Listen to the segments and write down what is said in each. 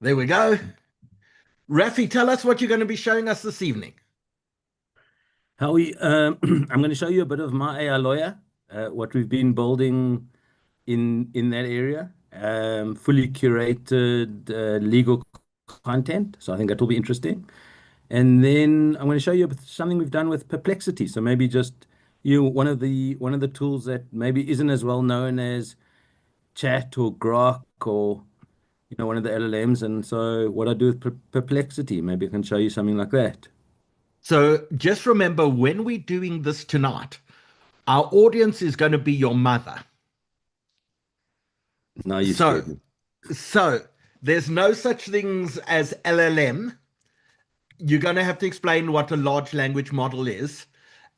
There we go. Raphi, tell us what you're going to be showing us this evening. I'm going to show you a bit of my AI lawyer, what we've been building in that area, fully curated legal content. So I think that will be interesting. And then I'm going to show you something we've done with Perplexity. So maybe just one of the tools that maybe isn't as well known as Chat or Grok or one of the LLMs. And so what I do with Perplexity, maybe I can show you something like that. So just remember, when we're doing this tonight, our audience is going to be your mother. Now you So, scared me. so there's no such things as LLM. You're going to have to explain what a large language model is.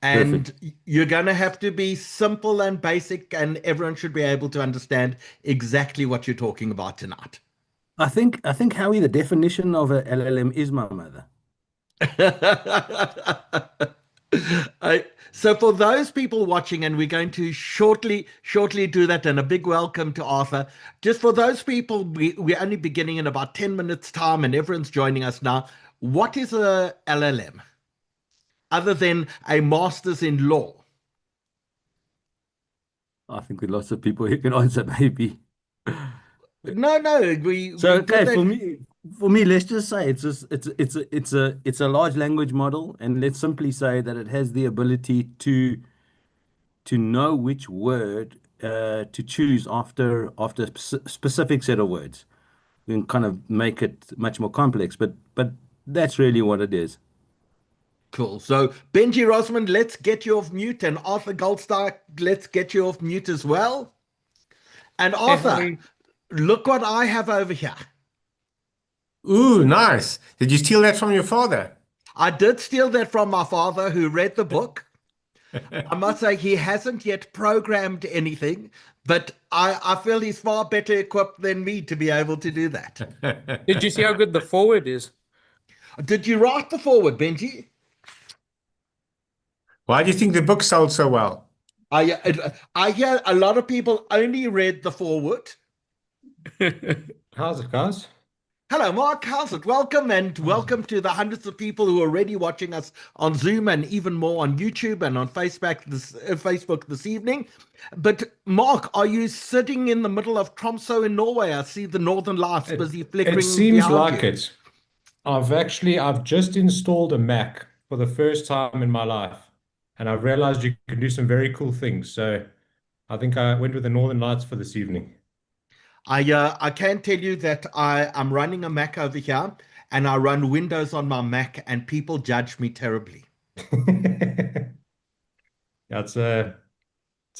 Perfect. And you're going to have to be simple and basic, and everyone should be able to understand exactly what you're talking about tonight. I think Howie, the definition of a LLM is my mother. So for those people watching, and we're going to shortly do that, and a big welcome to Arthur. Just for those people, we're only beginning in about 10 minutes time, and everyone's joining us now. What is a LLM other than a master's in law? I think there are lots of people who can answer maybe. No, So we did okay, that. for me, let's just say it's a large language model, and let's simply say that it has the ability to know which word to choose after a specific set of words. We can kind of make it much more complex, but that's really what it is. Cool. So Benji Rosman, let's get you off mute, and Arthur Goldstuck, let's get you off mute as well. And Hey, Arthur, Howie. look what I have over here. Ooh, nice. Did you steal that from your father? I did steal that from my father, who read the book. I must say he hasn't yet programmed anything, but I feel he's far better equipped than me to be able to do that. Did you see how good the forward is? Did you write the forward, Benji? Why do you think the book sold so well? I hear a lot of people only read the forward. How's it, guys? Hello, Mark. How's it? Welcome, and welcome to the hundreds of people who are already watching us on Zoom, and even more on YouTube and on Facebook this evening. But Mark, are you sitting in the middle of Tromsø in Norway? I see the northern lights busy It flickering seems behind like you. it. I've just installed a Mac for the first time in my life, and I've realized you can do some very cool things. So I think I went with the Northern Lights for this evening. I can tell you that I'm running a Mac over here, and I run Windows on my Mac, and people judge me terribly. Yeah, it's a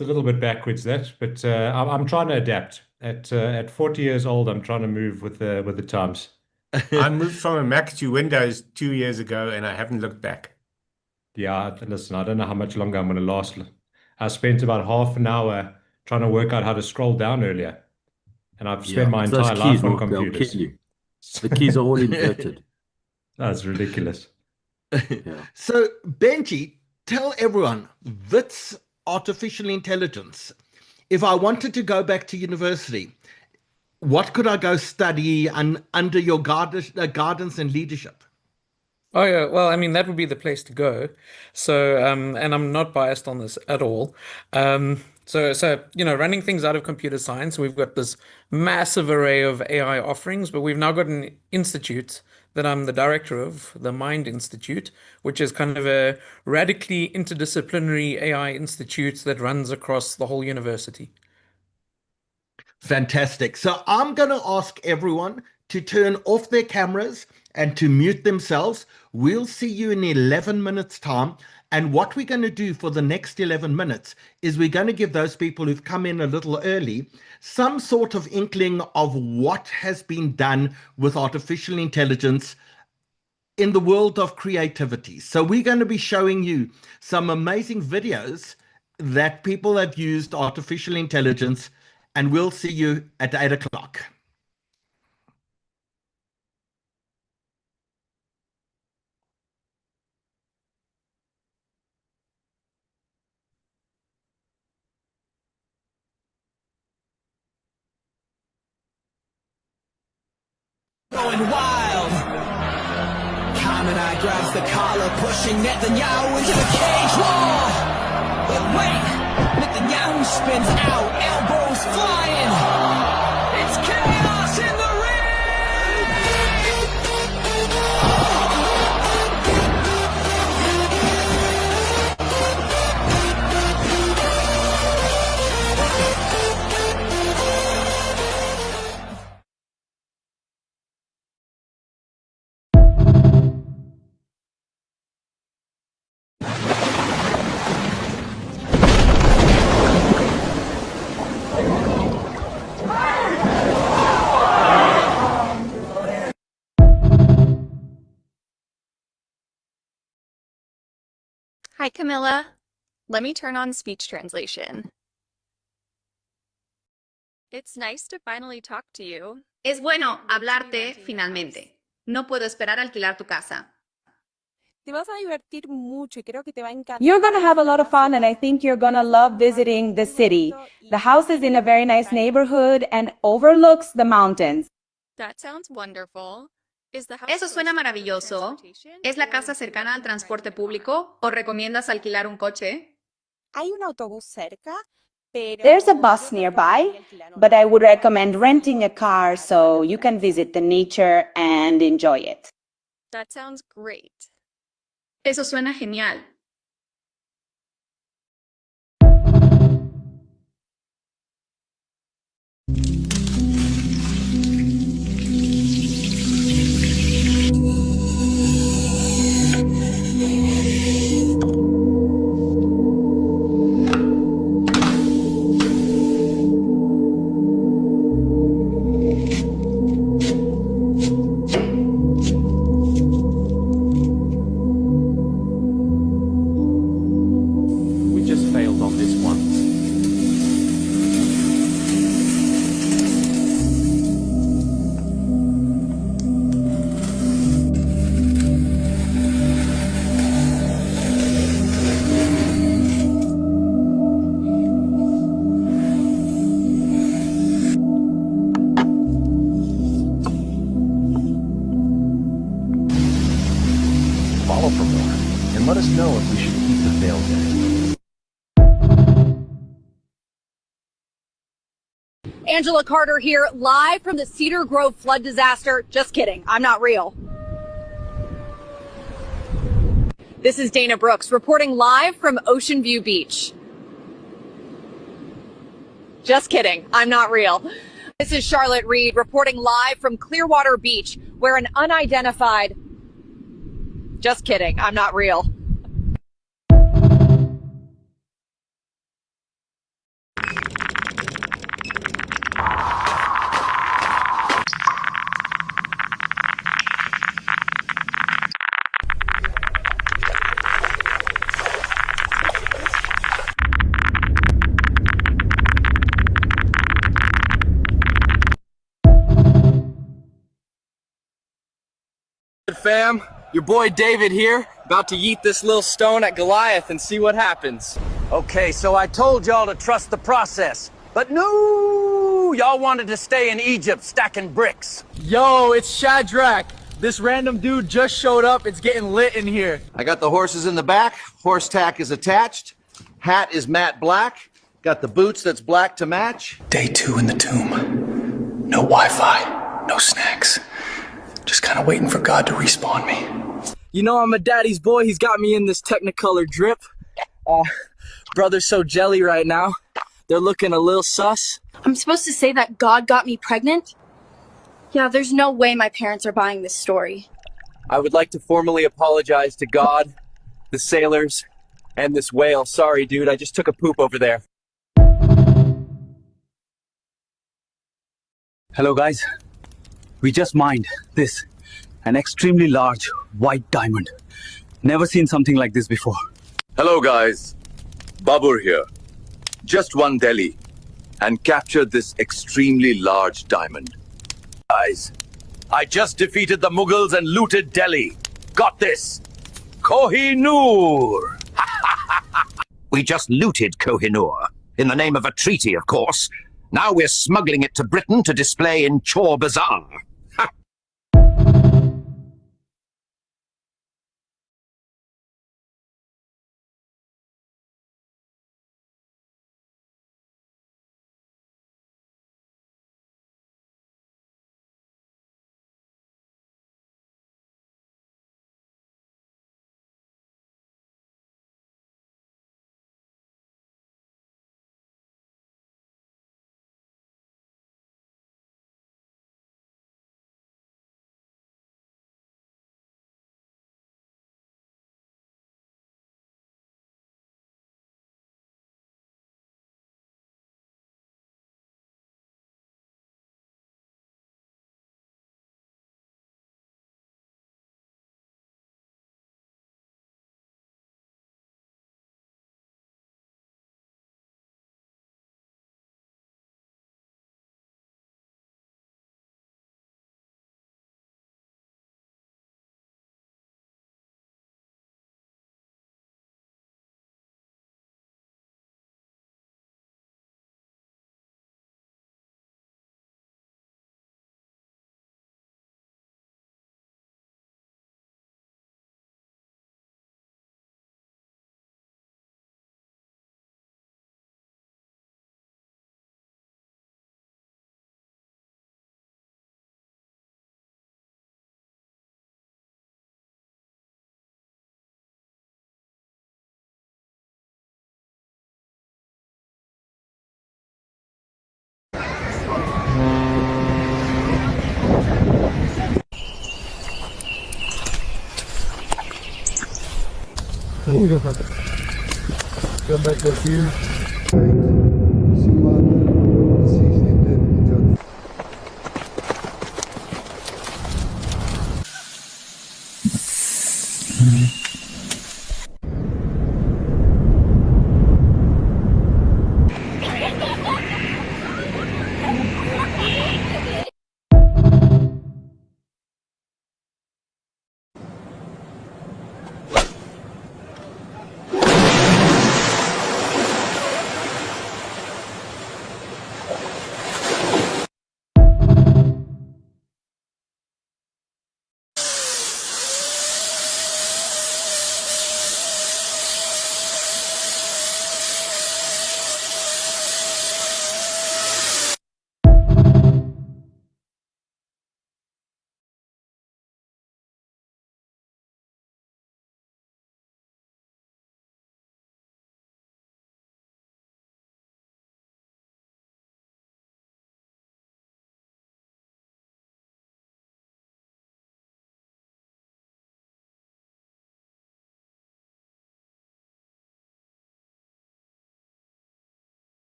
little bit backwards that, but I'm trying to adapt. At 40 years old, I'm trying to move with the times. I moved from a Mac to Windows 2 years ago and I haven't looked back. Yeah, listen, I don't know how much longer I'm going to last. I spent about half an hour trying to work out how to scroll down earlier, and I've spent Yeah. my It's those entire keys, life on Mark, they'll kill computers. you. The keys are all inverted. That's ridiculous. Yeah. So, Benji, tell everyone, Wits artificial intelligence. If I wanted to go back to university, what could I go study under your guidance and leadership? Oh yeah, well, I mean that would be the place to go. So, and I'm not biased on this at all. So running things out of computer science, we've got this massive array of AI offerings, but we've now got an institute that I'm the director of, the Mind Institute, which is kind of a radically interdisciplinary AI institute that runs across the whole university. Fantastic. So I'm going to ask everyone to turn off their cameras and to mute themselves. We'll see you in 11 minutes time. And what we're going to do for the next 11 minutes is we're going to give those people who've come in a little early some sort of inkling of what has been done with artificial intelligence in the world of creativity. So we're going to be showing you some amazing videos that people have used artificial intelligence, and we'll see you at 8 o'clock. going wild. Khamenei grabs the collar, pushing Netanyahu into the cage wall. But wait, Netanyahu spins out, elbows flying. It's chaos in the ring! Hi, Camilla. Let me turn on speech translation. It's nice to finally talk to you. Es bueno hablarte finalmente. No puedo esperar a alquilar tu casa. Te vas a divertir mucho y creo que te va a encantar. You're going to have a lot of fun, and I think you're going to love visiting the city. The house is in a very nice neighborhood and overlooks the mountains. That sounds wonderful. Is the house Eso suena close to maravilloso. transportation, ¿Es la or casa would you cercana al recommend transporte renting a car? público o recomiendas alquilar un coche? Hay un autobús cerca, pero There's a yo bus te nearby, recomendaría alquilar un but I would auto. recommend renting a car so you can visit the nature and enjoy it. That sounds great. Eso suena genial. We just failed on this once. Follow for more, and let us know if we should keep the failed there. Angela Carter here, live from the Cedar Grove flood disaster. Just kidding, I'm not real. This is Dana Brooks reporting live from Ocean View Beach. Just kidding, I'm not real. This is Charlotte Reed reporting live from Clearwater Beach, where an unidentified... Just kidding, I'm not real. Fam, your boy David here, about to yeet this little stone at Goliath and see what happens. Okay, so I told y'all to trust the process, but no, y'all wanted to stay in Egypt stacking bricks. Yo, it's Shadrach. This random dude just showed up. It's getting lit in here. I got the horses in the back. Horse tack is attached. Hat is matte black. Got the boots that's black to match. Day 2 in the tomb. No Wi-Fi, no snacks. Just kind of waiting for God to respawn me. You know I'm a daddy's boy. He's got me in this Technicolor drip. Brother's so jelly right now. They're looking a little sus. I'm supposed to say that God got me pregnant? Yeah, there's no way my parents are buying this story. I would like to formally apologize to God, the sailors, and this whale. Sorry, dude. I just took a poop over there. Hello, guys. We just mined this, an extremely large white diamond. Never seen something like this before. Hello, guys. Babur here. Just won Delhi and captured this extremely large diamond. Guys, I just defeated the Mughals and looted Delhi. Got this. Kohinoor. We just looted Kohinoor, in the name of a treaty, of course. Now we're smuggling it to Britain to display in Chor Bazaar.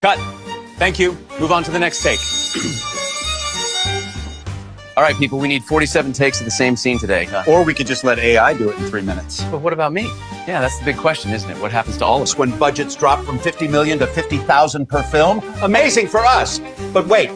Cut. Thank you. Move on to the next take. All right, people, we need 47 takes of the same scene today. Or we could just let AI do it in 3 minutes. But what about me? Yeah, that's the big question, isn't it? What happens to all of us? When budgets drop from 50 million to 50,000 per film, amazing for us. But wait,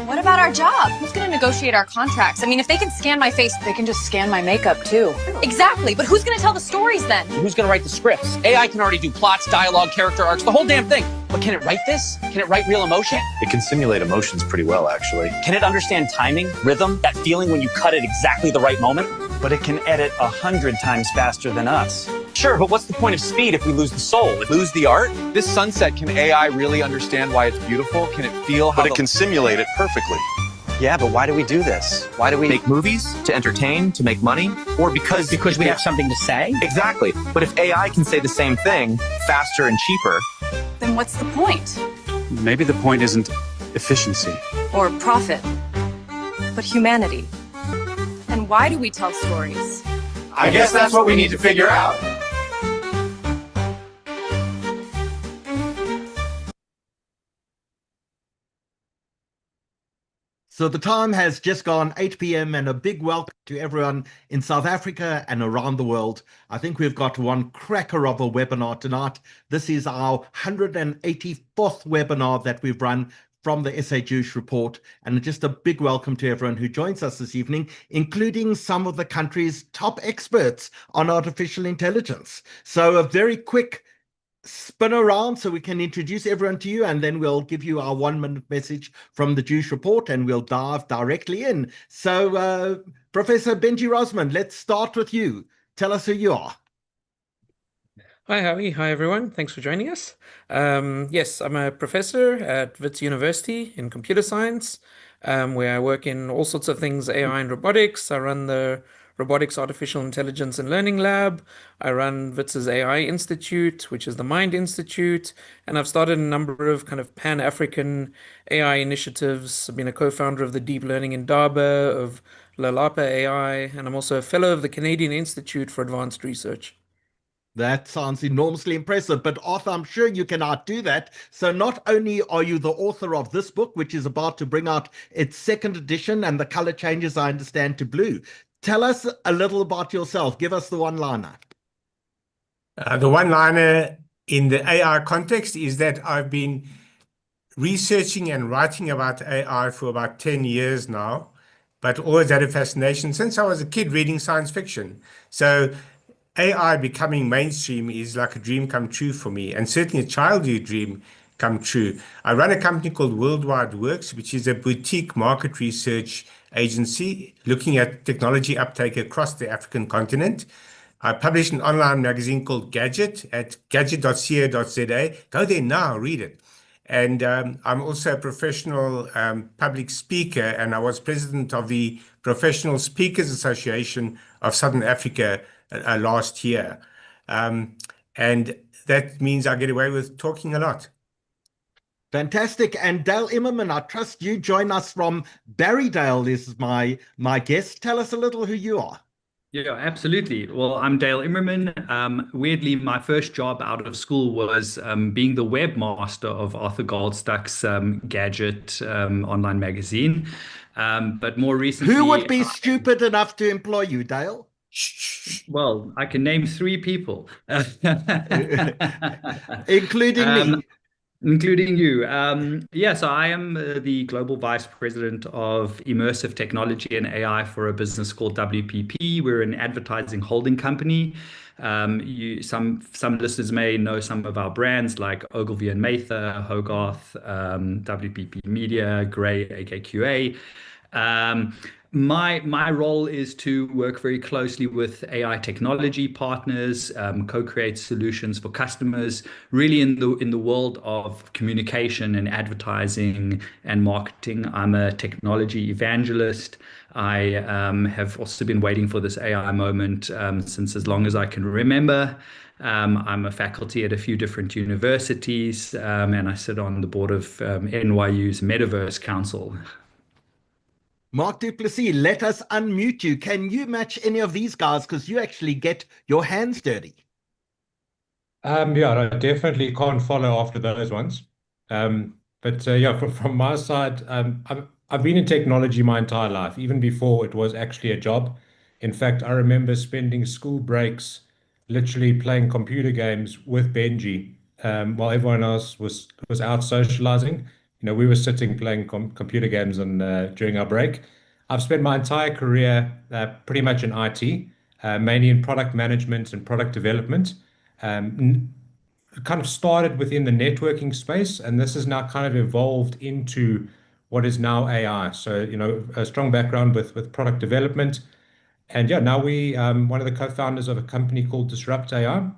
What about our job? Who's going to negotiate our contracts? I mean, if they can scan my face, they can just scan my makeup too. Exactly, but who's going to tell the stories then? Who's going to write the scripts? AI can already do plots, dialogue, character arcs, the whole damn thing. But can it write this? Can it write real emotion? it can simulate emotions pretty well, actually. Can it understand timing, rhythm, that feeling when you cut at exactly the right moment? But it can edit 100 times faster than us. Sure, but what's the point of speed if we lose the soul? If we lose the art? This sunset, can AI really understand why it's beautiful? Can it feel how But it can simulate it perfectly. Yeah, but why do we do this? Why do we Make movies, to entertain, to make money, or because we have something to say? Exactly. But if AI can say the same thing, faster and cheaper, Then what's the point? maybe the point isn't efficiency. Or profit, but humanity. And why do we tell stories? I guess that's what we need to figure out. So the time has just gone 8 p.m. and a big welcome to everyone in South Africa and around the world. I think we've got one cracker of a webinar tonight. This is our 184th webinar that we've run from the SA Jewish Report. And just a big welcome to everyone who joins us this evening, including some of the country's top experts on artificial intelligence. So a very quick spin around so we can introduce everyone to you, and then we'll give you our 1-minute message from the Jewish Report and we'll dive directly in. So Professor Benji Rosman, let's start with you. Tell us who you are. Hi, Howie. Hi, everyone. Thanks for joining us. Yes, I'm a professor at Wits University in computer science, where I work in all sorts of things, AI and robotics. I run the Robotics, Artificial Intelligence and Learning Lab. I run Wits's AI Institute, which is the Mind Institute. And I've started a number of kind of Pan-African AI initiatives. I've been a co-founder of the Deep Learning Indaba, of Lalapa AI, and I'm also a fellow of the Canadian Institute for Advanced Research. That sounds enormously impressive, but Arthur, I'm sure you can outdo that. So not only are you the author of this book, which is about to bring out its 2nd edition, and the color changes, I understand, to blue. Tell us a little about yourself. Give us the one-liner. The one-liner in the AI context is that I've been researching and writing about AI for about 10 years now, but always had a fascination since I was a kid reading science fiction. So AI becoming mainstream is like a dream come true for me, and certainly a childhood dream come true. I run a company called Worldwide Works, which is a boutique market research agency looking at technology uptake across the African continent. I publish an online magazine called Gadget at gadget.co.za. Go there now, read it. And I'm also a professional public speaker, and I was president of the Professional Speakers Association of Southern Africa last year. And that means I get away with talking a lot. Fantastic. And Dale Imerman, I trust you join us from Barrydale is my guest. Tell us a little who you are. Yeah, absolutely. Well, I'm Dale Imerman. Weirdly, my first job out of school was being the webmaster of Arthur Goldstuck's Gadget online magazine. But more recently... Who would be stupid enough to employ you, Dale? Well, I can name 3 people. Including me. Including you. Yeah, so I am the Global Vice President of Immersive Technology and AI for a business called WPP. We're an advertising holding company. Some listeners may know some of our brands like Ogilvy and Mather, Hogarth, WPP Media, Grey, AKQA. My role is to work very closely with AI technology partners, co-create solutions for customers, really in the world of communication and advertising and marketing. I'm a technology evangelist. I have also been waiting for this AI moment since as long as I can remember. I'm a faculty at a few different universities, and I sit on the board of NYU's Metaverse Council. Marc du Plessis, let us unmute you. Can you match any of these guys? Because you actually get your hands dirty. Yeah, I definitely can't follow after those ones. But yeah, from my side, I've been in technology my entire life, even before it was actually a job. In fact, I remember spending school breaks literally playing computer games with Benji while everyone else was out socializing. You know, we were sitting playing computer games during our break. I've spent my entire career pretty much in IT, mainly in product management and product development. Kind of started within the networking space, and this has now kind of evolved into what is now AI. So, you know, a strong background with product development. And yeah, now we one of the co-founders of a company called dsrupt.ai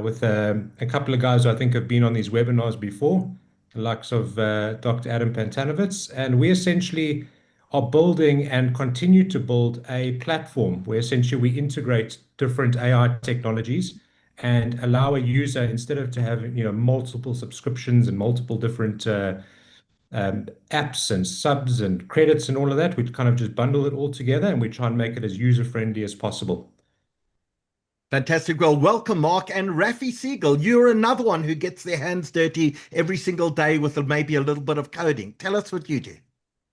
with a couple of guys who I think have been on these webinars before, the likes of Dr. Adam Pantanovitz. And we essentially are building and continue to build a platform where essentially we integrate different AI technologies and allow a user, instead of to have, you know, multiple subscriptions and multiple different apps and subs and credits and all of that, we kind of just bundle it all together and we try and make it as user-friendly as possible. Fantastic. Well, welcome, Marc. And Raphi Segal, you're another one who gets their hands dirty every single day with maybe a little bit of coding. Tell us what you do.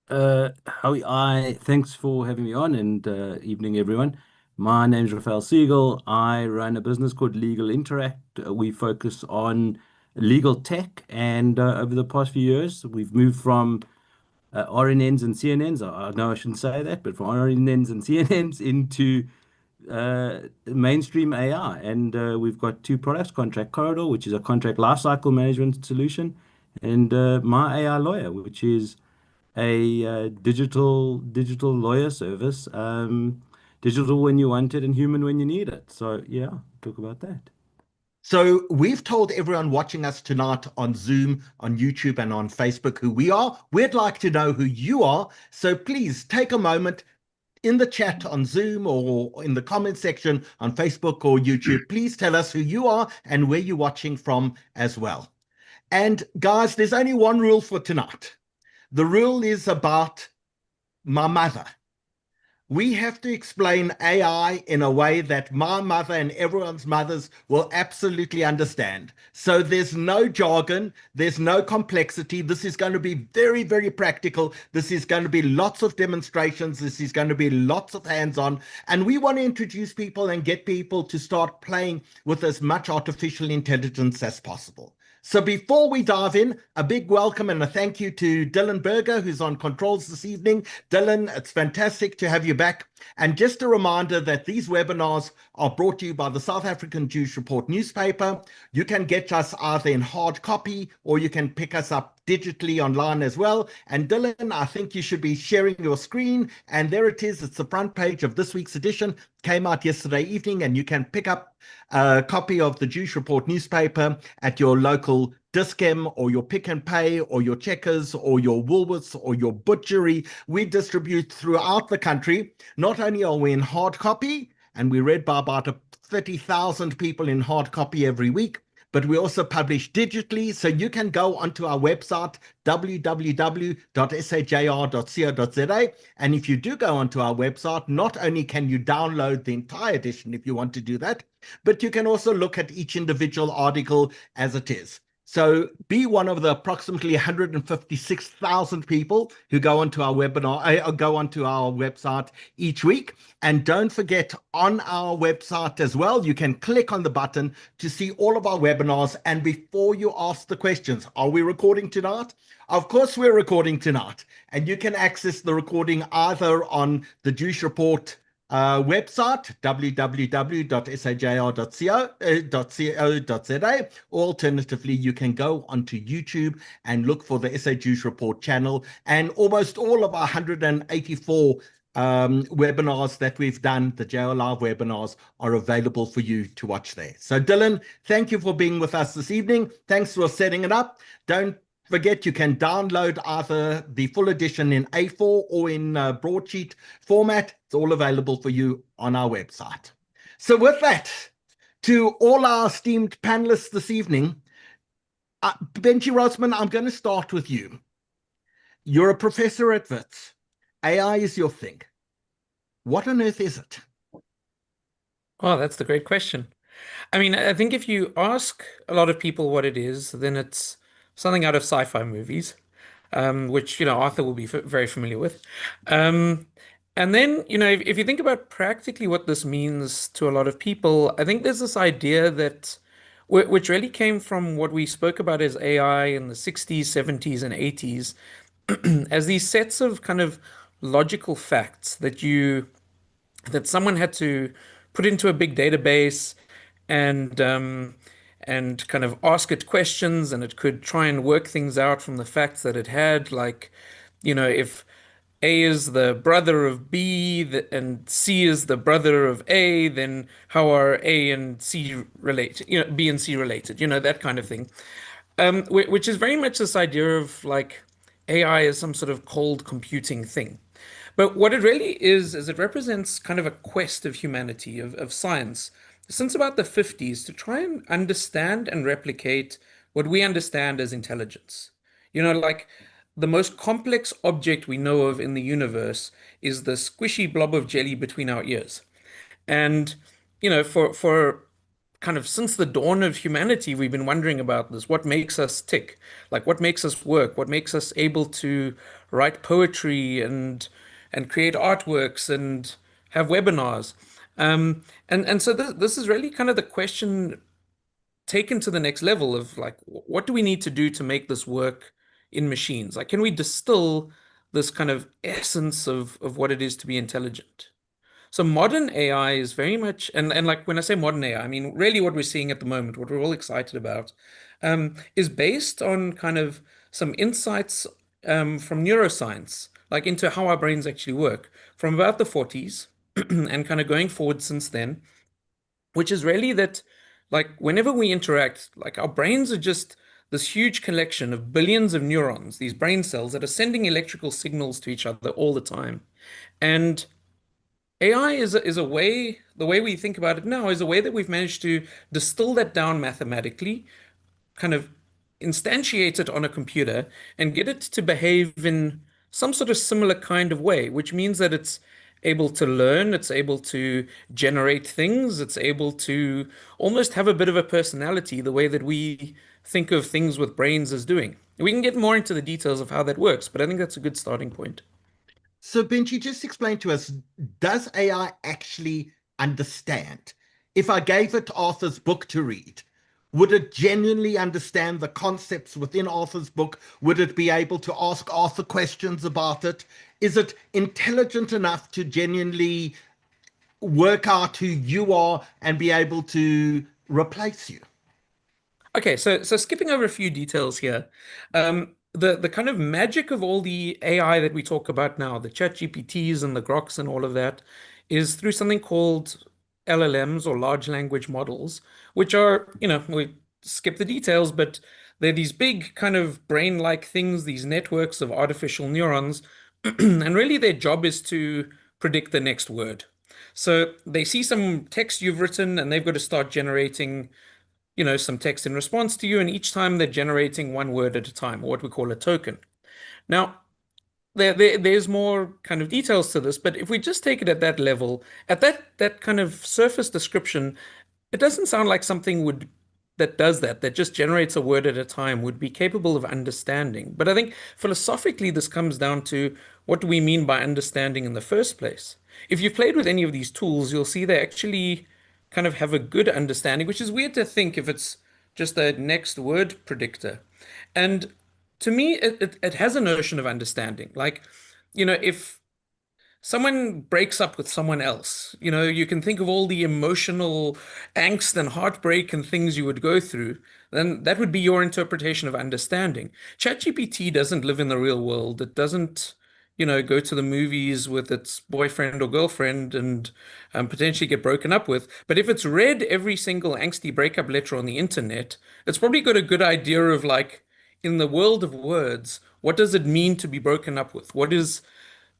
Thanks for having me on, and evening, everyone. My name is Raphi Segal. I run a business called Legal Interact. We focus on legal tech, and over the past few years, we've moved from RNNs and CNNs. I know I shouldn't say that, but from RNNs and CNNs into mainstream AI. And we've got 2 products, Contract Corridor, which is a contract lifecycle management solution, and My AI Lawyer, which is a digital lawyer service, digital when you want it and human when you need it. So yeah, talk about that. So we've told everyone watching us tonight on Zoom, on YouTube, and on Facebook who we are. We'd like to know who you are. So please take a moment in the chat on Zoom or in the comment section on Facebook or YouTube. Please tell us who you are and where you're watching from as well. And guys, there's only one rule for tonight. The rule is about my mother. We have to explain AI in a way that my mother and everyone's mothers will absolutely understand. So there's no jargon, there's no complexity. This is going to be very, very practical. This is going to be lots of demonstrations. This is going to be lots of hands-on. And we want to introduce people and get people to start playing with as much artificial intelligence as possible. So before we dive in, a big welcome and a thank you to Dylan Berger, who's on controls this evening. Dylan, it's fantastic to have you back. And just a reminder that these webinars are brought to you by the South African Jewish Report newspaper. You can get us either in hard copy or you can pick us up digitally online as well. And Dylan, I think you should be sharing your screen. And there it is. It's the front page of this week's edition. Came out yesterday evening, and you can pick up a copy of the Jewish Report newspaper at your local Dis-Chem or your Pick and Pay or your Checkers or your Woolworths or your butchery. We distribute throughout the country. Not only are we in hard copy, and we read by about 30,000 people in hard copy every week, but we also publish digitally. So you can go onto our website, www.sajr.co.za. And if you do go onto our website, not only can you download the entire edition if you want to do that, but you can also look at each individual article as it is. So be one of the approximately 156,000 people who go onto our webinar, go onto our website each week. And don't forget, on our website as well, you can click on the button to see all of our webinars. And before you ask the questions, are we recording tonight? Of course we're recording tonight. And you can access the recording either on the Jewish Report website, www.sajr.co.za. Alternatively, you can go onto YouTube and look for the SA Jewish Report channel. And almost all of our 184 webinars that we've done, the JL Live webinars, are available for you to watch there. So Dylan, thank you for being with us this evening. Thanks for setting it up. Don't forget, you can download either the full edition in A4 or in broadsheet format. It's all available for you on our website. So with that, to all our esteemed panelists this evening, Benji Rosman, I'm going to start with you. You're a professor at Wits. AI is your thing. What on earth is it? Oh, that's the great question. I mean, I think if you ask a lot of people what it is, then it's something out of sci-fi movies, which, Arthur will be very familiar with. And then, if you think about practically what this means to a lot of people, I think there's this idea that, which really came from what we spoke about as AI in the 60s, 70s, and 80s, as these sets of kind of logical facts that someone had to put into a big database and kind of ask it questions, and it could try and work things out from the facts that it had, like, if A is the brother of B and C is the brother of A, then how are A and C related, B and C related, that kind of thing. Which is very much this idea of like AI as some sort of cold computing thing. But what it really is it represents kind of a quest of humanity, of science, since about the 50s, to try and understand and replicate what we understand as intelligence. Like the most complex object we know of in the universe is the squishy blob of jelly between our ears. And, for kind of since the dawn of humanity, we've been wondering about this. What makes us tick? Like what makes us work? What makes us able to write poetry and create artworks and have webinars? And so this is really kind of the question taken to the next level of like, what do we need to do to make this work in machines? Like, can we distill this kind of essence of what it is to be intelligent? So modern AI is very much, and like when I say modern AI, I mean really what we're seeing at the moment, what we're all excited about, is based on kind of some insights from neuroscience, like into how our brains actually work from about the 40s and kind of going forward since then, which is really that, like, whenever we interact, like our brains are just this huge collection of billions of neurons, these brain cells that are sending electrical signals to each other all the time. And AI is a way, the way we think about it now, is a way that we've managed to distill that down mathematically, kind of instantiate it on a computer and get it to behave in some sort of similar kind of way, which means that it's able to learn, it's able to generate things, it's able to almost have a bit of a personality, the way that we think of things with brains as doing. We can get more into the details of how that works, but I think that's a good starting point. So Benji, just explain to us, does AI actually understand? If I gave it Arthur's book to read, Would it genuinely understand the concepts within Arthur's book? Would it be able to ask Arthur questions about it? Is it intelligent enough to genuinely work out who you are and be able to replace you? Okay, so skipping over a few details here. The kind of magic of all the AI that we talk about now, the ChatGPTs and the Groks and all of that, is through something called LLMs or large language models, which are, we skip the details, but they're these big kind of brain-like things, these networks of artificial neurons, and really their job is to predict the next word. So they see some text you've written and they've got to start generating some text in response to you, and each time they're generating one word at a time, or what we call a token. Now, there's more kind of details to this, but if we just take it at that level, at that kind of surface description, it doesn't sound like something that does that just generates a word at a time would be capable of understanding. But I think philosophically, this comes down to what do we mean by understanding in the first place? If you've played with any of these tools, you'll see they actually kind of have a good understanding, which is weird to think if it's just a next word predictor. And to me, it has a notion of understanding. Like, if someone breaks up with someone else, you can think of all the emotional angst and heartbreak and things you would go through, then that would be your interpretation of understanding. ChatGPT doesn't live in the real world. It doesn't go to the movies with its boyfriend or girlfriend and potentially get broken up with. But if it's read every single angsty breakup letter on the internet, it's probably got a good idea of, like, in the world of words, what does it mean to be broken up with?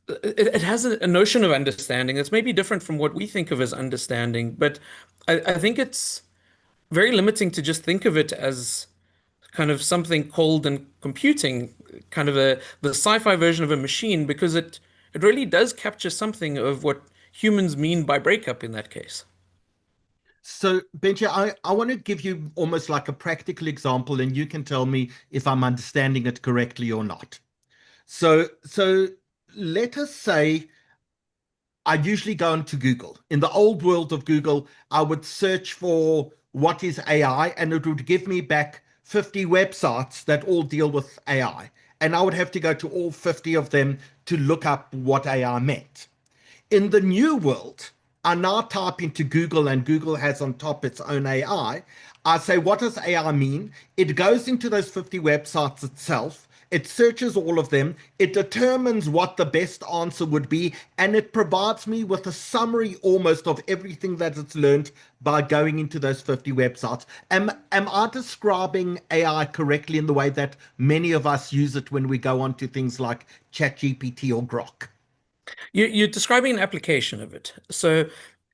It has a notion of understanding that's maybe different from what we think of as understanding, but I think it's very limiting to just think of it as kind of something cold and computing, kind of the sci-fi version of a machine, because it really does capture something of what humans mean by breakup in that case. So, Benji, I want to give you almost like a practical example, and you can tell me if I'm understanding it correctly or not. So let us say I usually go into Google. In the old world of Google, I would search for what is AI, and it would give me back 50 websites that all deal with AI. And I would have to go to all 50 of them to look up what AI meant. In the new world, I now type into Google, and Google has on top its own AI. I say, what does AI mean? It goes into those 50 websites itself. It searches all of them. It determines what the best answer would be, and it provides me with a summary almost of everything that it's learned by going into those 50 websites. Am I describing AI correctly in the way that many of us use it when we go onto things like ChatGPT or Grok? You're describing an application of it. So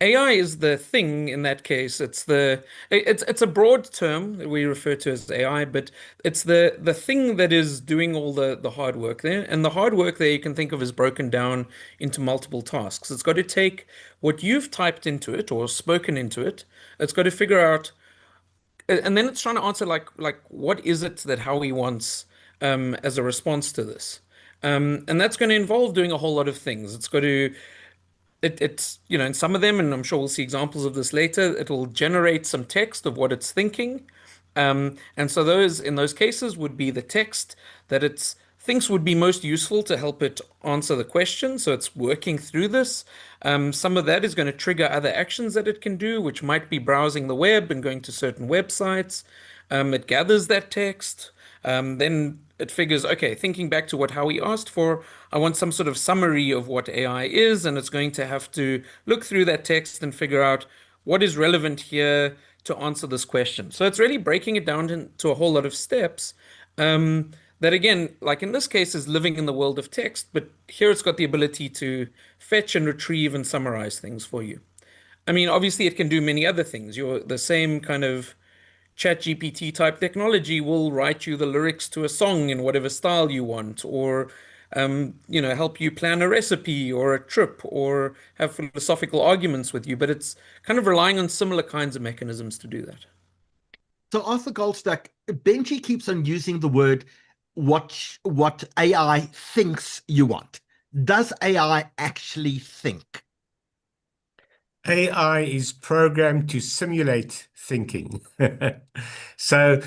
AI is the thing in that case. It's a broad term that we refer to as AI, but it's the thing that is doing all the hard work there. And the hard work there you can think of as broken down into multiple tasks. It's got to take what you've typed into it or spoken into it. It's got to figure out, and then it's trying to answer like what is it that Howie wants as a response to this. And that's going to involve doing a whole lot of things. It's got to, it's, in some of them, and I'm sure we'll see examples of this later, it'll generate some text of what it's thinking. And so in those cases would be the text that it thinks would be most useful to help it answer the question. So it's working through this. Some of that is going to trigger other actions that it can do, which might be browsing the web and going to certain websites. It gathers that text. Then it figures, okay, thinking back to what Howie asked for, I want some sort of summary of what AI is, and it's going to have to look through that text and figure out what is relevant here to answer this question. So it's really breaking it down into a whole lot of steps that, again, like in this case, is living in the world of text, but here it's got the ability to fetch and retrieve and summarize things for you. I mean, obviously it can do many other things. The same kind of ChatGPT type technology will write you the lyrics to a song in whatever style you want, or help you plan a recipe or a trip, or have philosophical arguments with you. But it's kind of relying on similar kinds of mechanisms to do that. So Arthur Goldstuck, Benji keeps on using the word what AI thinks you want. Does AI actually think? AI is programmed to simulate thinking. So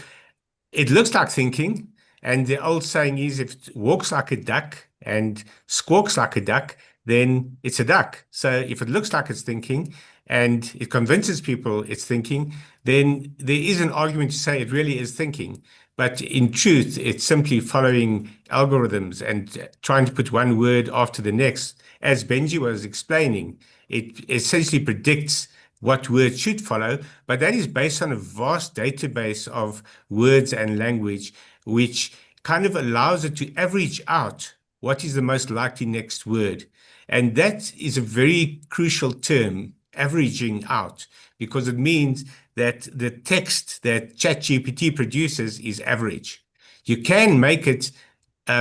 it looks like thinking, and the old saying is if it walks like a duck and squawks like a duck, then it's a duck. So if it looks like it's thinking and it convinces people it's thinking, then there is an argument to say it really is thinking. But in truth, it's simply following algorithms and trying to put one word after the next. As Benji was explaining, it essentially predicts what words should follow, but that is based on a vast database of words and language, which kind of allows it to average out what is the most likely next word. And that is a very crucial term, averaging out, because it means that the text that ChatGPT produces is average. You can make it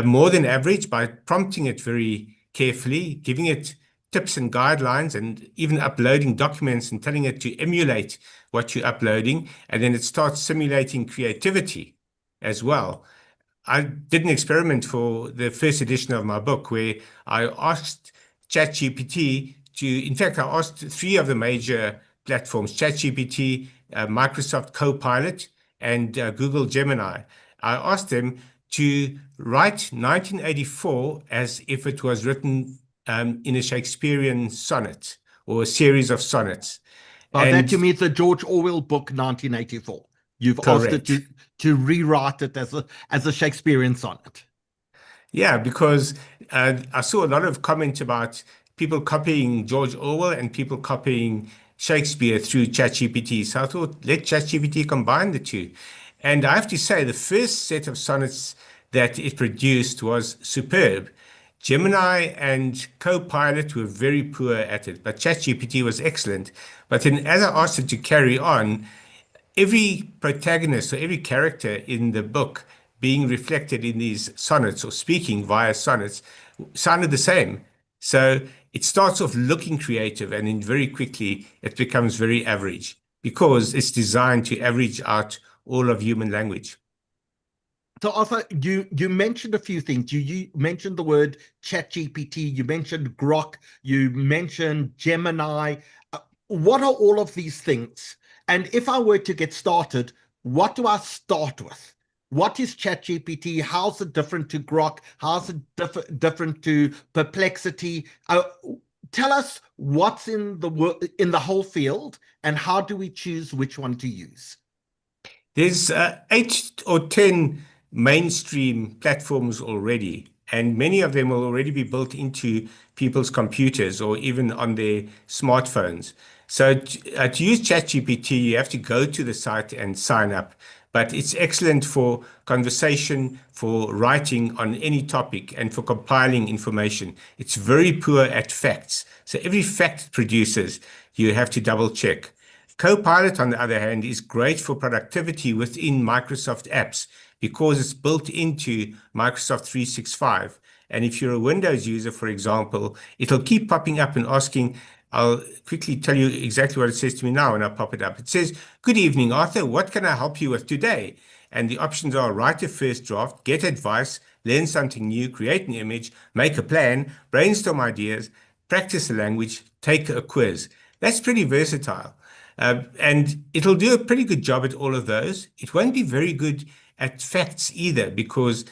more than average by prompting it very carefully, giving it tips and guidelines, and even uploading documents and telling it to emulate what you're uploading, and then it starts simulating creativity as well. I did an experiment for the first edition of my book where I asked ChatGPT in fact, I asked 3 of the major platforms, ChatGPT, Microsoft Copilot, and Google Gemini. I asked them to write 1984 as if it was written in a Shakespearean sonnet or a series of sonnets. That to me is the George Orwell book 1984. You've Correct. asked it to rewrite it as a Shakespearean sonnet. Yeah, because I saw a lot of comments about people copying George Orwell and people copying Shakespeare through ChatGPT. So I thought, let ChatGPT combine the two. And I have to say, the first set of sonnets that it produced was superb. Gemini and Copilot were very poor at it, but ChatGPT was excellent. But then as I asked it to carry on, every protagonist or every character in the book being reflected in these sonnets or speaking via sonnets sounded the same. So it starts off looking creative, and then very quickly it becomes very average because it's designed to average out all of human language. So Arthur, you mentioned a few things. You mentioned the word ChatGPT, you mentioned Grok, you mentioned Gemini. What are all of these things? And if I were to get started, what do I start with? What is ChatGPT? How's it different to Grok? How's it different to Perplexity? Tell us what's in the whole field, and how do we choose which one to use? There's 8 or 10 mainstream platforms already, and many of them will already be built into people's computers or even on their smartphones. So to use ChatGPT, you have to go to the site and sign up. But it's excellent for conversation, for writing on any topic, and for compiling information. It's very poor at facts. So every fact it produces, you have to double check. Copilot, on the other hand, is great for productivity within Microsoft apps because it's built into Microsoft 365. And if you're a Windows user, for example, it'll keep popping up and asking. I'll quickly tell you exactly what it says to me now when I pop it up. It says, "Good evening, Arthur. What can I help you with today?" And the options are write a first draft, get advice, learn something new, create an image, make a plan, brainstorm ideas, practice the language, take a quiz. That's pretty versatile. And it'll do a pretty good job at all of those. It won't be very good at facts either because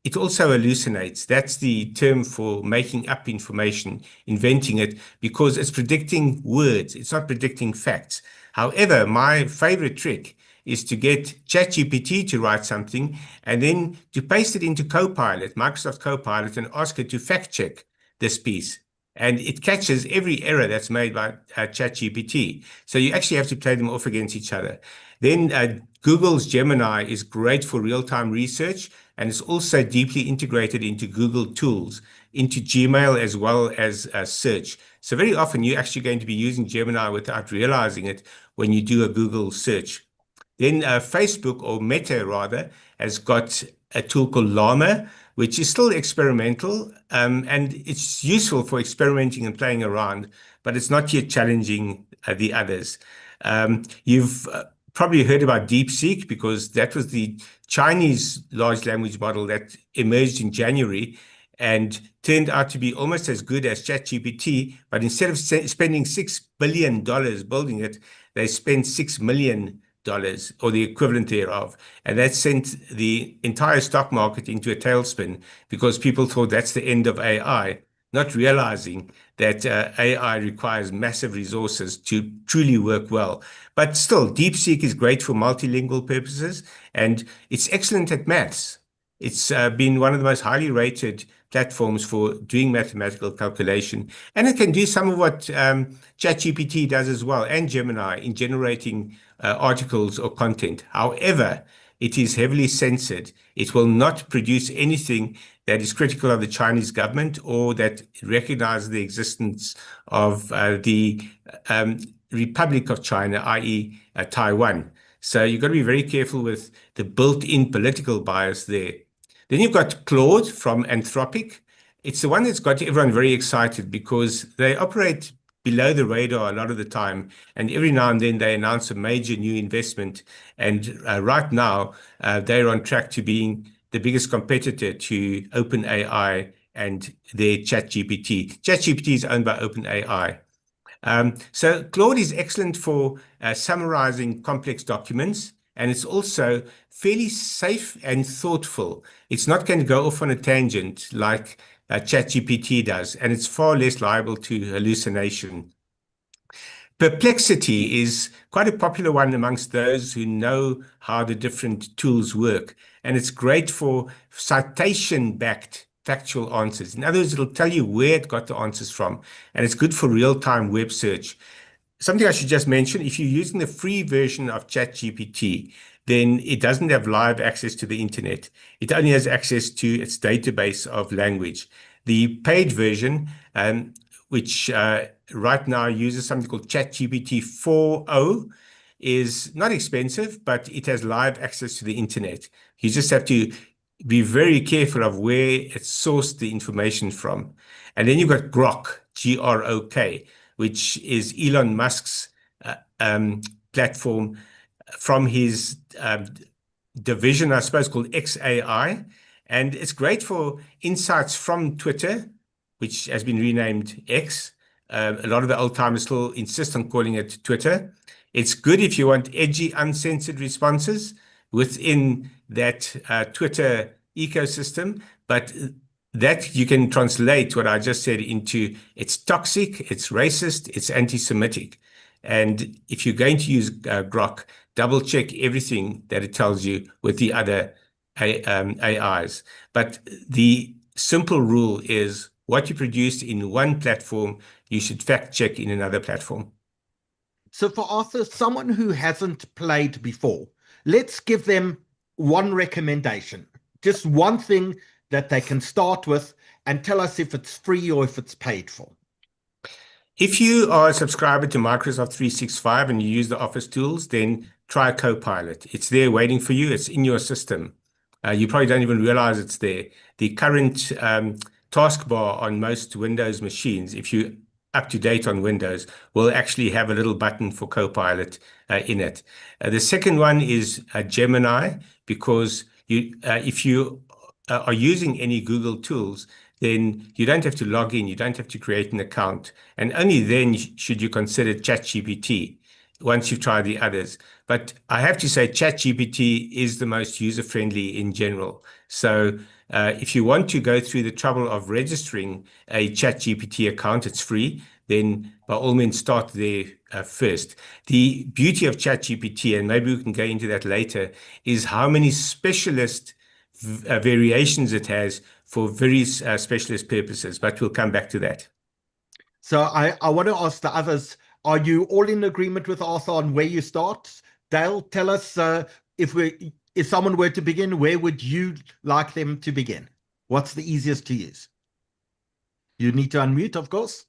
it also hallucinates. That's the term for making up information, inventing it, because it's predicting words. It's not predicting facts. However, my favorite trick is to get ChatGPT to write something and then to paste it into Copilot, Microsoft Copilot, and ask it to fact check this piece. And it catches every error that's made by ChatGPT. So you actually have to play them off against each other. Then Google's Gemini is great for real-time research, and it's also deeply integrated into Google Tools, into Gmail as well as search. So very often you're actually going to be using Gemini without realizing it when you do a Google search. Then Facebook, or Meta rather, has got a tool called Llama, which is still experimental, and it's useful for experimenting and playing around, but it's not yet challenging the others. You've probably heard about DeepSeek because that was the Chinese large language model that emerged in January. and turned out to be almost as good as ChatGPT. But instead of spending $6 billion building it, they spent $6 million or the equivalent thereof. And that sent the entire stock market into a tailspin because people thought that's the end of AI, not realizing that AI requires massive resources to truly work well. But still, DeepSeek is great for multilingual purposes, and it's excellent at maths. It's been one of the most highly rated platforms for doing mathematical calculation. And it can do some of what ChatGPT does as well, and Gemini, in generating articles or content. However, it is heavily censored. It will not produce anything that is critical of the Chinese government or that recognizes the existence of the Republic of China, i.e. Taiwan. So you've got to be very careful with the built-in political bias there. Then you've got Claude from Anthropic. It's the one that's got everyone very excited because they operate below the radar a lot of the time, and every now and then they announce a major new investment. And right now, they're on track to being the biggest competitor to OpenAI and their ChatGPT. ChatGPT is owned by OpenAI. So Claude is excellent for summarizing complex documents, and it's also fairly safe and thoughtful. It's not going to go off on a tangent like ChatGPT does, and it's far less liable to hallucination. Perplexity is quite a popular one amongst those who know how the different tools work, and it's great for citation-backed factual answers. In other words, it'll tell you where it got the answers from, and it's good for real-time web search. Something I should just mention, if you're using the free version of ChatGPT, then it doesn't have live access to the internet. It only has access to its database of language. The paid version, which right now uses something called ChatGPT 4.0, is not expensive, but it has live access to the internet. You just have to be very careful of where it sourced the information from. And then you've got Grok, Grok, which is Elon Musk's platform from his division, I suppose, called XAI. And it's great for insights from Twitter, which has been renamed X. A lot of the old timers still insist on calling it Twitter. It's good if you want edgy, uncensored responses within that Twitter ecosystem, but that you can translate what I just said into it's toxic, it's racist, it's anti-Semitic. And if you're going to use Grok, double check everything that it tells you with the other AIs. But the simple rule is what you produce in one platform, you should fact check in another platform. So for Arthur, someone who hasn't played before, let's give them one recommendation, just one thing that they can start with, and tell us if it's free or if it's paid for. If you are a subscriber to Microsoft 365 and you use the Office tools, then try Copilot. It's there waiting for you. It's in your system. You probably don't even realize it's there. The current taskbar on most Windows machines, if you're up to date on Windows, will actually have a little button for Copilot in it. The second one is Gemini, because if you are using any Google tools, then you don't have to log in, you don't have to create an account. And only then should you consider ChatGPT once you've tried the others. But I have to say ChatGPT is the most user-friendly in general. So if you want to go through the trouble of registering a ChatGPT account, it's free, then by all means start there first. The beauty of ChatGPT, and maybe we can go into that later, is how many specialist variations it has for very specialist purposes, but we'll come back to that. So I want to ask the others, are you all in agreement with Arthur on where you start? Dale, tell us if someone were to begin, where would you like them to begin? What's the easiest to use? You need to unmute, of course.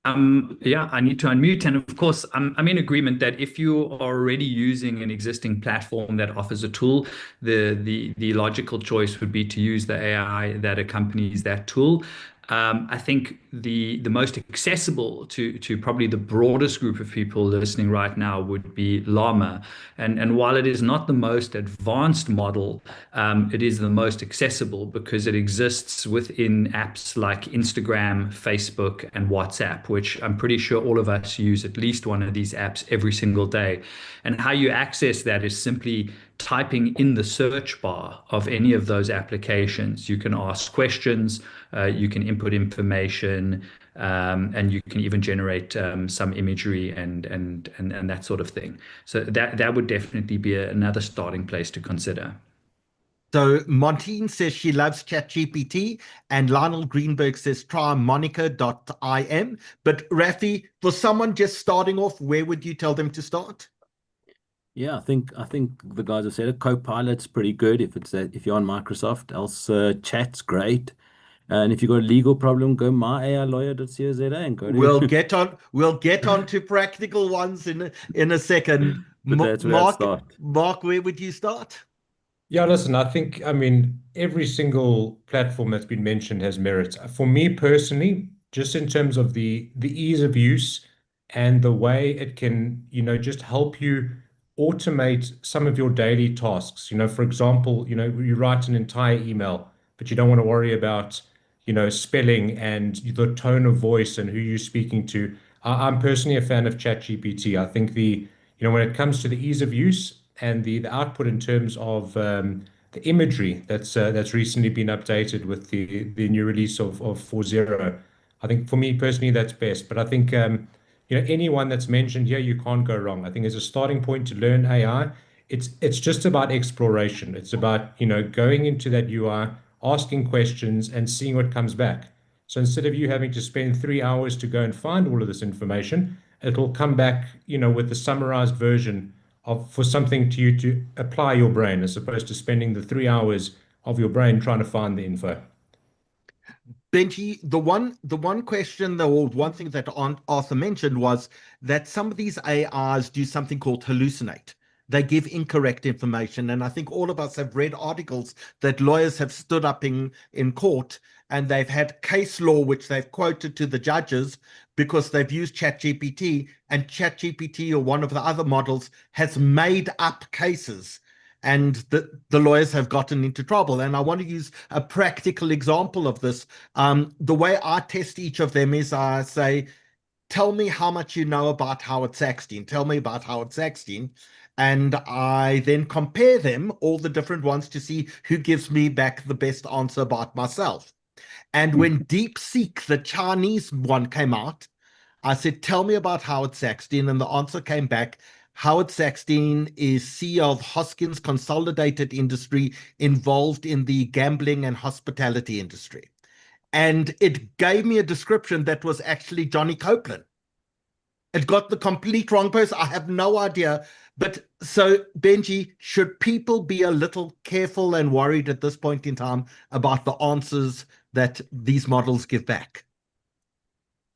Yeah, I need to unmute. And of course, I'm in agreement that if you are already using an existing platform that offers a tool, the logical choice would be to use the AI that accompanies that tool. I think the most accessible to probably the broadest group of people listening right now would be Llama. And while it is not the most advanced model, it is the most accessible because it exists within apps like Instagram, Facebook, and WhatsApp, which I'm pretty sure all of us use at least one of these apps every single day. And how you access that is simply typing in the search bar of any of those applications. You can ask questions, you can input information, and you can even generate some imagery and that sort of thing. So that would definitely be another starting place to consider. So Montine says she loves ChatGPT, and Lionel Greenberg says try monica.im. But Raphi, for someone just starting off, where would you tell them to start? Yeah, I think the guys have said it. Copilot's pretty good if you're on Microsoft. Else, chat's great. And if you've got a legal problem, go myailawyer.co.za and go to. We'll get on to practical ones in a second. But that's where I'd start. Mark, where would you start? Yeah, listen, I mean, every single platform that's been mentioned has merits. For me personally, just in terms of the ease of use and the way it can, just help you automate some of your daily tasks. For example, you write an entire email, but you don't want to worry about, spelling and the tone of voice and who you're speaking to. I'm personally a fan of ChatGPT. I think when it comes to the ease of use and the output in terms of the imagery that's recently been updated with the new release of 4.0, I think for me personally that's best. But I think anyone that's mentioned here, you can't go wrong. I think as a starting point to learn AI, it's just about exploration. It's about going into that UI, asking questions, and seeing what comes back. So instead of you having to spend 3 hours to go and find all of this information, it'll come back with the summarized version for something to you to apply your brain, as opposed to spending the 3 hours of your brain trying to find the info. Benji, the one question, or one thing that Arthur mentioned was that some of these AIs do something called hallucinate. They give incorrect information. And I think all of us have read articles that lawyers have stood up in court and they've had case law, which they've quoted to the judges because they've used ChatGPT, and ChatGPT or one of the other models has made up cases. And the lawyers have gotten into trouble. And I want to use a practical example of this. The way I test each of them is I say, tell me how much you know about Howard Sackstein. Tell me about Howard Sackstein. And I then compare them, all the different ones, to see who gives me back the best answer about myself. And when DeepSeek, the Chinese one, came out, I said, tell me about Howard Sackstein. And the answer came back, Howard Sackstein is CEO of Hoskins Consolidated Industry, involved in the gambling and hospitality industry. And it gave me a description that was actually Johnny Copeland. It got the complete wrong person. I have no idea. But so, Benji, should people be a little careful and worried at this point in time about the answers that these models give back?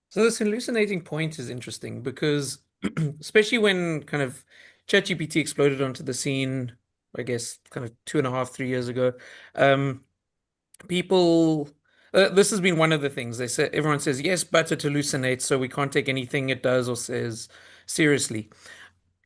So this hallucinating point is interesting because especially when kind of ChatGPT exploded onto the scene, I guess kind of 2.5, 3 years ago, people, this has been one of the things they say. Everyone says, yes, but it hallucinates, so we can't take anything it does or says seriously.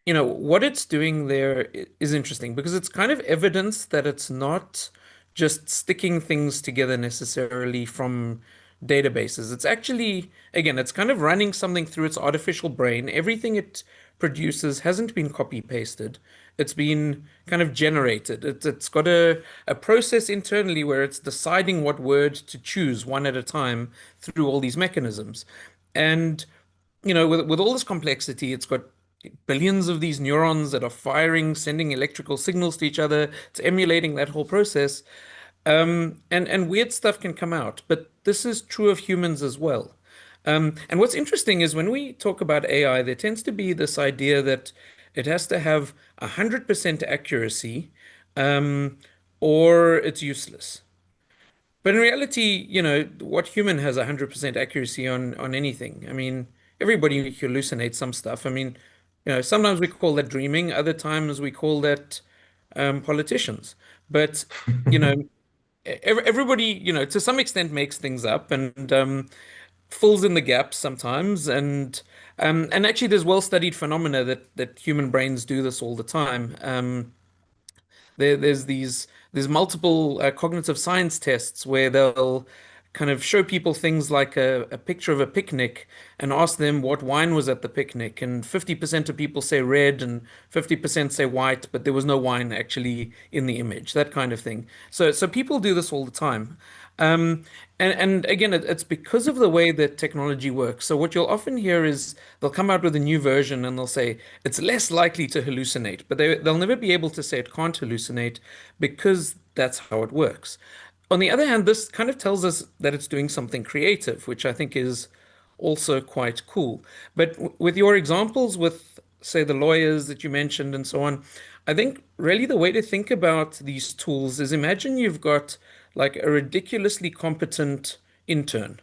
What it's doing there is interesting because it's kind of evidence that it's not just sticking things together necessarily from databases. It's actually, again, it's kind of running something through its artificial brain. Everything it produces hasn't been copy pasted. It's been kind of generated. It's got a process internally where it's deciding what word to choose one at a time through all these mechanisms. And, with all this complexity, it's got billions of these neurons that are firing, sending electrical signals to each other. It's emulating that whole process. And weird stuff can come out, but this is true of humans as well. And what's interesting is when we talk about AI, there tends to be this idea that it has to have 100% accuracy, or it's useless. But in reality, what human has 100% accuracy on anything? I mean, everybody hallucinates some stuff. I mean, sometimes we call that dreaming, other times we call that politicians. But, everybody, to some extent makes things up. And fills in the gaps sometimes, and actually there's well-studied phenomena that human brains do this all the time. There's multiple cognitive science tests where they'll kind of show people things like a picture of a picnic and ask them what wine was at the picnic, and 50% of people say red and 50% say white, but there was no wine actually in the image, that kind of thing. So people do this all the time. Um, and again, it's because of the way that technology works. So what you'll often hear is they'll come out with a new version and they'll say it's less likely to hallucinate, but they'll never be able to say it can't hallucinate because that's how it works. On the other hand, this kind of tells us that it's doing something creative, which I think is also quite cool. But with your examples with, say, the lawyers that you mentioned and so on, I think really the way to think about these tools is imagine you've got like a ridiculously competent intern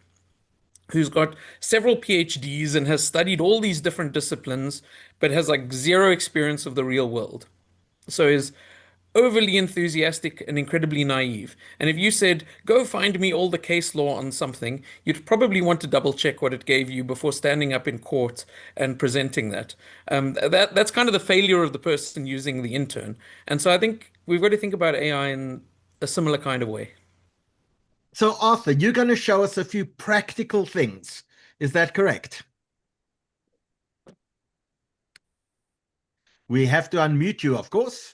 who's got several PhDs and has studied all these different disciplines, but has like zero experience of the real world. So is overly enthusiastic and incredibly naive. And if you said, go find me all the case law on something, you'd probably want to double check what it gave you before standing up in court and presenting that. That's kind of the failure of the person using the intern. And so I think we've got to think about AI in a similar kind of way. So Arthur, you're going to show us a few practical things. Is that correct? We have to unmute you, of course.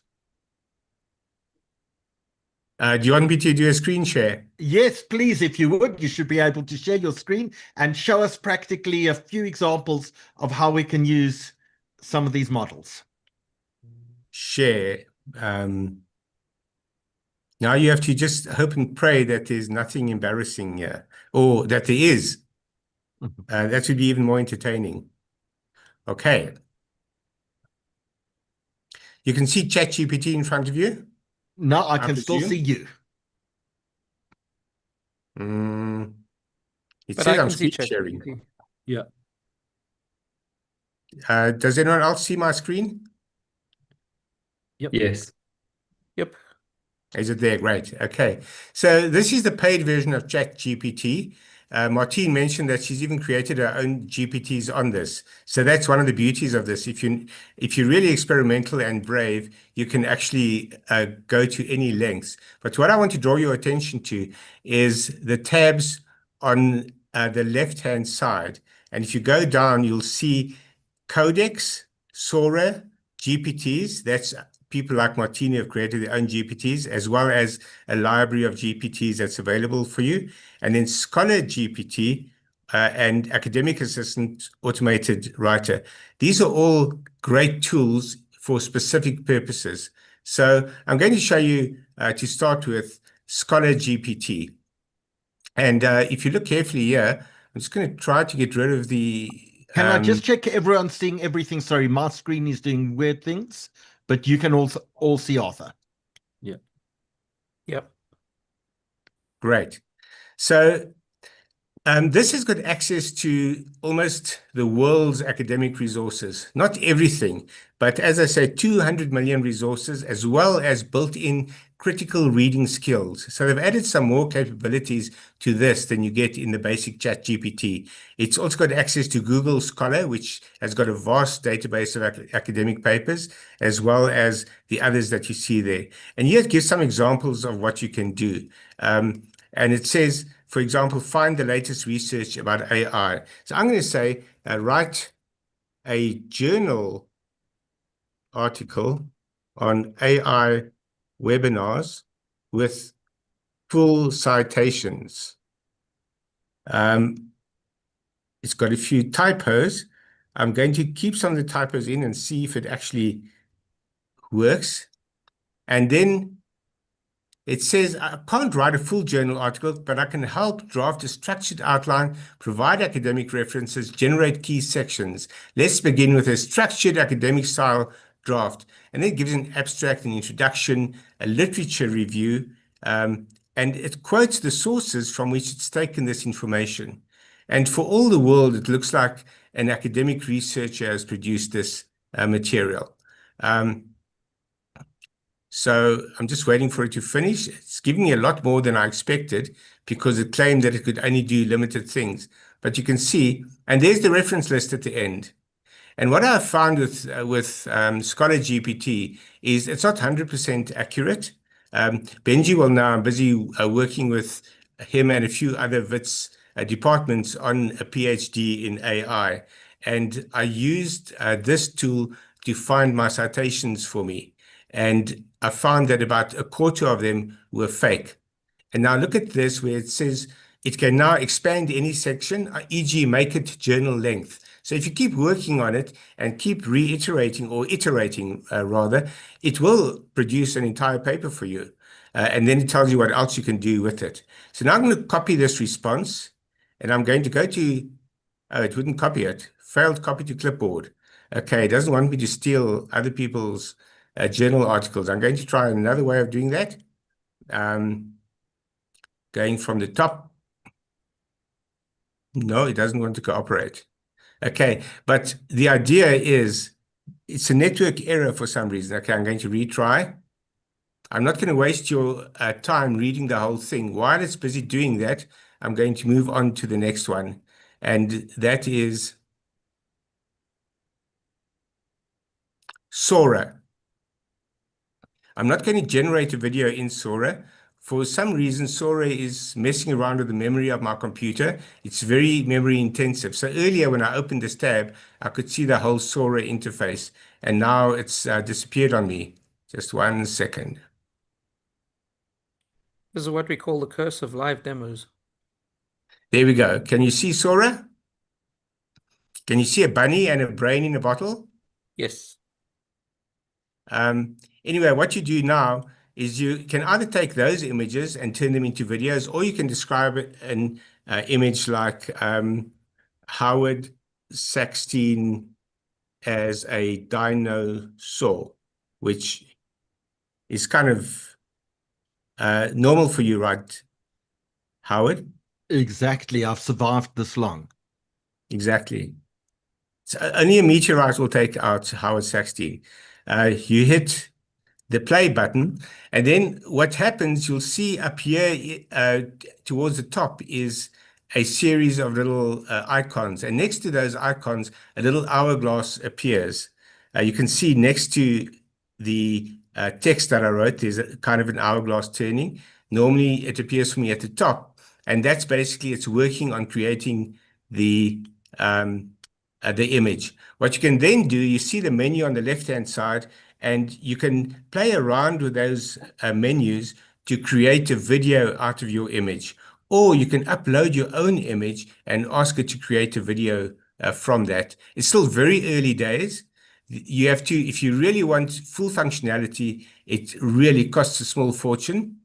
Do you want me to do a screen share? Yes, please, if you would. You should be able to share your screen and show us practically a few examples of how we can use some of these models. Share. Now you have to just hope and pray that there's nothing embarrassing here, or that there is. That would be even more entertaining. Okay. You can see ChatGPT in front of you? No, I can still see you. It But says I I'm can see screen sharing. ChatGPT. Yeah. Does anyone else see my screen? Yep. Yes. Yep. Is it there? Great. Okay. So this is the paid version of ChatGPT. Martine mentioned that she's even created her own GPTs on this. So that's one of the beauties of this. If you're really experimental and brave, you can actually go to any lengths. But what I want to draw your attention to is the tabs on the left-hand side. And if you go down, you'll see Codex, Sora, GPTs. That's people like Martini have created their own GPTs, as well as a library of GPTs that's available for you. And then Scholar GPT and Academic Assistant Automated Writer. These are all great tools for specific purposes. So I'm going to show you, to start with, Scholar GPT. And if you look carefully here, I'm just going to try to get rid of the... Can I just check everyone's seeing everything? Sorry, my screen is doing weird things. But you can also all see Arthur. Yeah. Yep. Great. So this has got access to almost the world's academic resources. Not everything, but as I say, 200 million resources, as well as built-in critical reading skills. So they've added some more capabilities to this than you get in the basic ChatGPT. It's also got access to Google Scholar, which has got a vast database of academic papers, as well as the others that you see there. And here it gives some examples of what you can do. And it says, for example, find the latest research about AI. So I'm going to say, write a journal article on AI webinars with full citations. It's got a few typos. I'm going to keep some of the typos in and see if it actually works. And then it says, I can't write a full journal article, but I can help draft a structured outline, provide academic references, generate key sections. Let's begin with a structured academic style draft. And then it gives an abstract, an introduction, a literature review, and it quotes the sources from which it's taken this information. And for all the world, it looks like an academic researcher has produced this material. So I'm just waiting for it to finish. It's giving me a lot more than I expected because it claimed that it could only do limited things. But you can see, and there's the reference list at the end. And what I've found with Scholar GPT is it's not 100% accurate. Benji will now, I'm busy working with him and a few other Wits departments on a PhD in AI. And I used this tool to find my citations for me. And I found that about a quarter of them were fake. And now look at this where it says it can now expand any section, e.g. make it journal length. So if you keep working on it and keep reiterating or iterating rather, it will produce an entire paper for you. And then it tells you what else you can do with it. So now I'm going to copy this response and I'm going to go to, oh, it wouldn't copy it. Failed copy to clipboard. Okay, it doesn't want me to steal other people's journal articles. I'm going to try another way of doing that. Going from the top. No, it doesn't want to cooperate. Okay, but the idea is it's a network error for some reason. Okay, I'm going to retry. I'm not going to waste your time reading the whole thing. While it's busy doing that, I'm going to move on to the next one. And that is Sora. I'm not going to generate a video in Sora. For some reason, Sora is messing around with the memory of my computer. It's very memory intensive. So earlier when I opened this tab, I could see the whole Sora interface. And now it's disappeared on me. Just 1 second. This is what we call the curse of live demos. There we go. Can you see Sora? Can you see a bunny and a brain in a bottle? Yes. Anyway, what you do now is you can either take those images and turn them into videos, or you can describe it an image like Howard Sackstein as a dinosaur, which is kind of normal for you, right, Howard? Exactly. I've survived this long. Exactly. So only a meteorite will take out Howard Sackstein. You hit the play button, and then what happens, you'll see up here towards the top is a series of little icons, and next to those icons, a little hourglass appears. You can see next to the text that I wrote, there's a kind of an hourglass turning. Normally, it appears for me at the top, and that's basically it's working on creating the image. What you can then do, you see the menu on the left-hand side, and you can play around with those menus to create a video out of your image. Or you can upload your own image and ask it to create a video from that. It's still very early days. You have to, if you really want full functionality, it really costs a small fortune.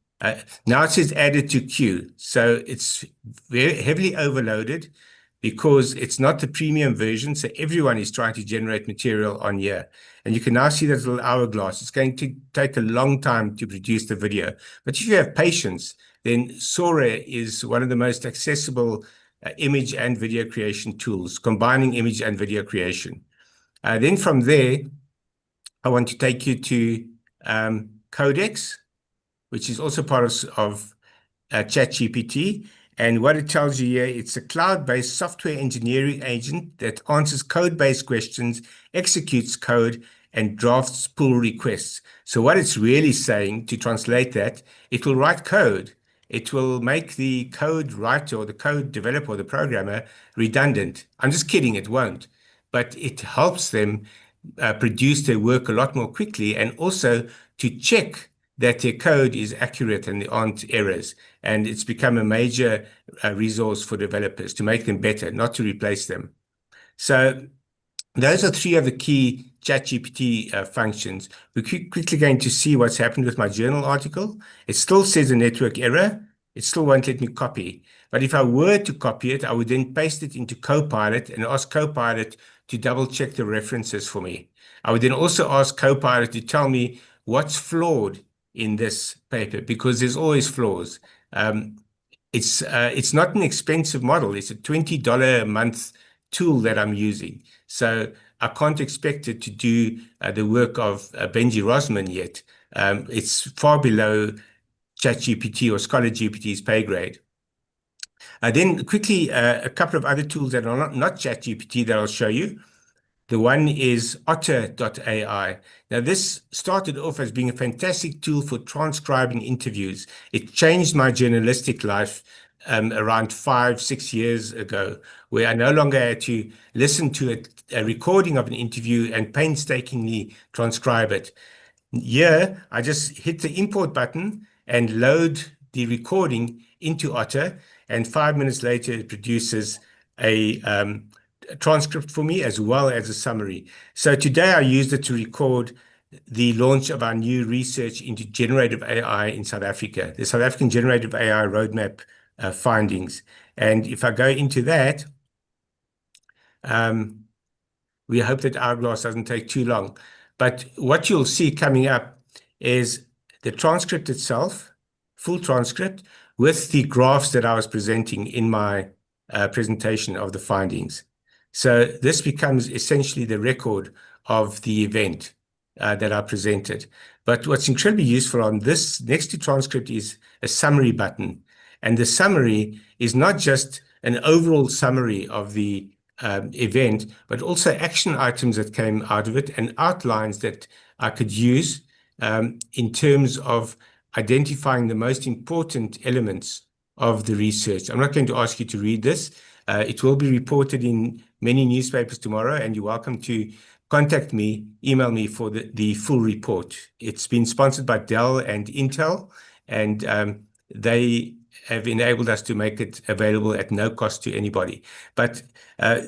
Now it says added to queue. So it's very heavily overloaded because it's not the premium version. So everyone is trying to generate material on here. And you can now see that little hourglass. It's going to take a long time to produce the video. But if you have patience, then Sora is one of the most accessible image and video creation tools, combining image and video creation. Then from there, I want to take you to Codex, which is also part of ChatGPT. And what it tells you here, it's a cloud-based software engineering agent that answers code-based questions, executes code, and drafts pull requests. So what it's really saying, to translate that, it will write code. It will make the code writer or the code developer or the programmer redundant. I'm just kidding, it won't. But it helps them produce their work a lot more quickly, and also to check that their code is accurate and there aren't errors. And it's become a major resource for developers to make them better, not to replace them. So those are three of the key ChatGPT functions. We're quickly going to see what's happened with my journal article. It still says a network error. It still won't let me copy. But if I were to copy it, I would then paste it into Copilot and ask Copilot to double check the references for me. I would then also ask Copilot to tell me what's flawed in this paper, because there's always flaws. It's not an expensive model. It's a $20 a month tool that I'm using. So I can't expect it to do the work of Benji Rosman yet. It's far below ChatGPT or Scholar GPT's pay grade. Then quickly, a couple of other tools that are not ChatGPT that I'll show you. The one is Otter.ai. Now, this started off as being a fantastic tool for transcribing interviews. It changed my journalistic life around 5-6 years ago, where I no longer had to listen to a recording of an interview and painstakingly transcribe it. Here, I just hit the import button and load the recording into Otter, and 5 minutes later, it produces a transcript for me as well as a summary. So today I used it to record the launch of our new research into generative AI in South Africa, the South African Generative AI Roadmap findings. And if I go into that, we hope that Hourglass doesn't take too long. But what you'll see coming up is the transcript itself, full transcript, with the graphs that I was presenting in my presentation of the findings. So this becomes essentially the record of the event that I presented. But what's incredibly useful on this, next to transcript, is a summary button. And the summary is not just an overall summary of the event, but also action items that came out of it and outlines that I could use in terms of identifying the most important elements of the research. I'm not going to ask you to read this. It will be reported in many newspapers tomorrow, and you're welcome to contact me, email me for the full report. It's been sponsored by Dell and Intel, and they have enabled us to make it available at no cost to anybody. But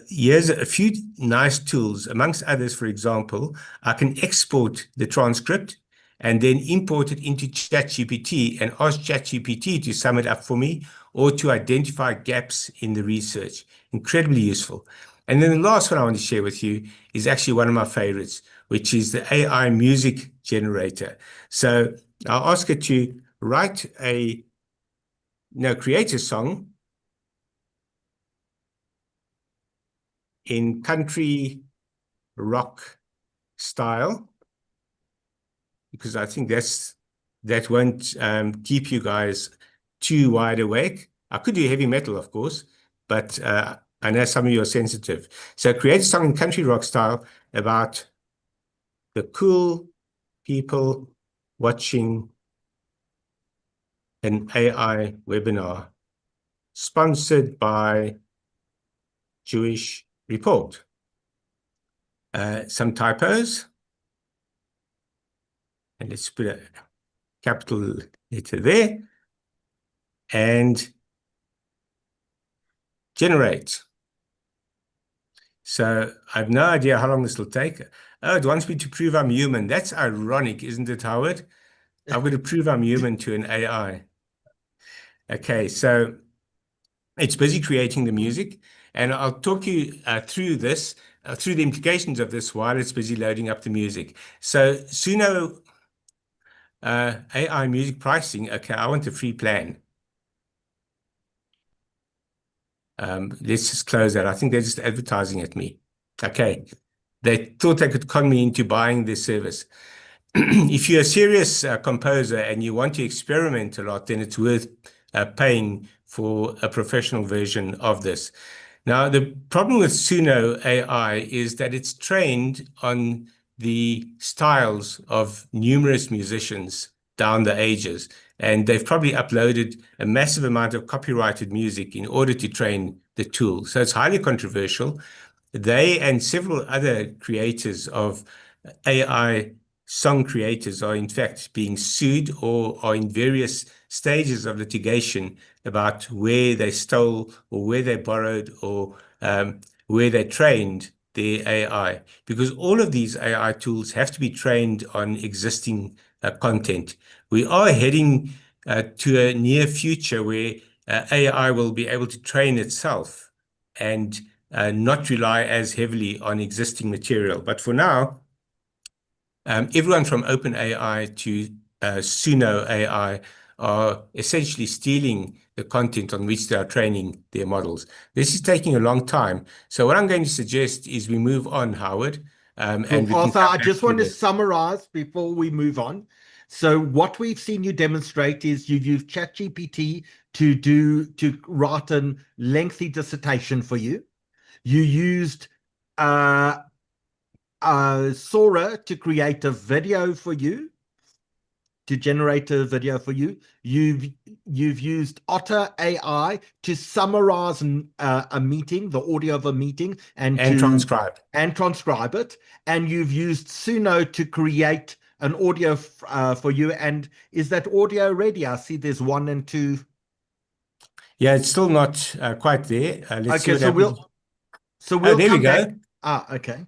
here's a few nice tools. Amongst others, for example, I can export the transcript and then import it into ChatGPT and ask ChatGPT to sum it up for me or to identify gaps in the research. Incredibly useful. And then the last one I want to share with you is actually one of my favorites, which is the AI music generator. So I'll ask it to write create a song in country rock style, because I think that won't keep you guys too wide awake. I could do heavy metal, of course, but I know some of you are sensitive. So create a song in country rock style about the cool people watching an AI webinar sponsored by Jewish Report. Some typos. And let's put a capital letter there. And generate. So I have no idea how long this will take. Oh, it wants me to prove I'm human. That's ironic, isn't it, Howard? I'm going to prove I'm human to an AI. Okay, so it's busy creating the music, and I'll talk you through this, through the implications of this while it's busy loading up the music. So Suno AI music pricing. Okay, I want a free plan. Let's just close that. I think they're just advertising at me. Okay, they thought they could con me into buying this service. If you're a serious composer and you want to experiment a lot, then it's worth paying for a professional version of this. Now, the problem with Suno AI is that it's trained on the styles of numerous musicians down the ages, and they've probably uploaded a massive amount of copyrighted music in order to train the tool. So it's highly controversial. They and several other creators of AI song creators are in fact being sued or are in various stages of litigation about where they stole or where they borrowed or where they trained their AI, because all of these AI tools have to be trained on existing content. We are heading to a near future where AI will be able to train itself and not rely as heavily on existing material. But for now, everyone from OpenAI to Suno AI are essentially stealing the content on which they are training their models. This is taking a long time. So what I'm going to suggest is we move on, Howard. And Arthur, I just want to summarize before we move on. So what we've seen you demonstrate is you've used ChatGPT to write a lengthy dissertation for you. You used Sora to create a video for you, to generate a video for you. You've used Otter AI to summarize a meeting, the audio of a meeting, and transcribe it. And you've used Suno to create an audio for you. And is that audio ready? I see there's 1 and 2. Yeah, it's still not quite there. Let's see Okay, what happens. we'll there we come go. back. Okay.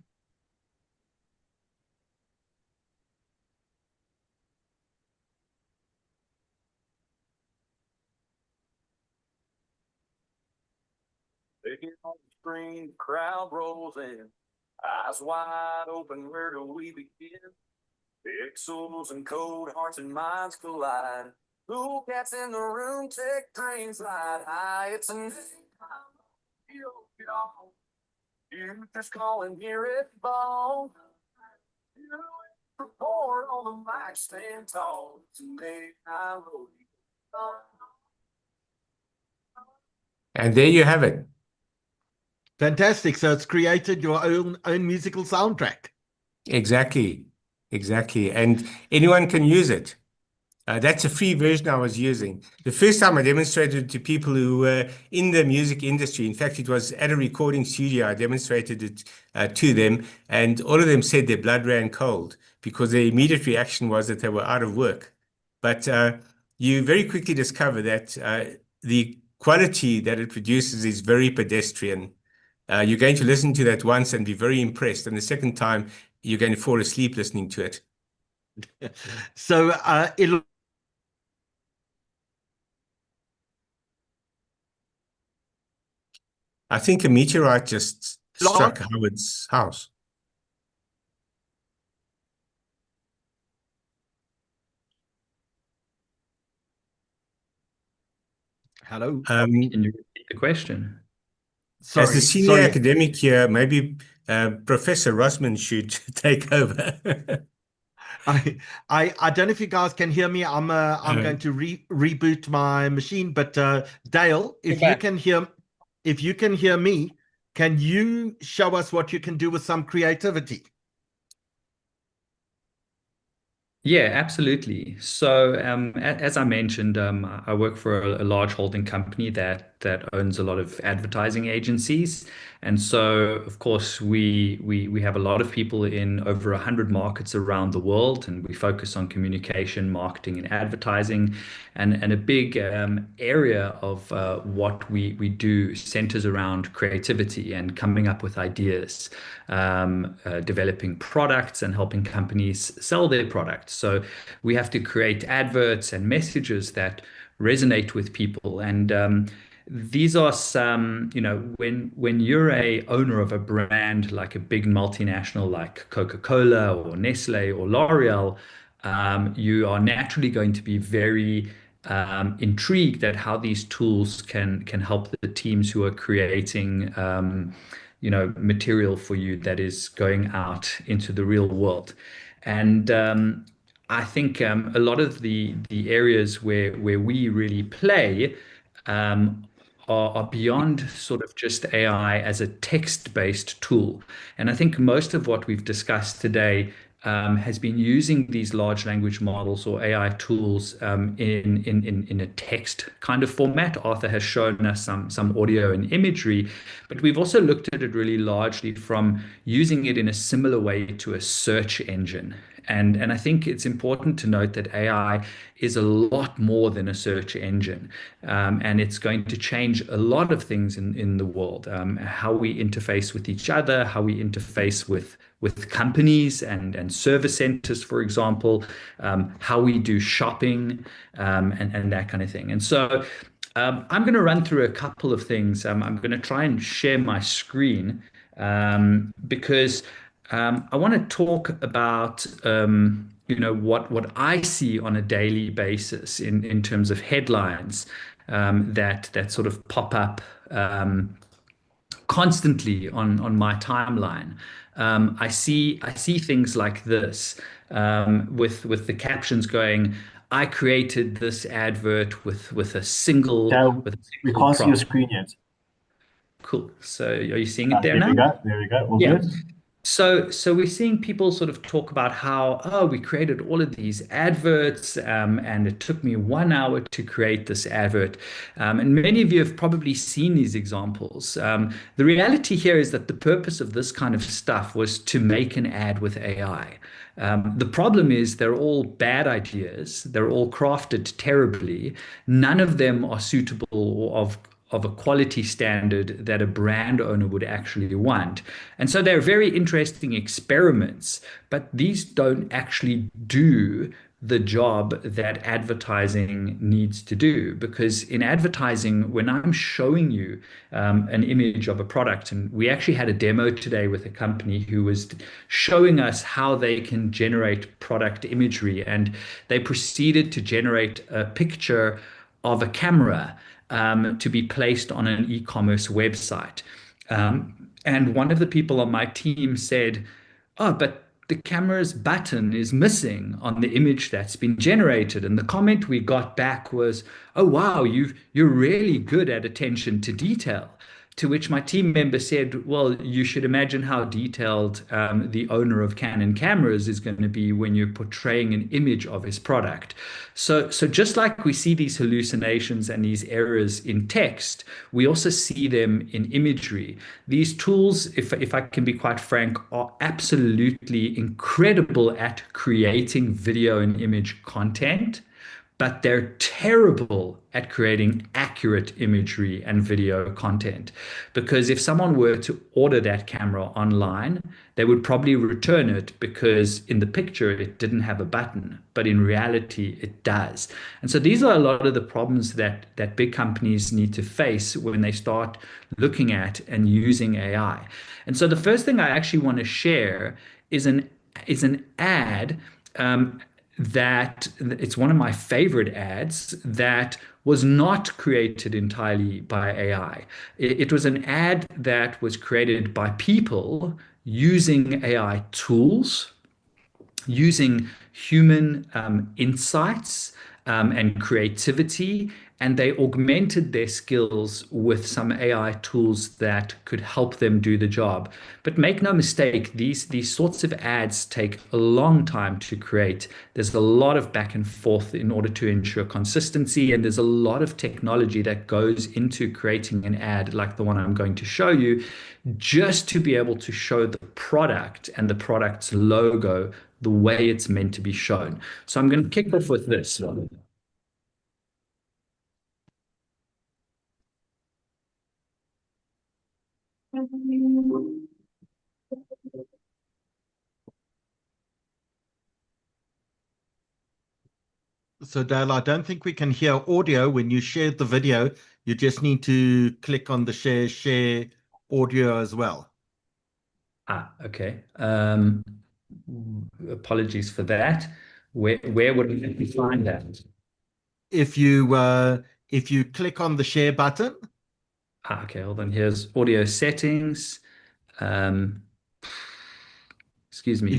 Big on the screen, crowd rolls in, eyes wide open, where do we begin? Pixels and code, hearts and minds collide. Cool cats in the room, tech trains slide high. It's an you just call and hear it fall. You report on the mic, stand tall. Today I wrote you. And there you have it. Fantastic. So it's created your own musical soundtrack. Exactly. And anyone can use it. That's a free version I was using. The first time I demonstrated it to people who were in the music industry, in fact, it was at a recording studio. I demonstrated it to them, and all of them said their blood ran cold because their immediate reaction was that they were out of work. But you very quickly discover that the quality that it produces is very pedestrian. You're going to listen to that once and be very impressed, and the second time you're going to fall asleep listening to it. So it'll I think a meteorite just struck Howard's house. Hello. Can you repeat the question? Sorry, as the senior academic here, maybe Professor Rosman should take over. I don't know if you guys can hear me. I'm going to reboot my machine, but Dale, if you can hear me, can you show us what you can do with some creativity? Yeah, absolutely. So as I mentioned, I work for a large holding company that owns a lot of advertising agencies. And so, of course, we have a lot of people in over 100 markets around the world, and we focus on communication, marketing, and advertising. And a big area of what we do centers around creativity and coming up with ideas, developing products and helping companies sell their products. So we have to create adverts and messages that resonate with people. And these are some, when you're a owner of a brand like a big multinational like Coca-Cola or Nestle or L'Oreal, you are naturally going to be very intrigued at how these tools can help the teams who are creating material for you that is going out into the real world. And I think a lot of the areas where we really play are beyond sort of just AI as a text-based tool. And I think most of what we've discussed today has been using these large language models or AI tools in a text kind of format. Arthur has shown us some audio and imagery, but we've also looked at it really largely from using it in a similar way to a search engine. And I think it's important to note that AI is a lot more than a search engine. And it's going to change a lot of things in the world, how we interface with each other, how we interface with companies and service centers, for example, how we do shopping, and that kind of thing. And so I'm going to run through a couple of things. I'm going to try and share my screen because I want to talk about what I see on a daily basis in terms of headlines that sort of pop up constantly on my timeline. I see things like this. with the captions going, "I created this advert with a single Yeah, with a we single can't see your prompt." screen yet. Cool. So are you seeing it there There we now? go. There we go. All Yeah. good. So we're seeing people sort of talk about how, oh, we created all of these adverts, and it took me 1 hour to create this advert. And many of you have probably seen these examples. The reality here is that the purpose of this kind of stuff was to make an ad with AI. The problem is they're all bad ideas. They're all crafted terribly. None of them are suitable or of a quality standard that a brand owner would actually want. And so they're very interesting experiments, but these don't actually do the job that advertising needs to do. Because in advertising, when I'm showing you an image of a product, and we actually had a demo today with a company who was showing us how they can generate product imagery, and they proceeded to generate a picture of a camera to be placed on an e-commerce website. And one of the people on my team said, "Oh, but the camera's button is missing on the image that's been generated." And the comment we got back was, "Oh, wow, you're really good at attention to detail." To which my team member said, "Well, you should imagine how detailed the owner of Canon cameras is going to be when you're portraying an image of his product." So just like we see these hallucinations and these errors in text, we also see them in imagery. These tools, if I can be quite frank, are absolutely incredible at creating video and image content, but they're terrible at creating accurate imagery and video content. Because if someone were to order that camera online, they would probably return it because in the picture it didn't have a button, but in reality it does. And so these are a lot of the problems that big companies need to face when they start looking at and using AI. And so the first thing I actually want to share is an ad that it's one of my favorite ads that was not created entirely by AI. It was an ad that was created by people using AI tools, using human insights and creativity, and they augmented their skills with some AI tools that could help them do the job. But make no mistake, these sorts of ads take a long time to create. There's a lot of back and forth in order to ensure consistency, and there's a lot of technology that goes into creating an ad like the one I'm going to show you, just to be able to show the product and the product's logo the way it's meant to be shown. So I'm going to kick off with this. So Dale, I don't think we can hear audio when you shared the video. You just need to click on the share audio as well. Okay. Apologies for that. Where would we find that? If you click on the share button. Okay, hold on. Here's audio settings. Excuse me.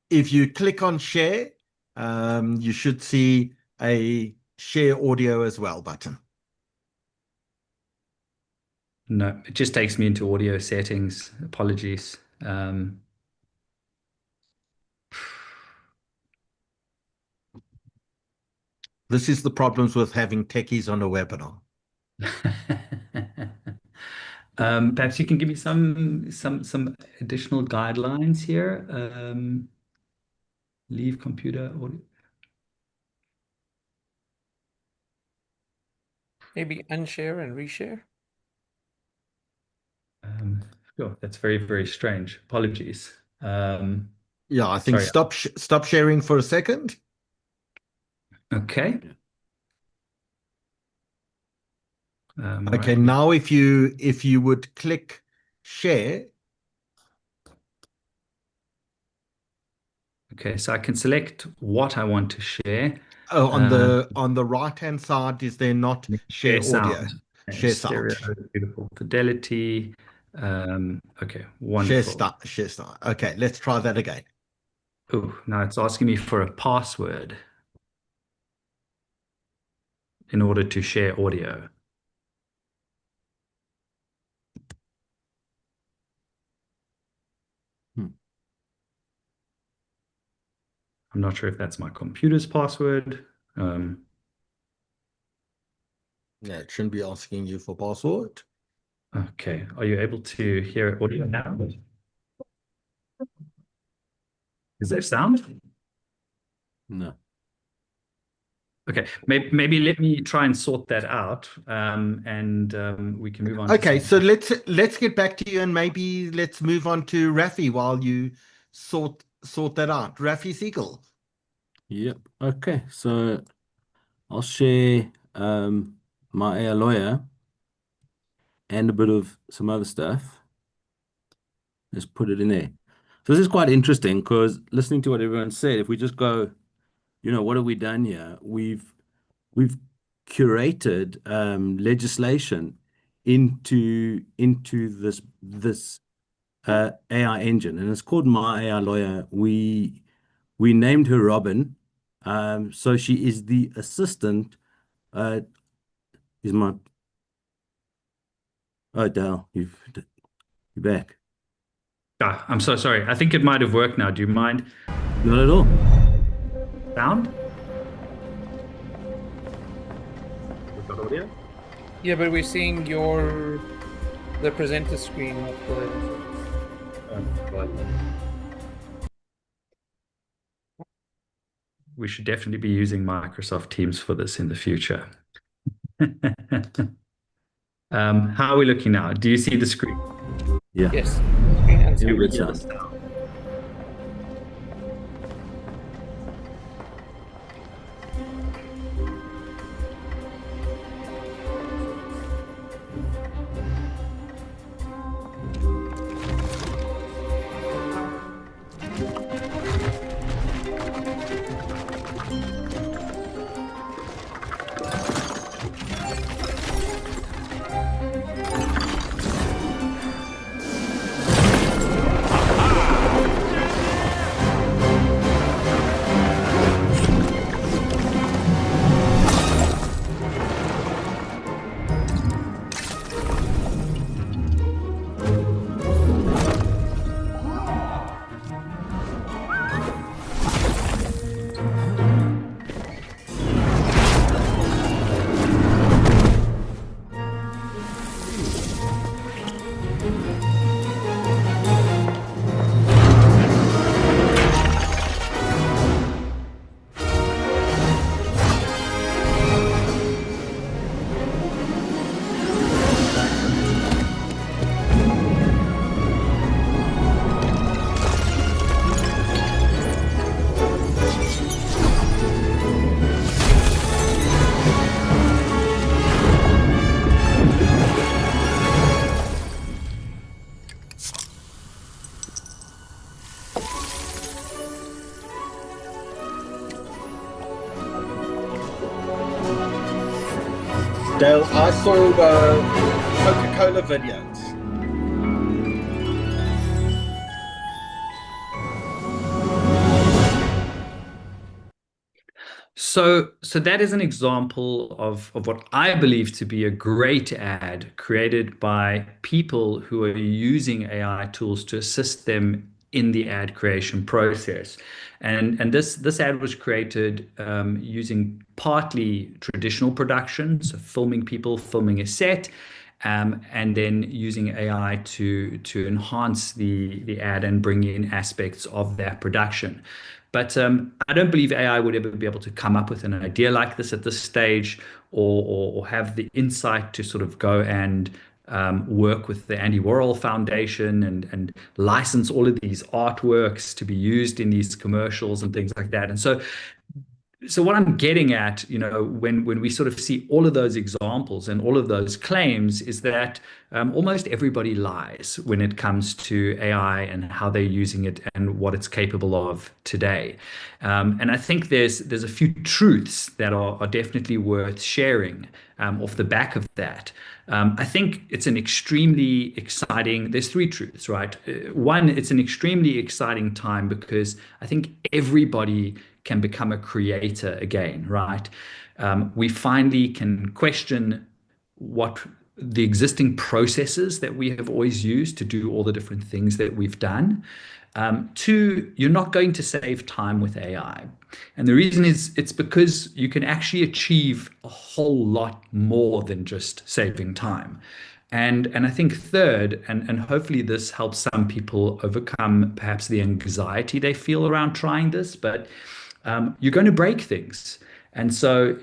If you click on share, you should see a share audio as well button. No, it just takes me into audio settings. Apologies. This is the problems with having techies on a webinar. Perhaps you can give me some additional guidelines here. Leave computer audio. Maybe unshare and reshare. Sure, that's very, very strange. Apologies. Yeah, I think stop sharing for a second. Okay. Okay, now if you would click share. Okay, so I can select what I want to share. Oh, on the right-hand side, is there not share audio? Share sound. Beautiful fidelity. Okay, wonderful. Share start. Okay, let's try that again. Oh, now it's asking me for a password in order to share audio. I'm not sure if that's my computer's password. Yeah, it shouldn't be asking you for password. Okay, are you able to hear audio now? Is there sound? No. Okay, maybe let me try and sort that out, and we can move on. Okay, so let's get back to you, and maybe let's move on to Raphi while you sort that out. Raphi Segal. Yep. Okay, so I'll share my AI lawyer and a bit of some other stuff. Let's put it in there. So this is quite interesting because listening to what everyone said, if we just go, what have we done here? We've curated legislation into this AI engine, and it's called My AI Lawyer. We named her Robin, so she is the assistant. Is my Dal, you're back. I'm so sorry. I think it might have worked now. Do you mind? Not at all. Sound? Audio? Yeah, but we're seeing the presenter screen of the. We should definitely be using Microsoft Teams for this in the future. How are we looking now? Do you see the screen? Yeah. Yes. Screen and Very good sound. sound. Dale, I saw Coca-Cola videos. So that is an example of what I believe to be a great ad created by people who are using AI tools to assist them in the ad creation process. And this ad was created using partly traditional production, so filming people, filming a set, and then using AI to enhance the ad and bring in aspects of that production. But I don't believe AI would ever be able to come up with an idea like this at this stage, or have the insight to sort of go and work with the Andy Warhol Foundation and license all of these artworks to be used in these commercials and things like that. And so So what I'm getting at, when we sort of see all of those examples and all of those claims, is that almost everybody lies when it comes to AI and how they're using it and what it's capable of today. And I think there's a few truths that are definitely worth sharing off the back of that. I think it's an extremely exciting, there's three truths, right? One, it's an extremely exciting time because I think everybody can become a creator again, right? We finally can question what the existing processes that we have always used to do all the different things that we've done. Two, you're not going to save time with AI. And the reason is it's because you can actually achieve a whole lot more than just saving time. And I think third, and hopefully this helps some people overcome perhaps the anxiety they feel around trying this, but you're going to break things. And so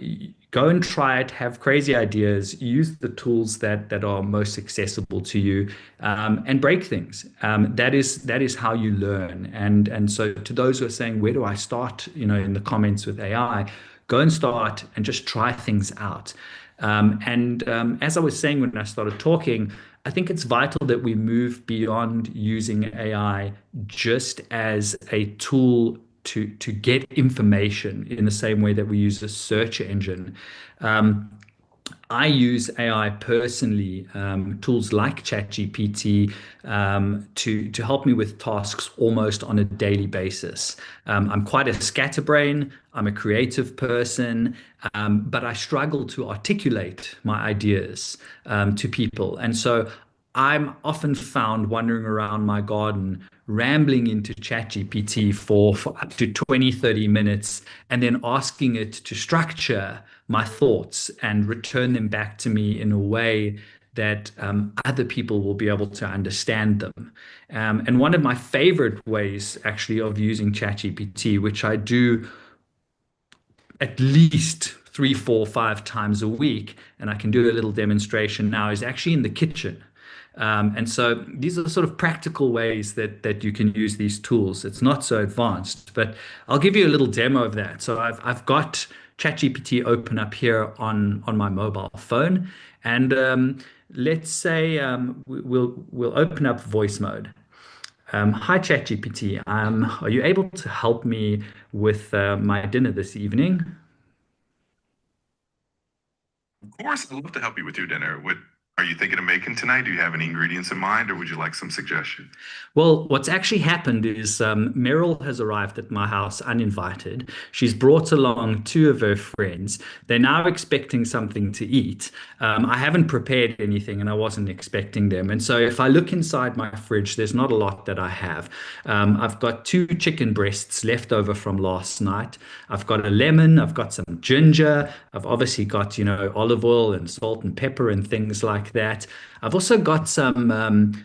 go and try it, have crazy ideas, use the tools that are most accessible to you, and break things. That is how you learn. And so to those who are saying, where do I start, in the comments with AI, go and start and just try things out. As I was saying when I started talking, I think it's vital that we move beyond using AI just as a tool to get information in the same way that we use a search engine. I use AI personally, tools like ChatGPT, to help me with tasks almost on a daily basis. I'm quite a scatterbrain. I'm a creative person, but I struggle to articulate my ideas to people. And so I'm often found wandering around my garden, rambling into ChatGPT for up to 20, 30 minutes, and then asking it to structure my thoughts and return them back to me in a way that other people will be able to understand them. And one of my favorite ways, actually, of using ChatGPT, which I do at least 3, 4, 5 times a week, and I can do a little demonstration now, is actually in the kitchen. And so these are sort of practical ways that you can use these tools. It's not so advanced, but I'll give you a little demo of that. So I've got ChatGPT open up here on my mobile phone, and let's say we'll open up voice mode. Hi ChatGPT, are you able to help me with my dinner this evening? Of course, I'd love to help you with your dinner. What are you thinking of making tonight? Do you have any ingredients in mind, or would you like some suggestions? Well, what's actually happened is Meryl has arrived at my house uninvited. She's brought along 2 of her friends. They're now expecting something to eat. I haven't prepared anything and I wasn't expecting them. And so if I look inside my fridge, there's not a lot that I have. I've got 2 chicken breasts left over from last night. I've got a lemon. I've got some ginger. I've obviously got, olive oil and salt and pepper and things like that. I've also got some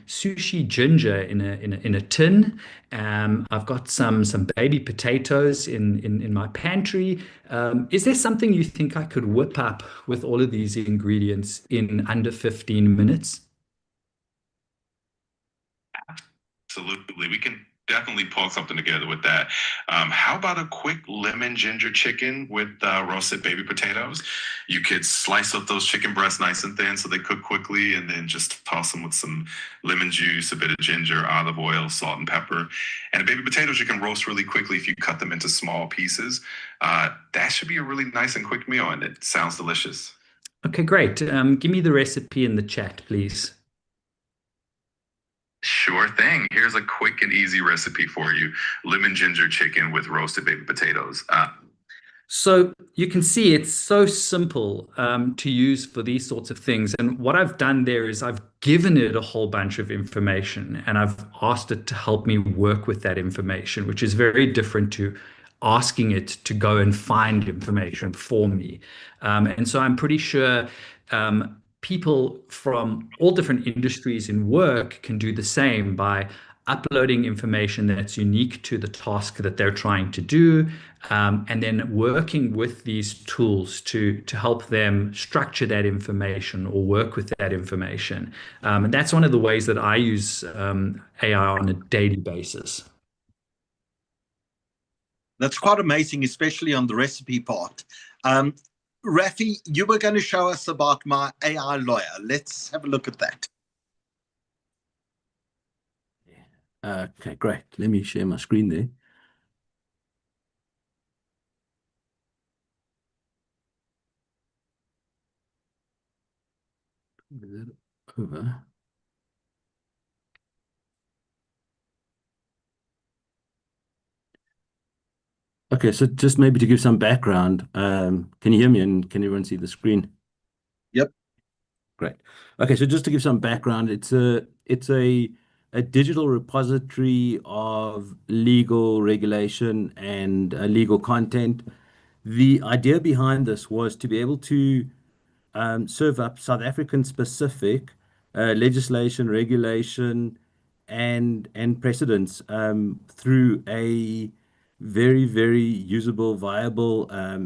sushi ginger in a tin. I've got some baby potatoes in my pantry. Is there something you think I could whip up with all of these ingredients in under 15 minutes? Absolutely. We can definitely pull something together with that. How about a quick lemon ginger chicken with roasted baby potatoes? You could slice up those chicken breasts nice and thin so they cook quickly, and then just toss them with some lemon juice, a bit of ginger, olive oil, salt, and pepper. And the baby potatoes you can roast really quickly if you cut them into small pieces. That should be a really nice and quick meal, and it sounds delicious. Okay, great. Give me the recipe in the chat, please. Sure thing. Here's a quick and easy recipe for you. Lemon ginger chicken with roasted baby potatoes. So you can see it's so simple to use for these sorts of things. And what I've done there is I've given it a whole bunch of information and I've asked it to help me work with that information, which is very different to asking it to go and find information for me. And so I'm pretty sure people from all different industries in work can do the same by uploading information that's unique to the task that they're trying to do, and then working with these tools to help them structure that information or work with that information. And that's one of the ways that I use AI on a daily basis. That's quite amazing, especially on the recipe part. Raphi, you were going to show us about my AI lawyer. Let's have a look at that. Okay, great. Let me share my screen there. Move that over. Okay, so just maybe to give some background, can you hear me and can everyone see the screen? Yep. Great. Okay, so just to give some background, it's a digital repository of legal regulation and legal content. The idea behind this was to be able to serve up South African specific legislation, regulation, and precedents through a very, very usable, viable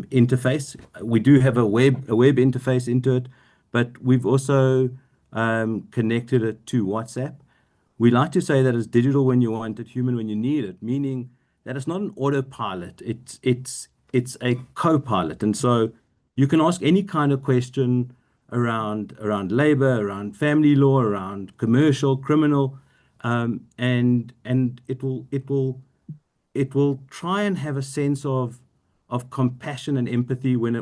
interface. We do have a web interface into it, but we've also connected it to WhatsApp. We like to say that it's digital when you want it, human when you need it, meaning that it's not an autopilot. It's a co-pilot, and so you can ask any kind of question around labor, around family law, around commercial, criminal, and it will try and have a sense of compassion and empathy when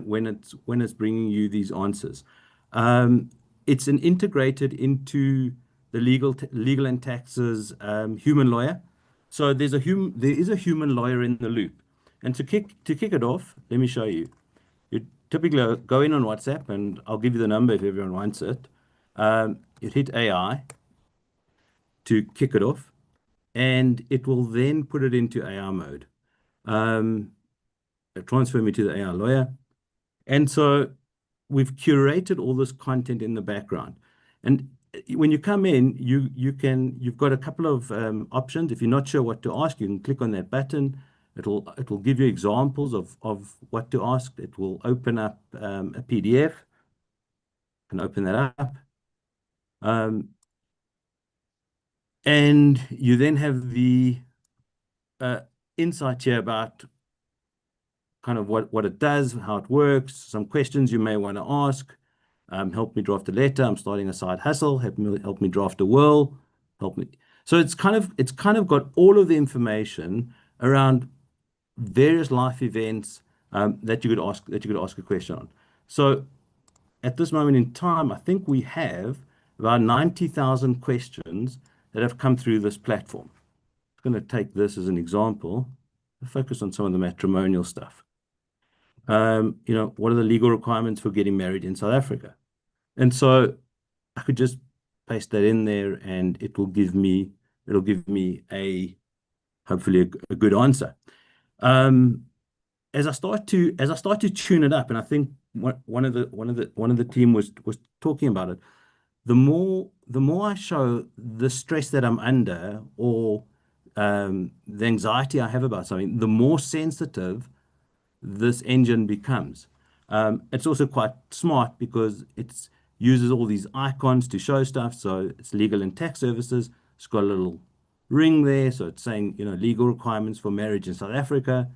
it's bringing you these answers. It's an integrated into the legal and taxes human lawyer. So there is a human lawyer in the loop. And to kick it off, let me show you. You typically go in on WhatsApp, and I'll give you the number if everyone wants it. You hit AI to kick it off, and it will then put it into AI mode. Transfer me to the AI lawyer. And so we've curated all this content in the background. And when you come in, you've got a couple of options. If you're not sure what to ask, you can click on that button. It'll give you examples of what to ask. It will open up a PDF. You can open that up. And you then have the insight here about kind of what it does, how it works, some questions you may want to ask. Help me draft a letter. I'm starting a side hustle. Help me draft a will. Help me. So it's kind of got all of the information around various life events that you could ask a question on. So at this moment in time, I think we have about 90,000 questions that have come through this platform. I'm going to take this as an example. Focus on some of the matrimonial stuff. What are the legal requirements for getting married in South Africa? And so I could just paste that in there, and it'll give me hopefully a good answer. As I start to tune it up, and I think one of the team was talking about it. The more I show the stress that I'm under or the anxiety I have about something, the more sensitive this engine becomes. It's also quite smart because it uses all these icons to show stuff. So it's legal and tax services. It's got a little ring there. So it's saying, legal requirements for marriage in South Africa.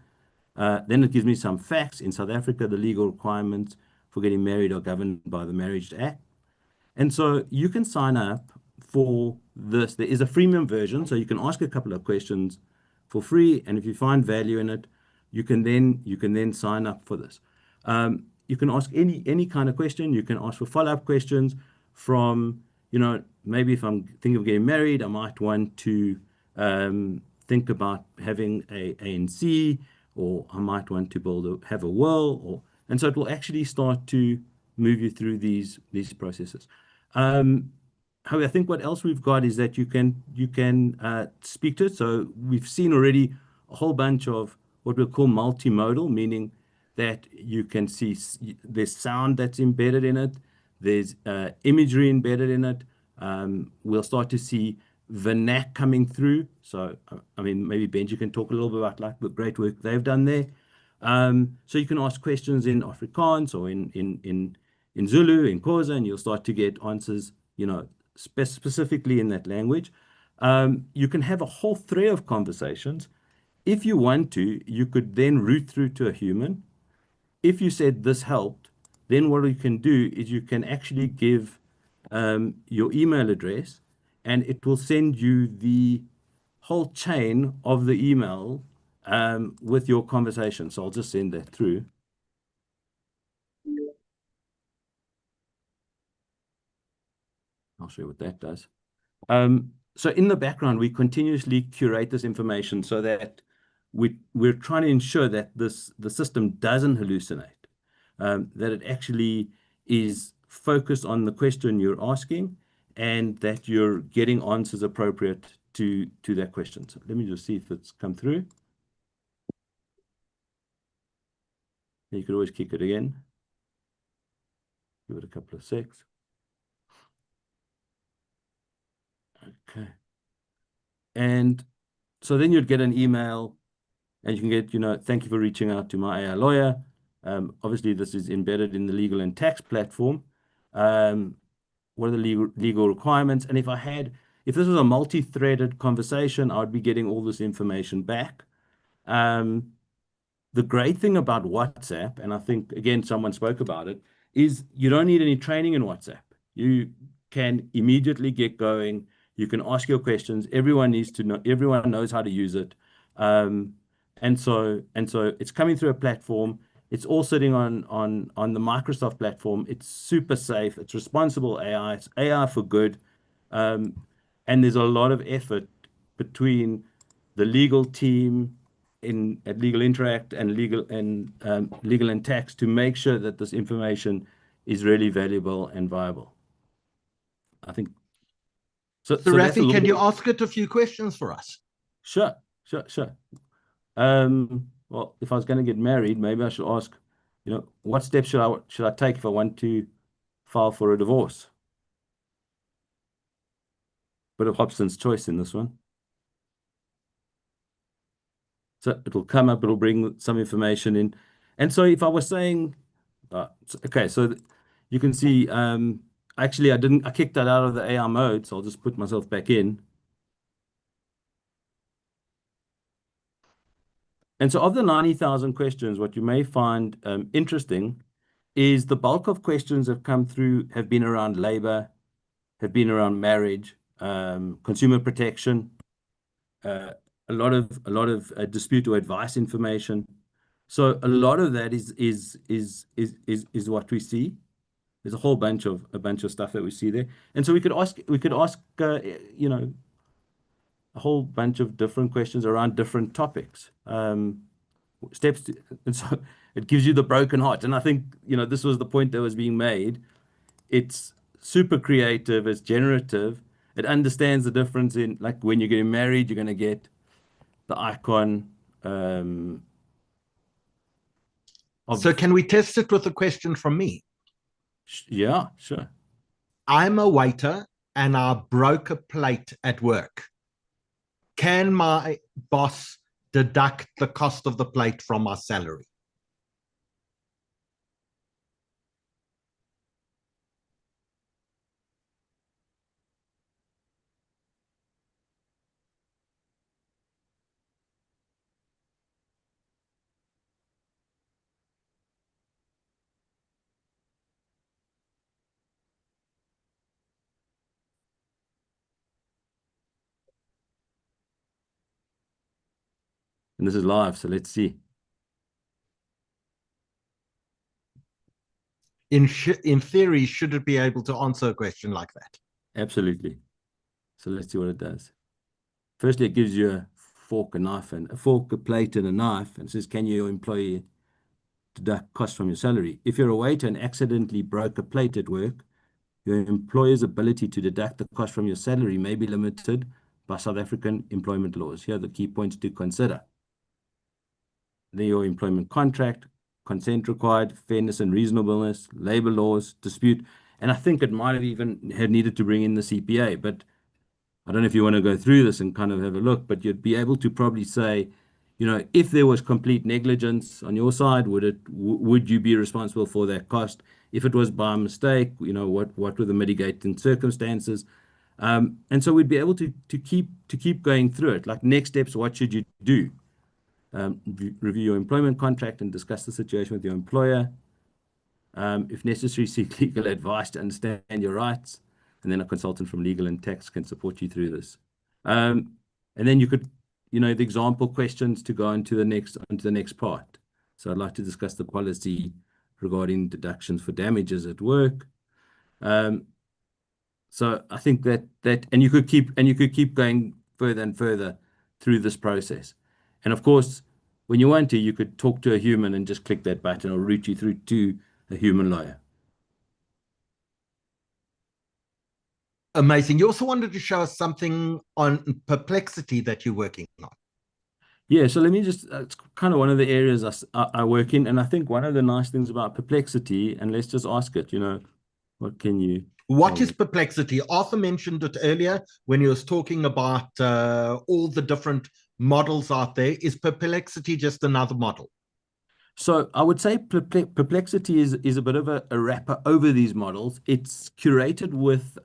Then it gives me some facts. In South Africa, the legal requirements for getting married are governed by the Marriage Act. And so you can sign up for this. There is a freemium version, so you can ask a couple of questions for free. And if you find value in it, you can then sign up for this. You can ask any kind of question. You can ask for follow-up questions from, maybe if I'm thinking of getting married, I might want to think about having a ANC, or I might want to have a will, and so it will actually start to move you through these processes. However, I think what else we've got is that you can speak to it. So we've seen already a whole bunch of what we'll call multimodal, meaning that you can see there's sound that's embedded in it, there's imagery embedded in it. We'll start to see vernac coming through. So, maybe Benji can talk a little bit about the great work they've done there. So you can ask questions in Afrikaans or in Zulu, in Xhosa, and you'll start to get answers, specifically in that language. You can have a whole thread of conversations If you want to, you could then route through to a human. If you said this helped, then what you can do is you can actually give your email address, and it will send you the whole chain of the email with your conversation. So I'll just send that through. I'll show you what that does. So in the background, we continuously curate this information so that we're trying to ensure that the system doesn't hallucinate, that it actually is focused on the question you're asking, and that you're getting answers appropriate to that question. So let me just see if it's come through. You could always kick it again. Give it a couple of secs. Okay. And so then you'd get an email, and you can get, thank you for reaching out to my AI lawyer. Obviously, this is embedded in the legal and tax platform. What are the legal requirements? And if this was a multi-threaded conversation, I would be getting all this information back. The great thing about WhatsApp, and I think, again, someone spoke about it, is you don't need any training in WhatsApp. You can immediately get going. You can ask your questions. Everyone needs to know, everyone knows how to use it. And so it's coming through a platform. It's all sitting on the Microsoft platform. It's super safe. It's responsible AI. It's AI for good. And there's a lot of effort between the legal team at Legal Interact and Legal and Tax to make sure that this information is really valuable and viable. I think so. So Raphi, can you ask it a few questions for us? Sure. Well, if I was going to get married, maybe I should ask, what steps should I take if I want to file for a divorce? Bit of Hobson's choice in this one. So it'll come up, it'll bring some information in. And so if I was saying, okay, so you can see, actually, I kicked that out of the AI mode, so I'll just put myself back in. And so of the 90,000 questions, what you may find interesting is the bulk of questions that come through have been around labor, have been around marriage, consumer protection, a lot of dispute or advice information. So a lot of that is what we see. There's a whole bunch of stuff that we see there, and so we could ask a whole bunch of different questions around different topics. And so it gives you the broken heart. And I think this was the point that was being made. It's super creative. It's generative. It understands the difference in, like, when you're getting married, you're going to get the icon. So can we test it with a question from me? Yeah, sure. I'm a waiter and I broke a plate at work. Can my boss deduct the cost of the plate from my salary? And this is live, so let's see. In theory, should it be able to answer a question like that? Absolutely. So let's see what it does. Firstly, it gives you a fork, a plate, and a knife, and says, "Can your employee deduct costs from your salary?" If you're a waiter and accidentally broke a plate at work, your employer's ability to deduct the cost from your salary may be limited by South African employment laws. Here are the key points to consider. Your employment contract, consent required, fairness and reasonableness, labor laws, dispute. And I think it might have even had needed to bring in the CPA, but I don't know if you want to go through this and kind of have a look, but you'd be able to probably say, if there was complete negligence on your side, would you be responsible for that cost? If it was by mistake, what were the mitigating circumstances? And so we'd be able to keep going through it. Like, next steps, what should you do? Review your employment contract and discuss the situation with your employer. If necessary, seek legal advice to understand your rights. And then a consultant from legal and tax can support you through this. And then you could, the example questions to go onto the next part. So I'd like to discuss the policy regarding deductions for damages at work. So I think that and you could keep going further and further through this process. And of course, when you want to, you could talk to a human and just click that button or route you through to a human lawyer. Amazing. You also wanted to show us something on Perplexity that you're working on. Yeah, so let me just, it's kind of one of the areas I work in. And I think one of the nice things about Perplexity, and let's just ask it, what can you... What is Perplexity? Arthur mentioned it earlier when he was talking about all the different models out there. Is Perplexity just another model? So I would say Perplexity is a bit of a wrapper over these models. It's curated with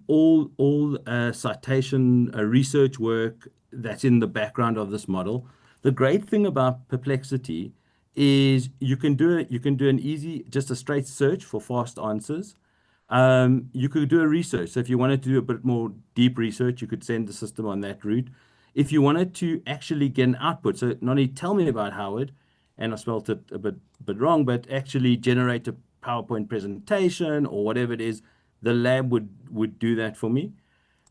all citation research work that's in the background of this model. The great thing about Perplexity is you can do an easy, just a straight search for fast answers. You could do a research. So if you wanted to do a bit more deep research, you could send the system on that route. If you wanted to actually get an output, so not only tell me about Howard, and I spelled it a bit wrong, but actually generate a PowerPoint presentation or whatever it is, the lab would do that for me.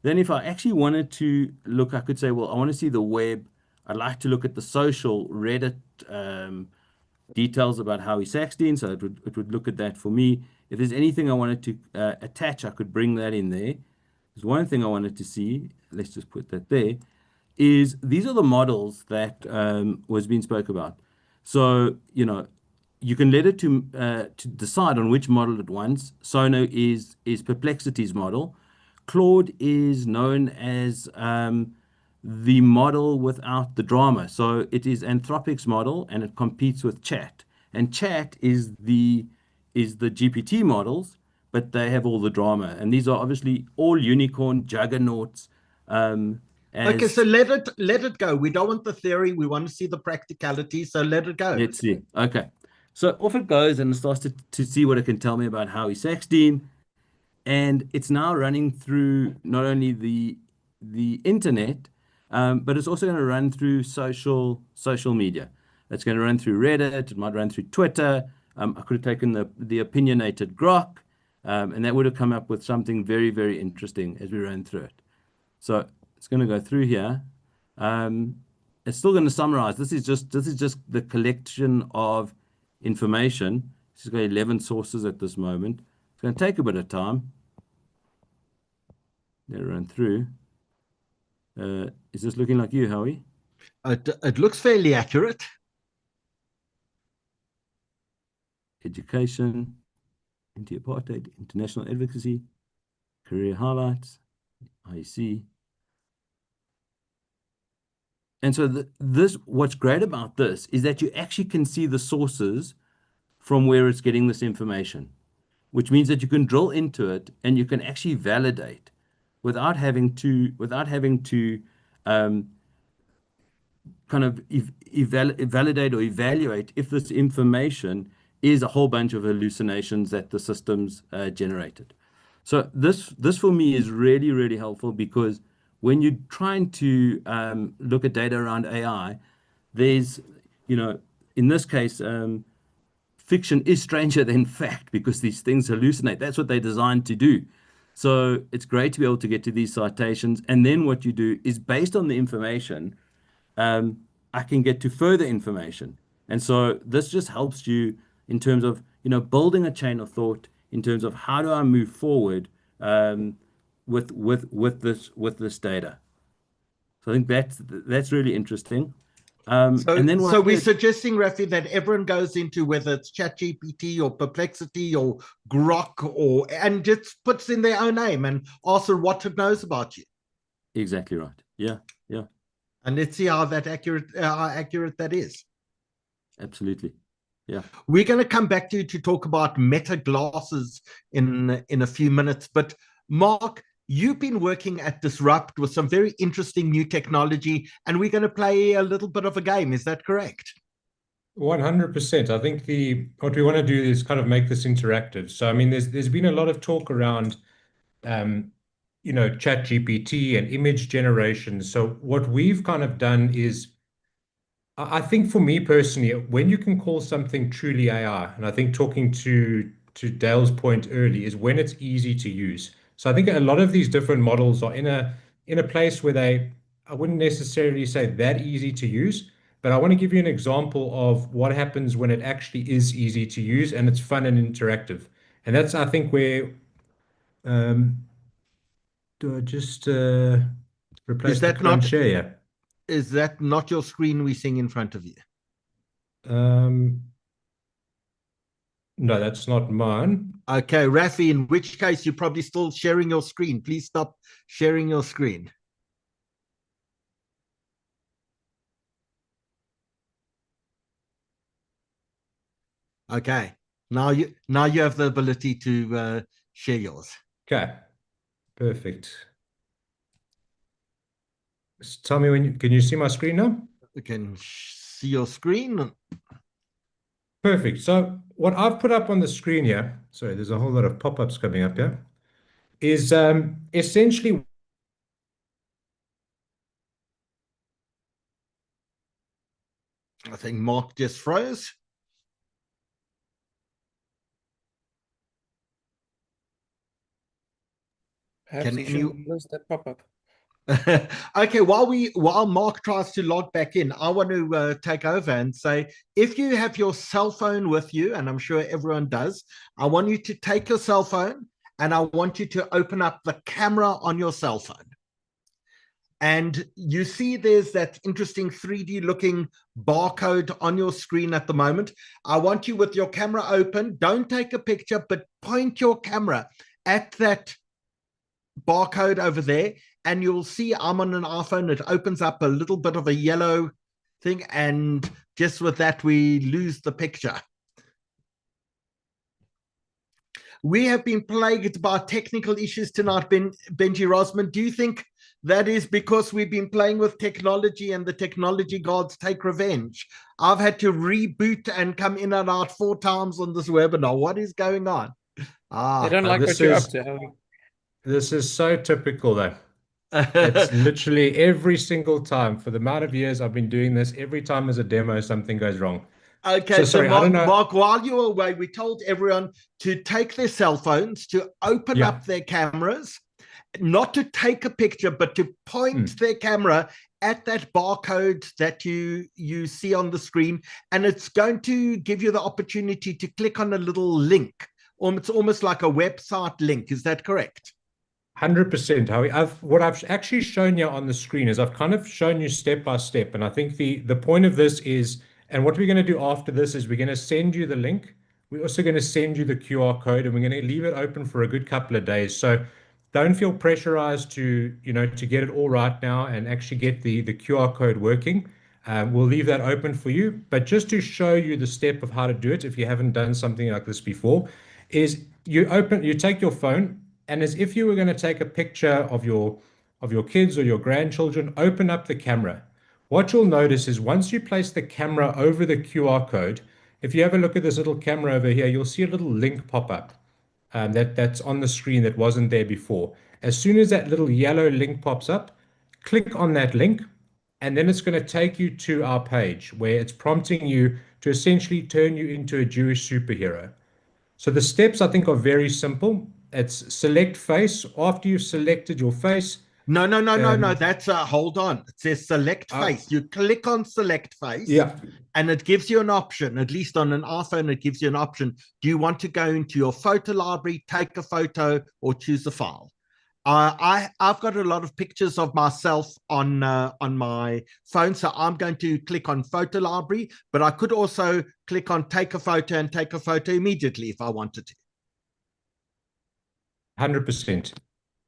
Then if I actually wanted to look, I could say, well, I want to see the web. I'd like to look at the social Reddit details about Howie Saxton, so it would look at that for me. If there's anything I wanted to attach, I could bring that in there. There's one thing I wanted to see, let's just put that there, is these are the models that was being spoke about. So, you can let it to decide on which model it wants. Sono is Perplexity's model. Claude is known as the model without the drama. So it is Anthropic's model, and it competes with Chat. And Chat is the GPT models, but they have all the drama. And these are obviously all unicorn juggernauts. Okay, so let it go. We don't want the theory. We want to see the practicality. So let it go. Let's see. Okay. So off it goes, and it starts to see what it can tell me about Howie Saxton. And it's now running through not only the internet, but it's also going to run through social media. It's going to run through Reddit. It might run through Twitter. I could have taken the opinionated grok, and that would have come up with something very, very interesting as we ran through it. So it's going to go through here. It's still going to summarize. This is just the collection of information. It's got 11 sources at this moment. It's going to take a bit of time. Let it run through. Is this looking like you, Howie? It looks fairly accurate. Education, anti-apartheid, international advocacy, career highlights, IEC. And so what's great about this is that you actually can see the sources from where it's getting this information, which means that you can drill into it and you can actually validate without having to kind of validate or evaluate if this information is a whole bunch of hallucinations that the system's generated. So this for me is really, really helpful, because when you're trying to look at data around AI, there's, in this case, fiction is stranger than fact, because these things hallucinate. That's what they're designed to do. So it's great to be able to get to these citations. And then what you do is, based on the information, I can get to further information. And so this just helps you in terms of, building a chain of thought in terms of how do I move forward with this data. So I think that's really interesting. So we're suggesting, Raphi, that everyone goes into, whether it's ChatGPT or Perplexity or Grok, and just puts in their own name and asks what it knows about you. Exactly right. Yeah. And let's see how accurate that is. Absolutely. Yeah. We're going to come back to talk about meta glasses in a few minutes. But Marc, you've been working at Disrupt with some very interesting new technology, and we're going to play a little bit of a game. Is that correct? 100%. I think what we want to do is kind of make this interactive. So, I mean, there's been a lot of talk around, Chat GPT and image generation. So what we've kind of done is, I think for me personally, when you can call something truly AI, and I think talking to Dale's point early, is when it's easy to use. So I think a lot of these different models are in a place where I wouldn't necessarily say that easy to use, but I want to give you an example of what happens when it actually is easy to use and it's fun and interactive. And that's, I think, where do I just replace the current share? Is that not your screen we're seeing in front of you? No, that's not mine. Okay, Raphi, in which case you're probably still sharing your screen. Please stop sharing your screen. Okay, now you have the ability to share yours. Okay, perfect. Just tell me when can you see my screen now? We can see your screen. Perfect. So what I've put up on the screen here, sorry, there's a whole lot of pop-ups coming up here, is essentially I think Mark just froze. Perhaps you should close that pop-up. Okay, while Mark tries to log back in, I want to take over and say, if you have your cell phone with you, and I'm sure everyone does, I want you to take your cell phone and I want you to open up the camera on your cell phone. And you see there's that interesting 3D looking barcode on your screen at the moment. I want you with your camera open, don't take a picture, but point your camera at that barcode over there, and you'll see I'm on an iPhone. It opens up a little bit of a yellow thing, and just with that, we lose the picture. We have been plagued by technical issues tonight, Benji Rosman. Do you think that is because we've been playing with technology and the technology gods take revenge? I've had to reboot and come in and out 4 times on this webinar. What is going on? They don't like what you're up to. This is so typical, though. It's literally every single time. For the amount of years I've been doing this, every time there's a demo, something goes wrong. Okay, so Mark, while you were away, we told everyone to take their cell phones, to open up their cameras, not to take a picture, but to point their camera at that barcode that you see on the screen, and it's going to give you the opportunity to click on a little link. It's almost like a website link. Is that correct? 100%, Howie. What I've actually shown you on the screen is I've kind of shown you step by step. And I think the point of this is, and what we're going to do after this is we're going to send you the link. We're also going to send you the QR code, and we're going to leave it open for a good couple of days. So don't feel pressurized to get it all right now and actually get the QR code working. We'll leave that open for you. But just to show you the step of how to do it, if you haven't done something like this before, is you take your phone, and as if you were going to take a picture of your kids or your grandchildren, open up the camera. What you'll notice is once you place the camera over the QR code, if you have a look at this little camera over here, you'll see a little link pop up that's on the screen that wasn't there before. As soon as that little yellow link pops up, click on that link, and then it's going to take you to our page where it's prompting you to essentially turn you into a Jewish superhero. So the steps, I think, are very simple. It's select face. After you've selected your face. No. That's hold on. It says select face. You click on select face. Yeah. And it gives you an option. At least on an iPhone, it gives you an option. Do you want to go into your photo library, take a photo, or choose a file? I've got a lot of pictures of myself on my phone, so I'm going to click on photo library. But I could also click on take a photo and take a photo immediately if I wanted to. 100%.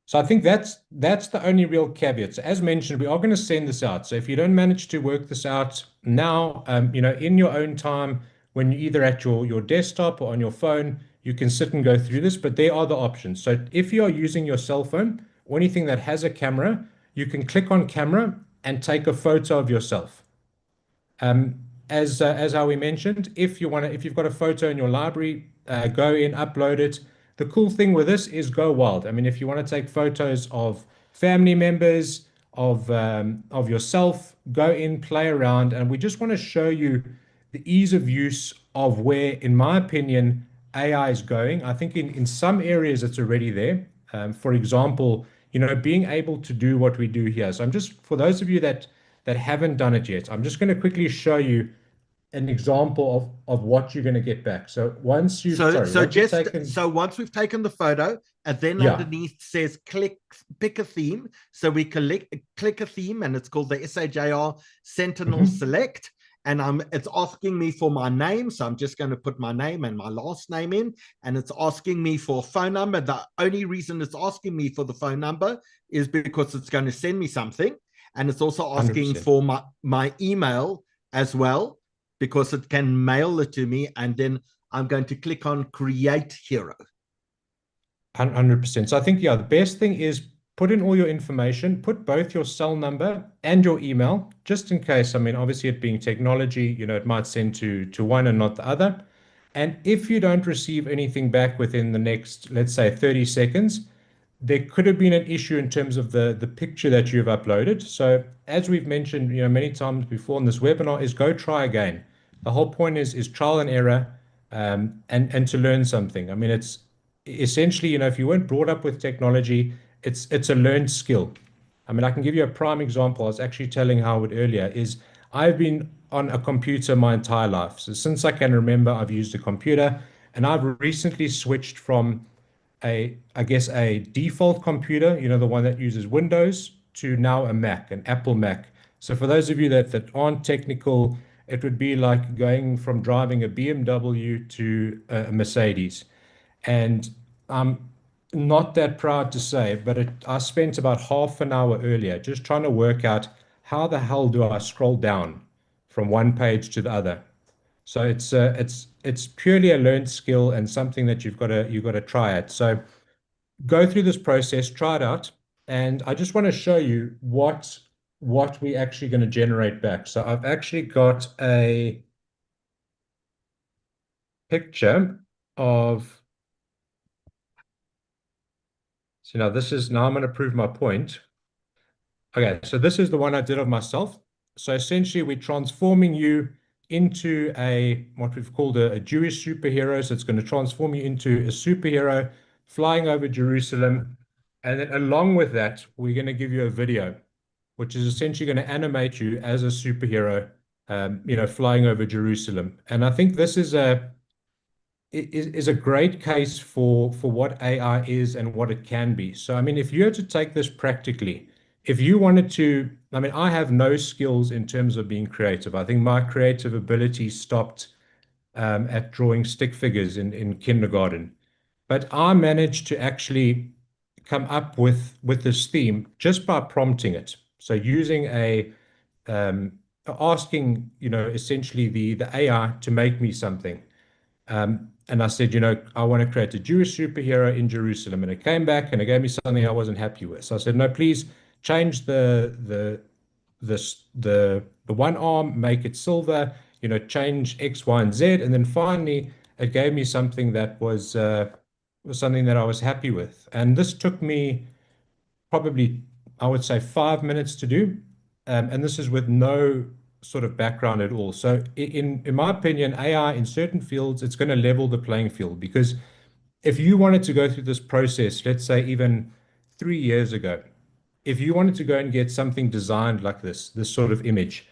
So I think that's the only real caveat. So as mentioned, we are going to send this out. So if you don't manage to work this out now, in your own time, when you're either at your desktop or on your phone, you can sit and go through this, but there are the options. So if you are using your cell phone, or anything that has a camera, you can click on camera and take a photo of yourself. As how we mentioned, if you've got a photo in your library, go in, upload it. The cool thing with this is go wild. I mean, if you want to take photos of family members, of yourself, go in, play around, and we just want to show you the ease of use of where, in my opinion, AI is going. I think in some areas it's already there. For example, being able to do what we do here. So for those of you that haven't done it yet, I'm just going to quickly show you an example of what you're going to get back. So once you've once we've taken the photo, and then underneath says pick a theme. So we click a theme, and it's called the SAJR Sentinel Select. And it's asking me for my name. So I'm just going to put my name and my last name in. And it's asking me for a phone number. The only reason it's asking me for the phone number is because it's going to send me something. And it's also asking 100%. For my email as well, because it can mail it to me. And then I'm going to click on Create Hero. 100%. So I think, the best thing is put in all your information, put both your cell number and your email, just in case. I mean, obviously it being technology, it might send to one and not the other. And if you don't receive anything back within the next, let's say 30 seconds, there could have been an issue in terms of the picture that you've uploaded. So as we've mentioned, many times before in this webinar, is go try again. The whole point is trial and error, and to learn something. I mean, it's essentially, if you weren't brought up with technology, it's a learned skill. I mean, I can give you a prime example. I was actually telling Howard earlier, is I've been on a computer my entire life. So since I can remember, I've used a computer, and I've recently switched from a default computer, the one that uses Windows, to now a Mac, an Apple Mac. So for those of you that aren't technical, it would be like going from driving a BMW to a Mercedes. And I'm not that proud to say, but I spent about half an hour earlier just trying to work out how the hell do I scroll down from one page to the other. So it's purely a learned skill and something that you've got to try it. So go through this process, try it out, and I just want to show you what we're actually going to generate back. So I've actually got a picture of. So now I'm going to prove my point. Okay, so this is the one I did of myself. So essentially, we're transforming you into what we've called a Jewish superhero. So it's going to transform you into a superhero flying over Jerusalem. And then along with that, we're going to give you a video, which is essentially going to animate you as a superhero, flying over Jerusalem. And I think this is a great case for what AI is and what it can be. So, I mean, if you had to take this practically, if you wanted to, I mean, I have no skills in terms of being creative. I think my creative ability stopped at drawing stick figures in kindergarten. But I managed to actually come up with this theme just by prompting it. So using asking, essentially the AI to make me something. And I said, I want to create a Jewish superhero in Jerusalem. And it came back and it gave me something I wasn't happy with. So I said, no, please change the one arm, make it silver, change X, Y, and Z. And then finally, it gave me something that was something that I was happy with. And this took me probably, I would say, 5 minutes to do. And this is with no sort of background at all. So in my opinion, AI in certain fields, it's going to level the playing field, because if you wanted to go through this process, let's say even 3 years ago, if you wanted to go and get something designed like this sort of image,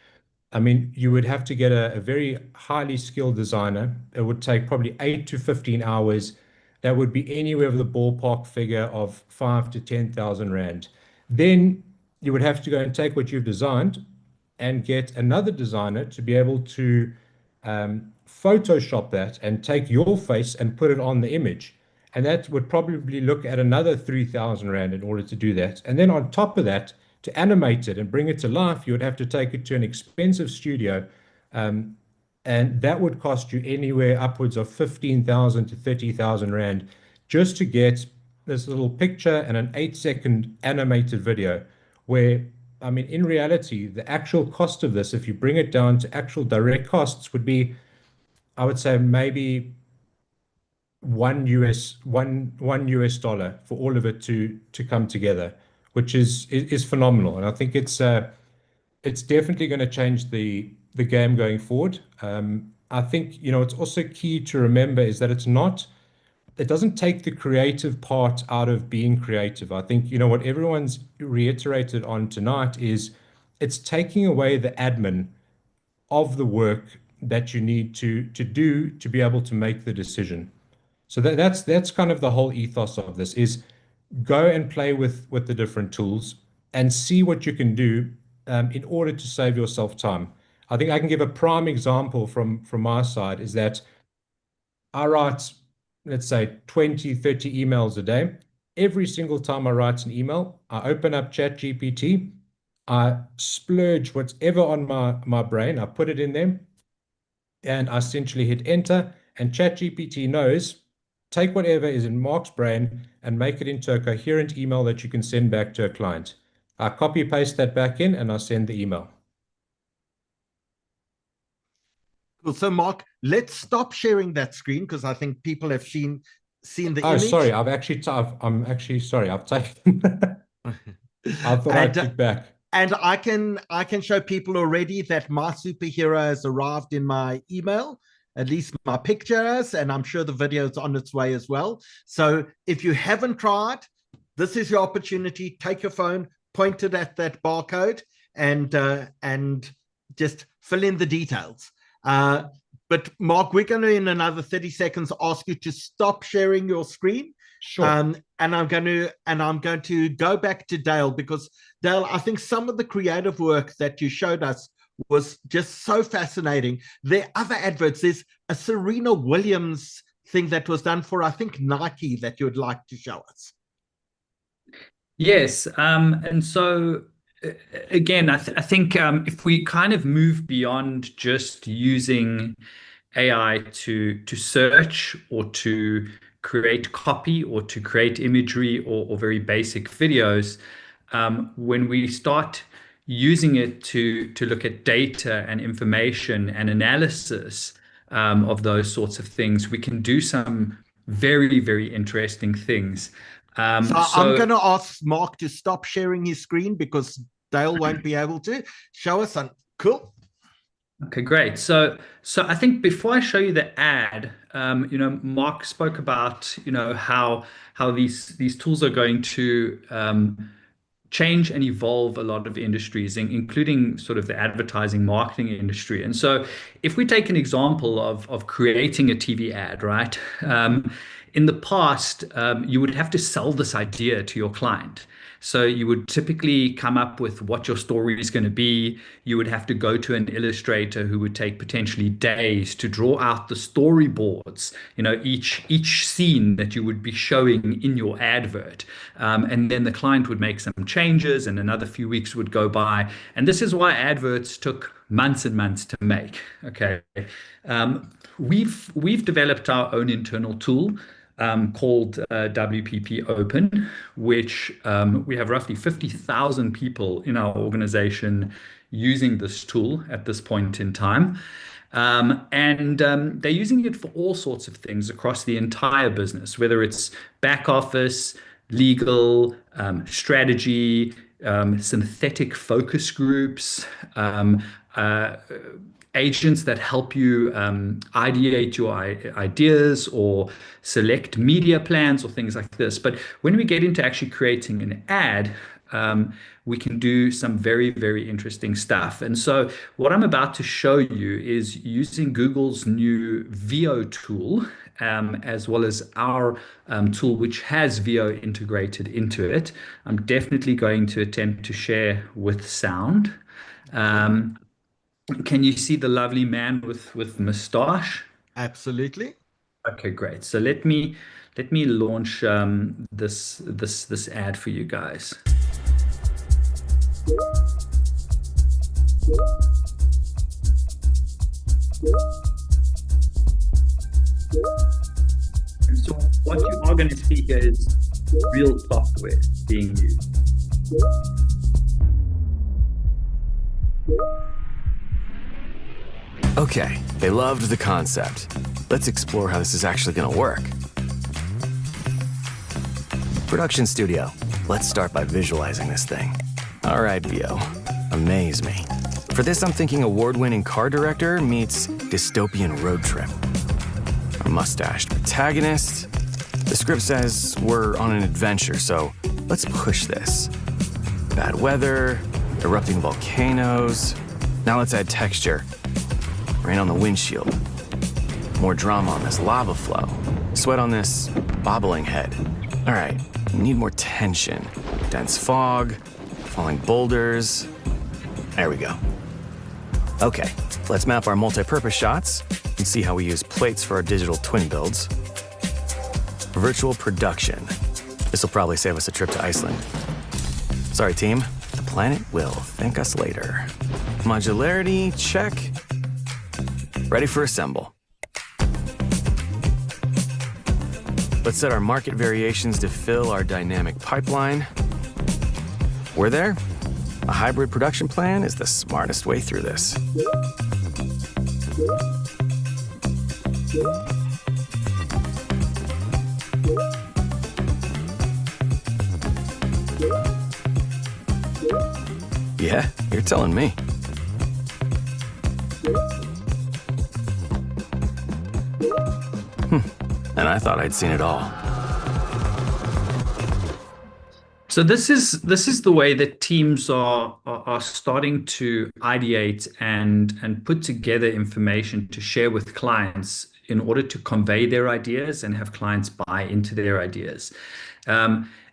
I mean, you would have to get a very highly skilled designer. It would take probably 8 to 15 hours. That would be anywhere with a ballpark figure of 5 to 10,000 Rand. Then you would have to go and take what you've designed and get another designer to be able to Photoshop that and take your face and put it on the image. And that would probably look at another 3,000 Rand in order to do that. And then on top of that, to animate it and bring it to life, you would have to take it to an expensive studio. And that would cost you anywhere upwards of 15,000 to 30,000 Rand just to get this little picture and an 8-second animated video where, I mean, in reality, the actual cost of this, if you bring it down to actual direct costs, would be, I would say, maybe one US dollar for all of it to come together, which is phenomenal. And I think it's definitely going to change the game going forward. I think, you know, it's also key to remember is that it doesn't take the creative part out of being creative. I think, you know, what everyone's reiterated on tonight is it's taking away the admin of the work that you need to do to be able to make the decision. So that's kind of the whole ethos of this is go and play with the different tools and see what you can do in order to save yourself time. I think I can give a prime example from my side is that I write, let's say 20, 30 emails a day. Every single time I write an email, I open up ChatGPT, I splurge whatever on my brain, I put it in there, and I essentially hit enter, and ChatGPT knows, take whatever is in Mark's brain and make it into a coherent email that you can send back to a client. I copy paste that back in and I send the email. Well, so Mark, let's stop sharing that screen because I think people have seen the Oh, image. sorry, I'm actually sorry. I've taken. I thought I'd click back. And I can show people already that my superhero has arrived in my email. At least my picture has, and I'm sure the video is on its way as well. So if you haven't tried, this is your opportunity. Take your phone, point it at that barcode, and just fill in the details. But Mark, we're going to, in another 30 seconds, ask you to stop sharing your screen. Sure. And I'm going to go back to Dale because Dale, I think some of the creative work that you showed us was just so fascinating. There are other adverts. There's a Serena Williams thing that was done for, I think, Nike that you would like to show us. Yes. And so again, I think if we kind of move beyond just using AI to search or to create copy or to create imagery or very basic videos, when we start using it to look at data and information and analysis of those sorts of things, we can do some very, very interesting things. So I'm going to ask Mark to stop sharing his screen because Dale won't be able to show us. Cool. Okay, great. So I think before I show you the ad, you know, Mark spoke about, you know, how these tools are going to change and evolve a lot of industries, including sort of the advertising marketing industry. And so if we take an example of creating a TV ad, right? In the past, you would have to sell this idea to your client. So you would typically come up with what your story is going to be. You would have to go to an illustrator who would take potentially days to draw out the storyboards, you know, each scene that you would be showing in your advert. And then the client would make some changes and another few weeks would go by. And this is why adverts took months and months to make. Okay. We've developed our own internal tool called WPP Open, which we have roughly 50,000 people in our organization using this tool at this point in time. And they're using it for all sorts of things across the entire business, whether it's back office, legal, strategy, synthetic focus groups, agents that help you ideate your ideas or select media plans or things like this. But when we get into actually creating an ad, we can do some very, very interesting stuff. And so what I'm about to show you is using Google's new VO tool, as well as our tool, which has VO integrated into it. I'm definitely going to attempt to share with sound. Can you see the lovely man with moustache? Absolutely. Okay, great. So let me launch this ad for you guys. And so what you are going to see here is real software being used. Okay, they loved the concept. Let's explore how this is actually going to work. Production studio. Let's start by visualizing this thing. All right, Vio. Amaze me. For this, I'm thinking award-winning car director meets dystopian road trip. A mustached protagonist. The script says we're on an adventure, so let's push this. Bad weather, erupting volcanoes. Now let's add texture. Rain on the windshield. More drama on this lava flow. Sweat on this bobbling head. All right, need more tension. Dense fog, falling boulders. There we go. Okay, let's map our multi-purpose shots and see how we use plates for our digital twin builds. Virtual production. This will probably save us a trip to Iceland. Sorry, team. The planet will thank us later. Modularity, check. Ready for assemble. Let's set our market variations to fill our dynamic pipeline. We're there. A hybrid production plan is the smartest way through this. Yeah, you're telling me. And I thought I'd seen it all. So this is the way that teams are starting to ideate and put together information to share with clients in order to convey their ideas and have clients buy into their ideas.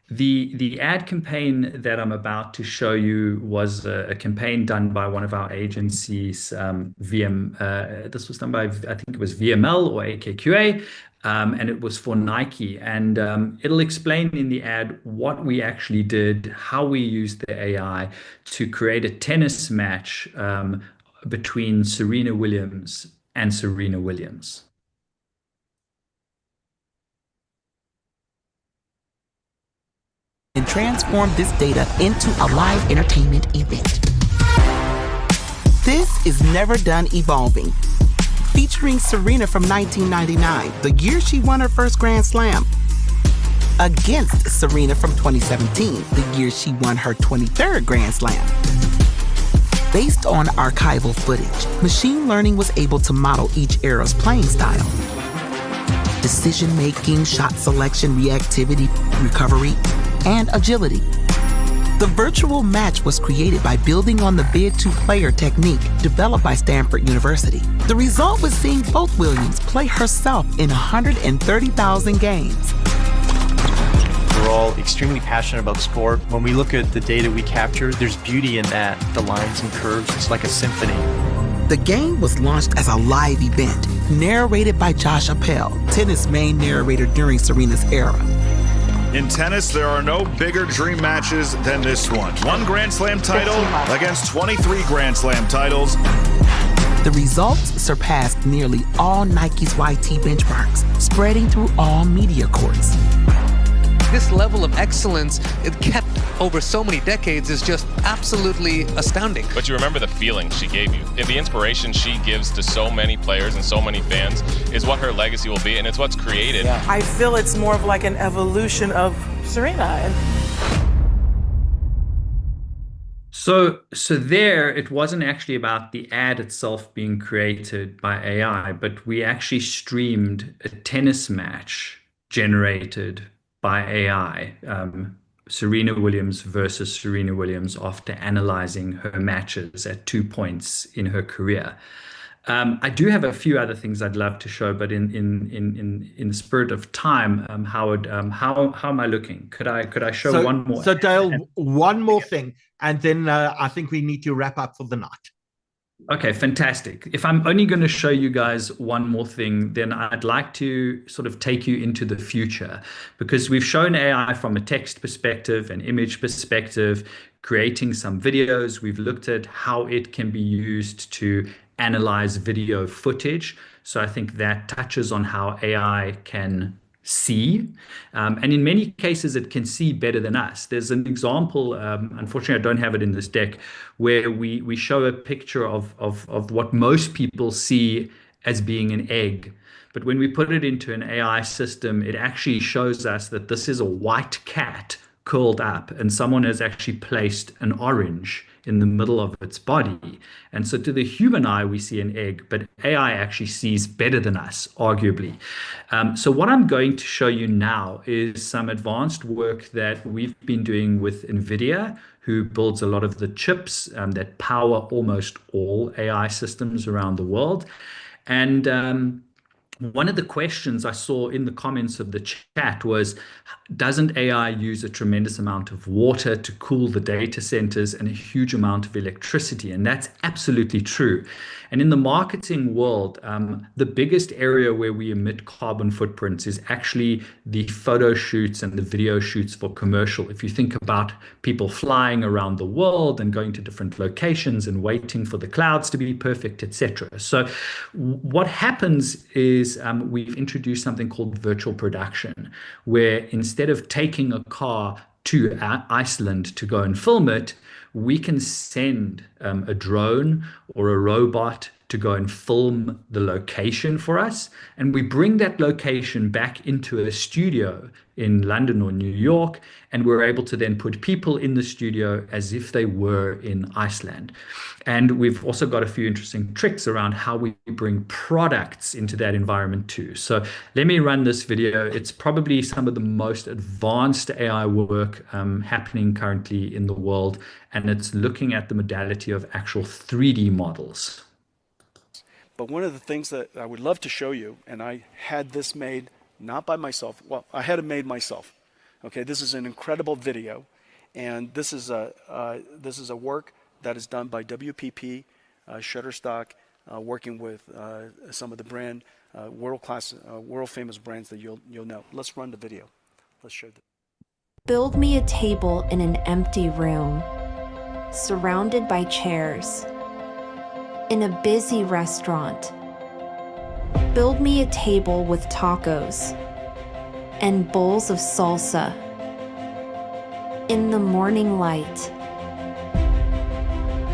The ad campaign that I'm about to show you was a campaign done by one of our agencies, this was done by, I think it was VML or AKQA, and it was for Nike. And it'll explain in the ad what we actually did, how we used the AI to create a tennis match between Serena Williams and Serena Williams. And transform this data into a live entertainment event. This is Never Done Evolving, featuring Serena from 1999, the year she won her first Grand Slam, against Serena from 2017, the year she won her 23rd Grand Slam. Based on archival footage, machine learning was able to model each era's playing style. Decision-making, shot selection, reactivity, recovery, and agility. The virtual match was created by building on the bid-to-player technique developed by Stanford University. The result was seeing both Williams play herself in 130,000 games. We're all extremely passionate about sport. When we look at the data we capture, there's beauty in that. The lines and curves, it's like a symphony. The game was launched as a live event, narrated by Josh Appel, tennis main narrator during Serena's era. In tennis, there are no bigger dream matches than this one. One Grand Slam title against 23 Grand Slam titles. The results surpassed nearly all Nike's YT benchmarks, spreading through all media courts. This level of excellence, it kept over so many decades, is just absolutely astounding. But you remember the feeling she gave you. If the inspiration she gives to so many players and so many fans is what her legacy will be, and it's what's created. Yeah. I feel it's more of like an evolution of Serena. So there, it wasn't actually about the ad itself being created by AI, but we actually streamed a tennis match generated by AI, Serena Williams versus Serena Williams, after analyzing her matches at 2 points in her career. I do have a few other things I'd love to show, but in the spirit of time, Howard, how am I looking? Could I show one more? So Dale, one more thing, and then I think we need to wrap up for the night. Okay, fantastic. If I'm only going to show you guys one more thing, then I'd like to sort of take you into the future, because we've shown AI from a text perspective, an image perspective, creating some videos. We've looked at how it can be used to analyze video footage. So I think that touches on how AI can see. And in many cases, it can see better than us. There's an example, unfortunately, I don't have it in this deck, where we show a picture of what most people see as being an egg. But when we put it into an AI system, it actually shows us that this is a white cat curled up, and someone has actually placed an orange in the middle of its body. And so to the human eye, we see an egg, but AI actually sees better than us, arguably. So what I'm going to show you now is some advanced work that we've been doing with NVIDIA, who builds a lot of the chips that power almost all AI systems around the world. And one of the questions I saw in the comments of the chat was, doesn't AI use a tremendous amount of water to cool the data centers and a huge amount of electricity? And that's absolutely true. And in the marketing world, the biggest area where we emit carbon footprints is actually the photo shoots and the video shoots for commercial. If you think about people flying around the world and going to different locations and waiting for the clouds to be perfect, etc. So what happens is we've introduced something called virtual production, where instead of taking a car to Iceland to go and film it, we can send a drone or a robot to go and film the location for us. And we bring that location back into a studio in London or New York, and we're able to then put people in the studio as if they were in Iceland. And we've also got a few interesting tricks around how we bring products into that environment too. So let me run this video. It's probably some of the most advanced AI work happening currently in the world, and it's looking at the modality of actual 3D models. But one of the things that I would love to show you, and I had this made not by myself, well, I had it made myself. Okay, this is an incredible video, and this is a work that is done by WPP, Shutterstock, working with some of the world-class, world-famous brands that you'll know. Let's run the video. Let's show them. Build me a table in an empty room, surrounded by chairs, in a busy restaurant. Build me a table with tacos and bowls of salsa in the morning light.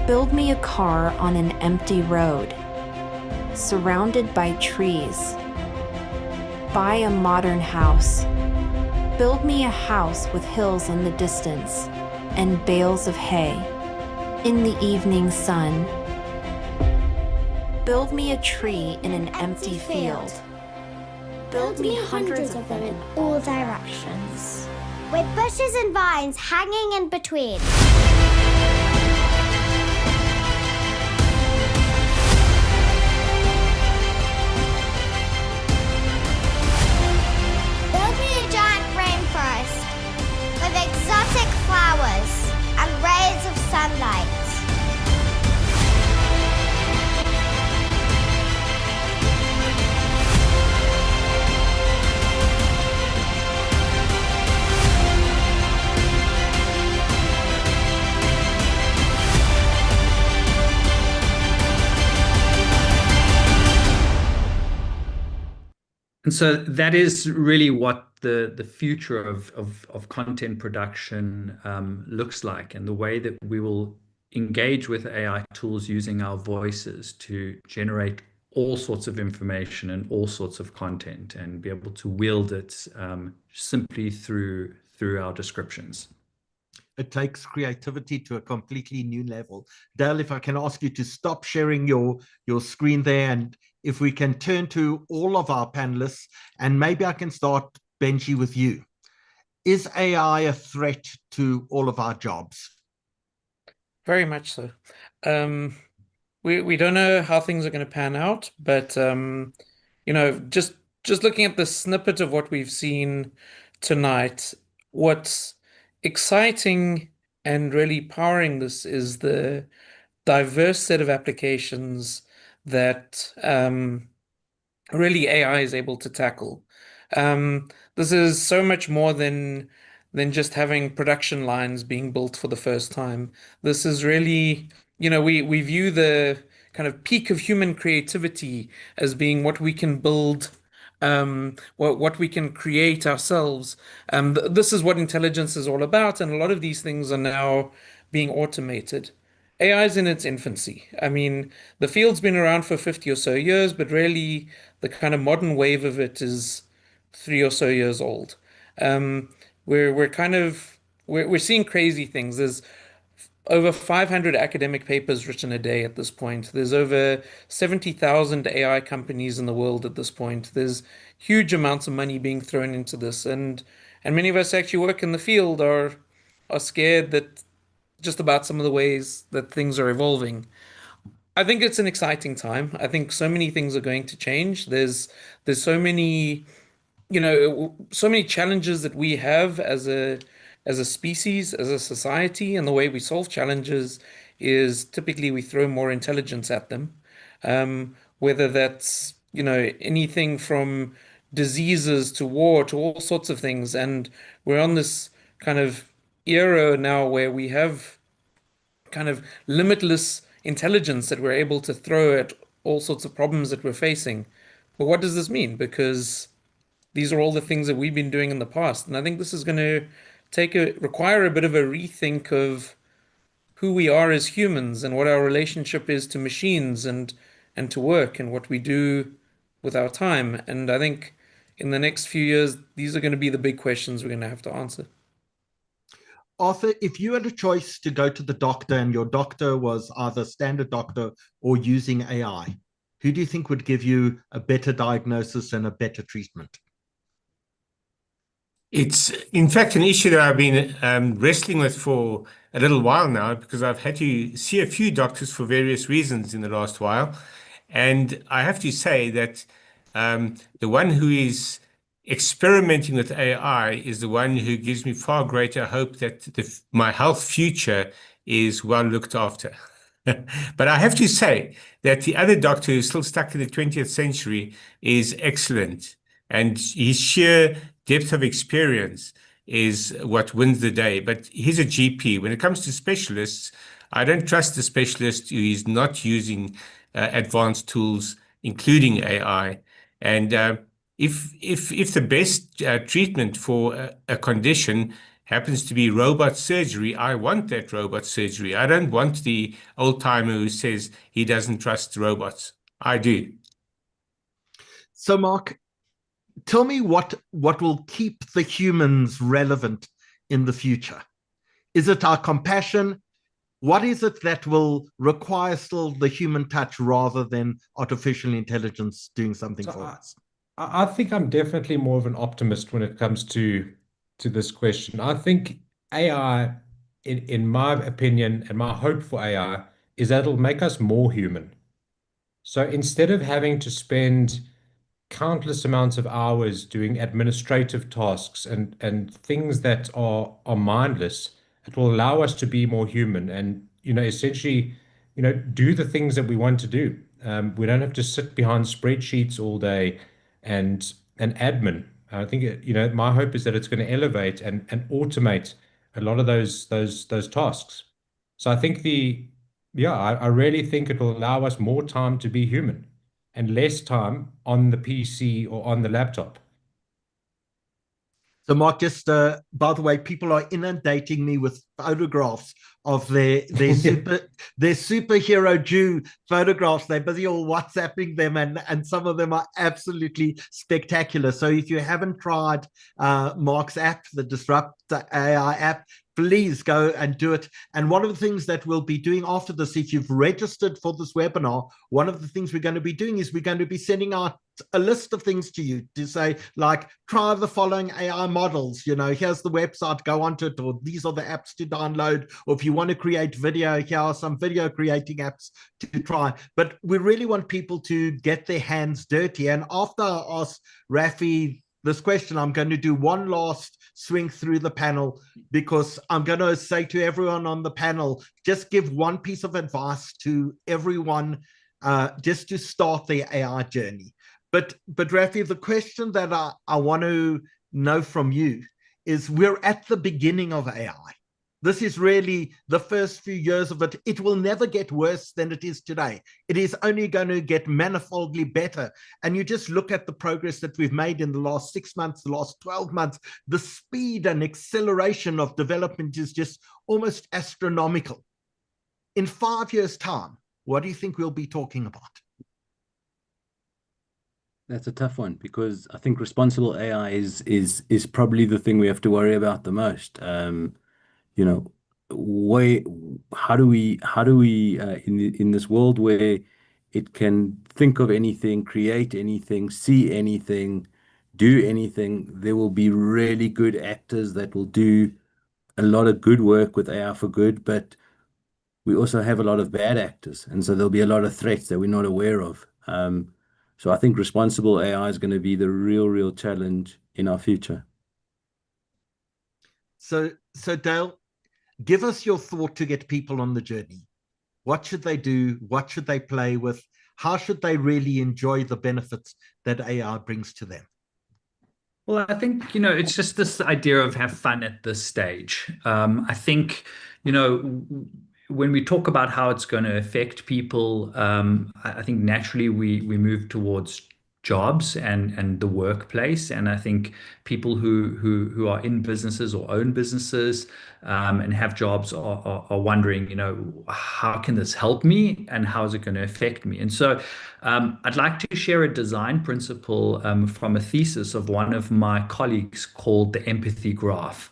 Build me a car on an empty road, surrounded by trees. Buy a modern house. Build me a house with hills in the distance and bales of hay in the evening sun. Build me a tree in an empty field. Build me hundreds of them in all directions, with bushes and vines hanging in between. Build me a giant rainforest with exotic flowers and rays of sunlight. And so that is really what the future of content production looks like, and the way that we will engage with AI tools using our voices to generate all sorts of information and all sorts of content, and be able to wield it simply through our descriptions. It takes creativity to a completely new level. Dale, if I can ask you to stop sharing your screen there, and if we can turn to all of our panelists, and maybe I can start, Benji, with you. Is AI a threat to all of our jobs? Very much so. We don't know how things are going to pan out, but you know, just looking at the snippet of what we've seen tonight, what's exciting and really powering this is the diverse set of applications that really AI is able to tackle. This is so much more than just having production lines being built for the first time. This is really, you know, we view the kind of peak of human creativity as being what we can build what we can create ourselves. This is what intelligence is all about, and a lot of these things are now being automated. AI is in its infancy. I mean, the field's been around for 50 or so years, but really the kind of modern wave of it is 3 or so years old. We're seeing crazy things. There's over 500 academic papers written a day at this point. There's over 70,000 AI companies in the world at this point. There's huge amounts of money being thrown into this, and many of us actually work in the field are scared that just about some of the ways that things are evolving. I think it's an exciting time. I think so many things are going to change. There's so many, so many challenges that we have as a species, as a society, and the way we solve challenges is typically we throw more intelligence at them. Whether that's, anything from diseases to war to all sorts of things. And we're on this kind of era now where we have kind of limitless intelligence that we're able to throw at all sorts of problems that we're facing. But what does this mean? Because these are all the things that we've been doing in the past. And I think this is going to require a bit of a rethink of who we are as humans and what our relationship is to machines and to work and what we do with our time. And I think in the next few years, these are going to be the big questions we're going to have to answer. Arthur, if you had a choice to go to the doctor and your doctor was either standard doctor or using AI, who do you think would give you a better diagnosis and a better treatment? It's, in fact, an issue that I've been wrestling with for a little while now, because I've had to see a few doctors for various reasons in the last while. And I have to say that the one who is experimenting with AI is the one who gives me far greater hope that my health future is well looked after. But I have to say that the other doctor who's still stuck in the 20th century is excellent. And his sheer depth of experience is what wins the day. But he's a GP. When it comes to specialists, I don't trust the specialist who is not using advanced tools, including AI. And if the best treatment for a condition happens to be robot surgery, I want that robot surgery. I don't want the old timer who says he doesn't trust robots. I do. So, Marc, tell me what will keep the humans relevant in the future. Is it our compassion? What is it that will require still the human touch rather than artificial intelligence doing something for us? I think I'm definitely more of an optimist when it comes to this question. I think AI, in my opinion, and my hope for AI is that it'll make us more human. So instead of having to spend countless amounts of hours doing administrative tasks and things that are mindless, it will allow us to be more human and, essentially, do the things that we want to do. We don't have to sit behind spreadsheets all day and admin. I think, my hope is that it's going to elevate and automate a lot of those tasks. So I think I really think it will allow us more time to be human and less time on the PC or on the laptop. So, Marc, just by the way, people are inundating me with photographs of their superhero Jew photographs. They're busy all WhatsApping them, and some of them are absolutely spectacular. So if you haven't tried Marc's app, the dsrupt.ai app, please go and do it. And one of the things that we'll be doing after this, if you've registered for this webinar, one of the things we're going to be doing is we're going to be sending out a list of things to you to say, like, try the following AI models, here's the website, go onto it, or these are the apps to download, or if you want to create video, here are some video creating apps to try. But we really want people to get their hands dirty. And after I ask Raphi this question, I'm going to do one last swing through the panel, because I'm going to say to everyone on the panel, just give one piece of advice to everyone just to start their AI journey. But Raphi, the question that I want to know from you is, we're at the beginning of AI. This is really the first few years of it. It will never get worse than it is today. It is only going to get manifoldly better. And you just look at the progress that we've made in the last 6 months, the last 12 months, the speed and acceleration of development is just almost astronomical. In 5 years' time, what do you think we'll be talking about? That's a tough one because I think responsible AI is probably the thing we have to worry about the most. You know, how do we in this world where it can think of anything, create anything, see anything, do anything, there will be really good actors that will do a lot of good work with AI for good, but we also have a lot of bad actors, and so there'll be a lot of threats that we're not aware of. So I think responsible AI is going to be the real challenge in our future. So Dale, give us your thought to get people on the journey. What should they do? What should they play with? How should they really enjoy the benefits that AI brings to them? Well, I think, it's just this idea of have fun at this stage. I think, when we talk about how it's going to affect people, I think naturally we move towards jobs and the workplace. And I think people who are in businesses or own businesses and have jobs are wondering, how can this help me and how is it going to affect me? And so I'd like to share a design principle from a thesis of one of my colleagues called the empathy graph.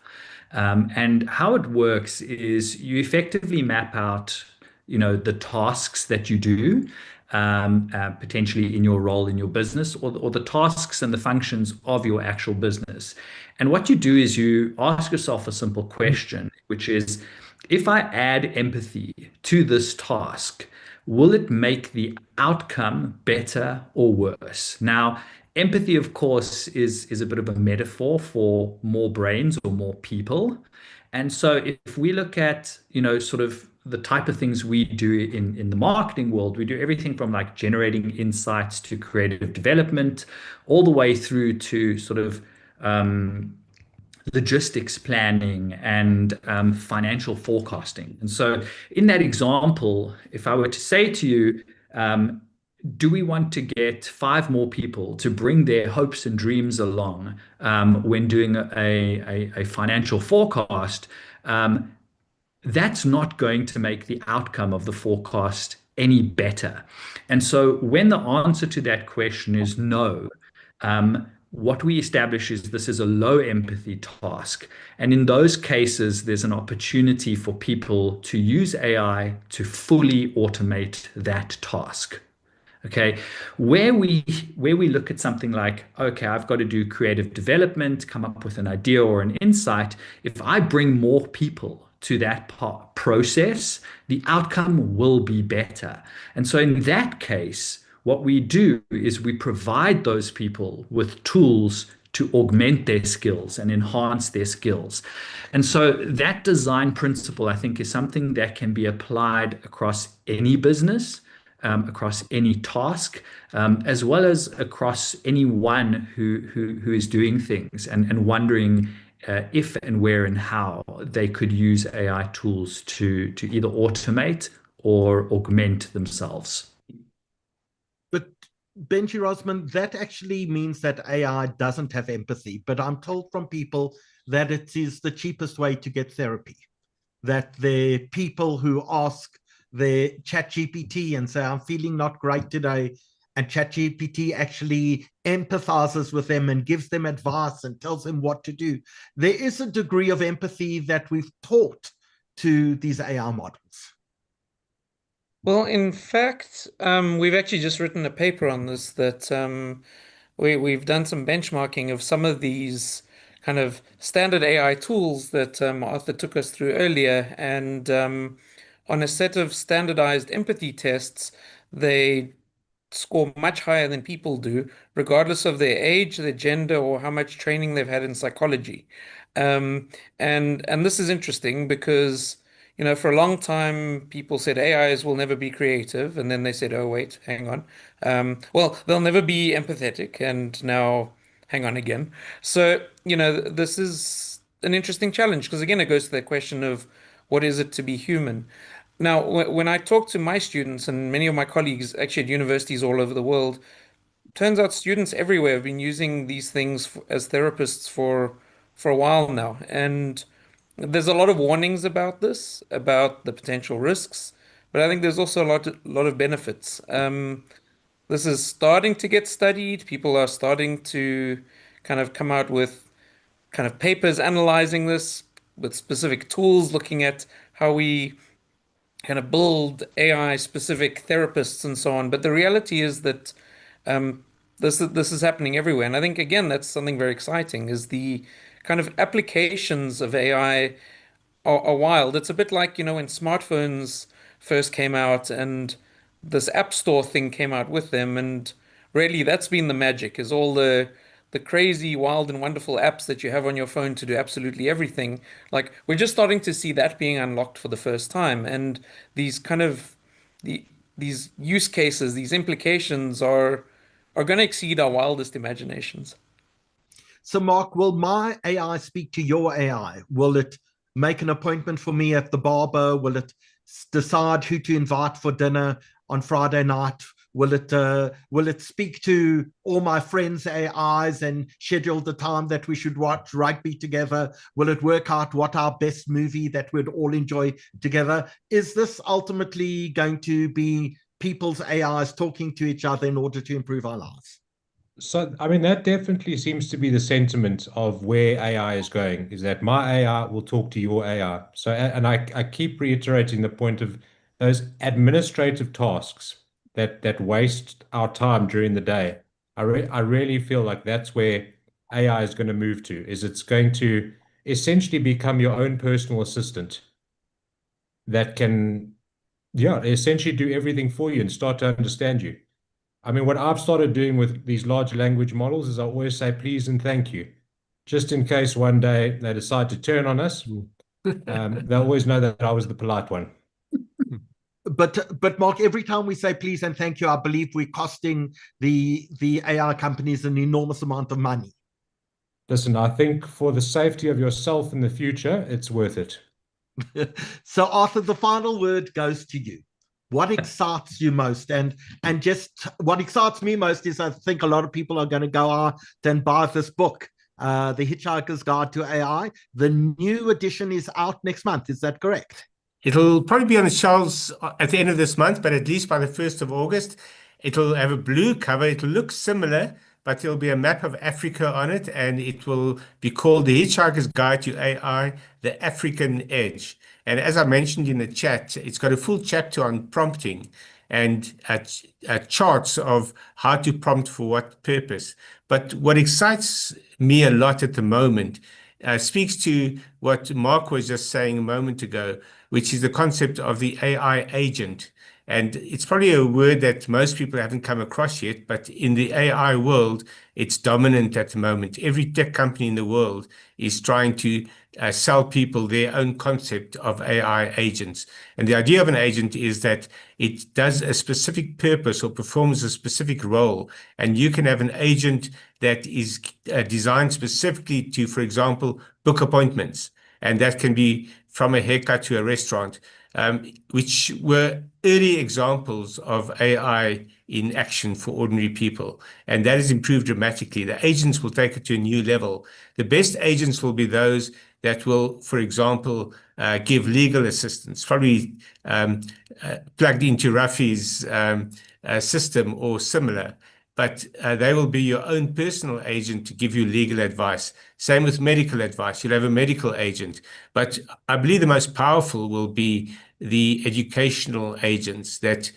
And how it works is you effectively map out, the tasks that you do, potentially in your role in your business, or the tasks and the functions of your actual business. And what you do is you ask yourself a simple question, which is, if I add empathy to this task, will it make the outcome better or worse? Now, empathy, of course, is a bit of a metaphor for more brains or more people. And so if we look at, sort of the type of things we do in the marketing world, we do everything from like generating insights to creative development, all the way through to sort of logistics planning and financial forecasting. And so in that example, if I were to say to you, do we want to get 5 more people to bring their hopes and dreams along when doing a financial forecast? That's not going to make the outcome of the forecast any better. And so when the answer to that question is no, what we establish is this is a low empathy task. And in those cases, there's an opportunity for people to use AI to fully automate that task. Okay, where we look at something like, okay, I've got to do creative development, come up with an idea or an insight. If I bring more people to that process, the outcome will be better. And so in that case, what we do is we provide those people with tools to augment their skills and enhance their skills. And so that design principle, I think, is something that can be applied across any business, across any task, as well as across anyone who is doing things and wondering if and where and how they could use AI tools to either automate or augment themselves. But Benji Rosman, that actually means that AI doesn't have empathy. But I'm told from people that it is the cheapest way to get therapy, that the people who ask the ChatGPT and say, I'm feeling not great today, and ChatGPT actually empathizes with them and gives them advice and tells them what to do. There is a degree of empathy that we've taught to these AI models. Well, in fact, we've actually just written a paper on this that we've done some benchmarking of some of these kind of standard AI tools that Arthur took us through earlier. And on a set of standardized empathy tests, they score much higher than people do, regardless of their age, their gender, or how much training they've had in psychology. And this is interesting because, for a long time, people said AIs will never be creative, and then they said, oh, wait, hang on. Well, they'll never be empathetic, and now hang on again. So, this is an interesting challenge because again, it goes to that question of what is it to be human? Now, when I talk to my students and many of my colleagues actually at universities all over the world, turns out students everywhere have been using these things as therapists for a while now, and there's a lot of warnings about this, about the potential risks, but I think there's also lot of benefits. This is starting to get studied. People are starting to kind of come out with kind of papers analyzing this with specific tools, looking at how we kind of build AI specific therapists and so on. But the reality is that this is happening everywhere, and I think again that's something very exciting. Is the kind of applications of AI are wild. It's a bit like, when smartphones first came out and this App Store thing came out with them, and really that's been the magic, is all the crazy, wild, and wonderful apps that you have on your phone to do absolutely everything. Like we're just starting to see that being unlocked for the first time, and these kind of these use cases, these implications are going to exceed our wildest imaginations. So, Marc, will my AI speak to your AI? Will it make an appointment for me at the barber? Will it decide who to invite for dinner on Friday night? Will it speak to all my friends' AIs and schedule the time that we should watch rugby together? Will it work out what our best movie that we'd all enjoy together? Is this ultimately going to be people's AIs talking to each other in order to improve our lives? So, I mean, that definitely seems to be the sentiment of where AI is going, is that my AI will talk to your AI. So, and I keep reiterating the point of those administrative tasks that waste our time during the day. I really feel like that's where AI is going to move to, is it's going to essentially become your own personal assistant that can, essentially do everything for you and start to understand you. I mean, what I've started doing with these large language models is I always say please and thank you, just in case one day they decide to turn on us. They'll always know that I was the polite one. But Marc, every time we say please and thank you, I believe we're costing the AI companies an enormous amount of money. Listen, I think for the safety of yourself in the future, it's worth it. So, Arthur, the final word goes to you. What excites you most? And just what excites me most is I think a lot of people are going to go out and buy this book, The Hitchhiker's Guide to AI. The new edition is out next month. Is that correct? It'll probably be on the shelves at the end of this month, but at least by the 1st of August, it'll have a blue cover. It'll look similar, but there'll be a map of Africa on it, and it will be called The Hitchhiker's Guide to AI, The African Edge. And as I mentioned in the chat, it's got a full chapter on prompting and charts of how to prompt for what purpose. But what excites me a lot at the moment speaks to what Marc was just saying a moment ago, which is the concept of the AI agent. And it's probably a word that most people haven't come across yet, but in the AI world, it's dominant at the moment. Every tech company in the world is trying to sell people their own concept of AI agents. And the idea of an agent is that it does a specific purpose or performs a specific role. And you can have an agent that is designed specifically to, for example, book appointments. And that can be from a haircut to a restaurant, which were early examples of AI in action for ordinary people. And that has improved dramatically. The agents will take it to a new level. The best agents will be those that will, for example, give legal assistance, probably plugged into Raphi's system or similar. But they will be your own personal agent to give you legal advice. Same with medical advice. You'll have a medical agent. But I believe the most powerful will be the educational agents that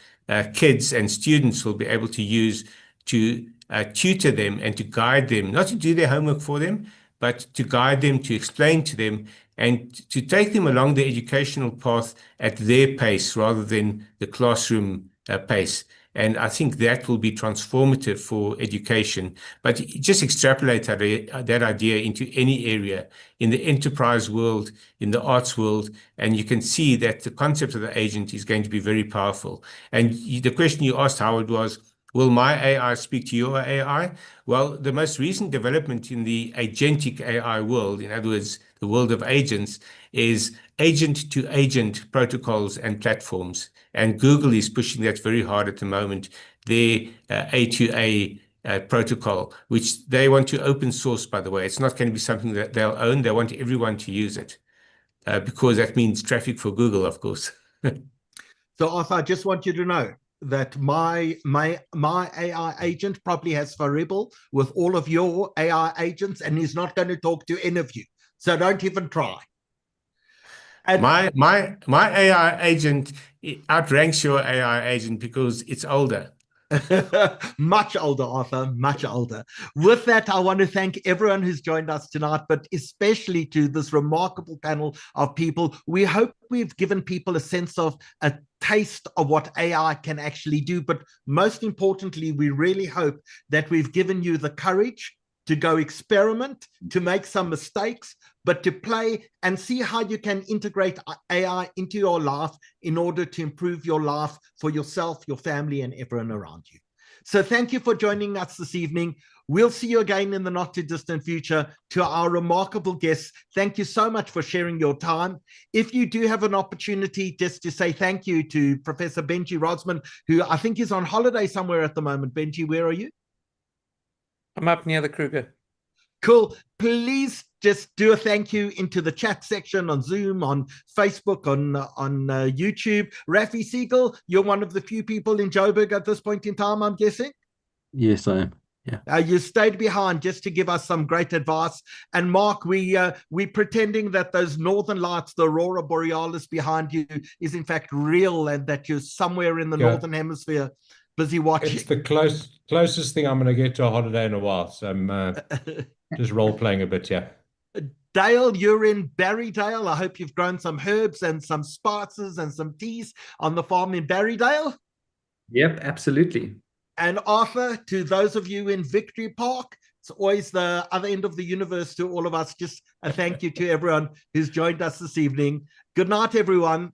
kids and students will be able to use to tutor them and to guide them, not to do their homework for them, but to guide them, to explain to them, and to take them along the educational path at their pace rather than the classroom pace. And I think that will be transformative for education. But just extrapolate that idea into any area in the enterprise world, in the arts world, and you can see that the concept of the agent is going to be very powerful. And the question you asked, Howard, was will my AI speak to your AI? Well, the most recent development in the agentic AI world, in other words, the world of agents, is agent-to-agent protocols and platforms. And Google is pushing that very hard at the moment, their A2A protocol, which they want to open source, by the way. It's not going to be something that they'll own. They want everyone to use it because that means traffic for Google, of course. So Arthur, I just want you to know that my AI agent probably has Faribble with all of your AI agents, and he's not going to talk to any of you. So don't even try. And my AI agent outranks your AI agent because it's older. Much older, Arthur, much older. With that, I want to thank everyone who's joined us tonight, but especially to this remarkable panel of people. We hope we've given people a sense of a taste of what AI can actually do, but most importantly, we really hope that we've given you the courage to go experiment, to make some mistakes, but to play and see how you can integrate AI into your life in order to improve your life for yourself, your family, and everyone around you. So thank you for joining us this evening. We'll see you again in the not too distant future. To our remarkable guests, thank you so much for sharing your time. If you do have an opportunity just to say thank you to Professor Benji Rosman, who I think is on holiday somewhere at the moment. Benji, where are you? I'm up near the Kruger. Cool. Please just do a thank you into the chat section on Zoom, on Facebook, on YouTube. Raphi, Segal, you're one of the few people in Joburg at this point in time, I'm guessing? Yes, I am. Yeah. You stayed behind just to give us some great advice. And Mark, we're pretending that those northern lights, the aurora borealis behind you, is in fact real, and that you're somewhere in the northern hemisphere busy watching. It's the closest thing I'm going to get to a holiday in a while. So I'm just role playing a bit, yeah. Dale, you're in Barrydale. I hope you've grown some herbs and some spices and some teas on the farm in Barrydale. Yep, absolutely. And Arthur, to those of you in Victory Park, it's always the other end of the universe to all of us. Just a thank you to everyone who's joined us this evening. Good night, everyone.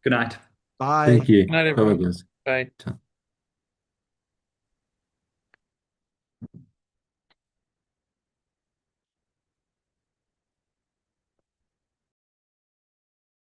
Good night. Bye. Thank you. Good night, everyone. Bye.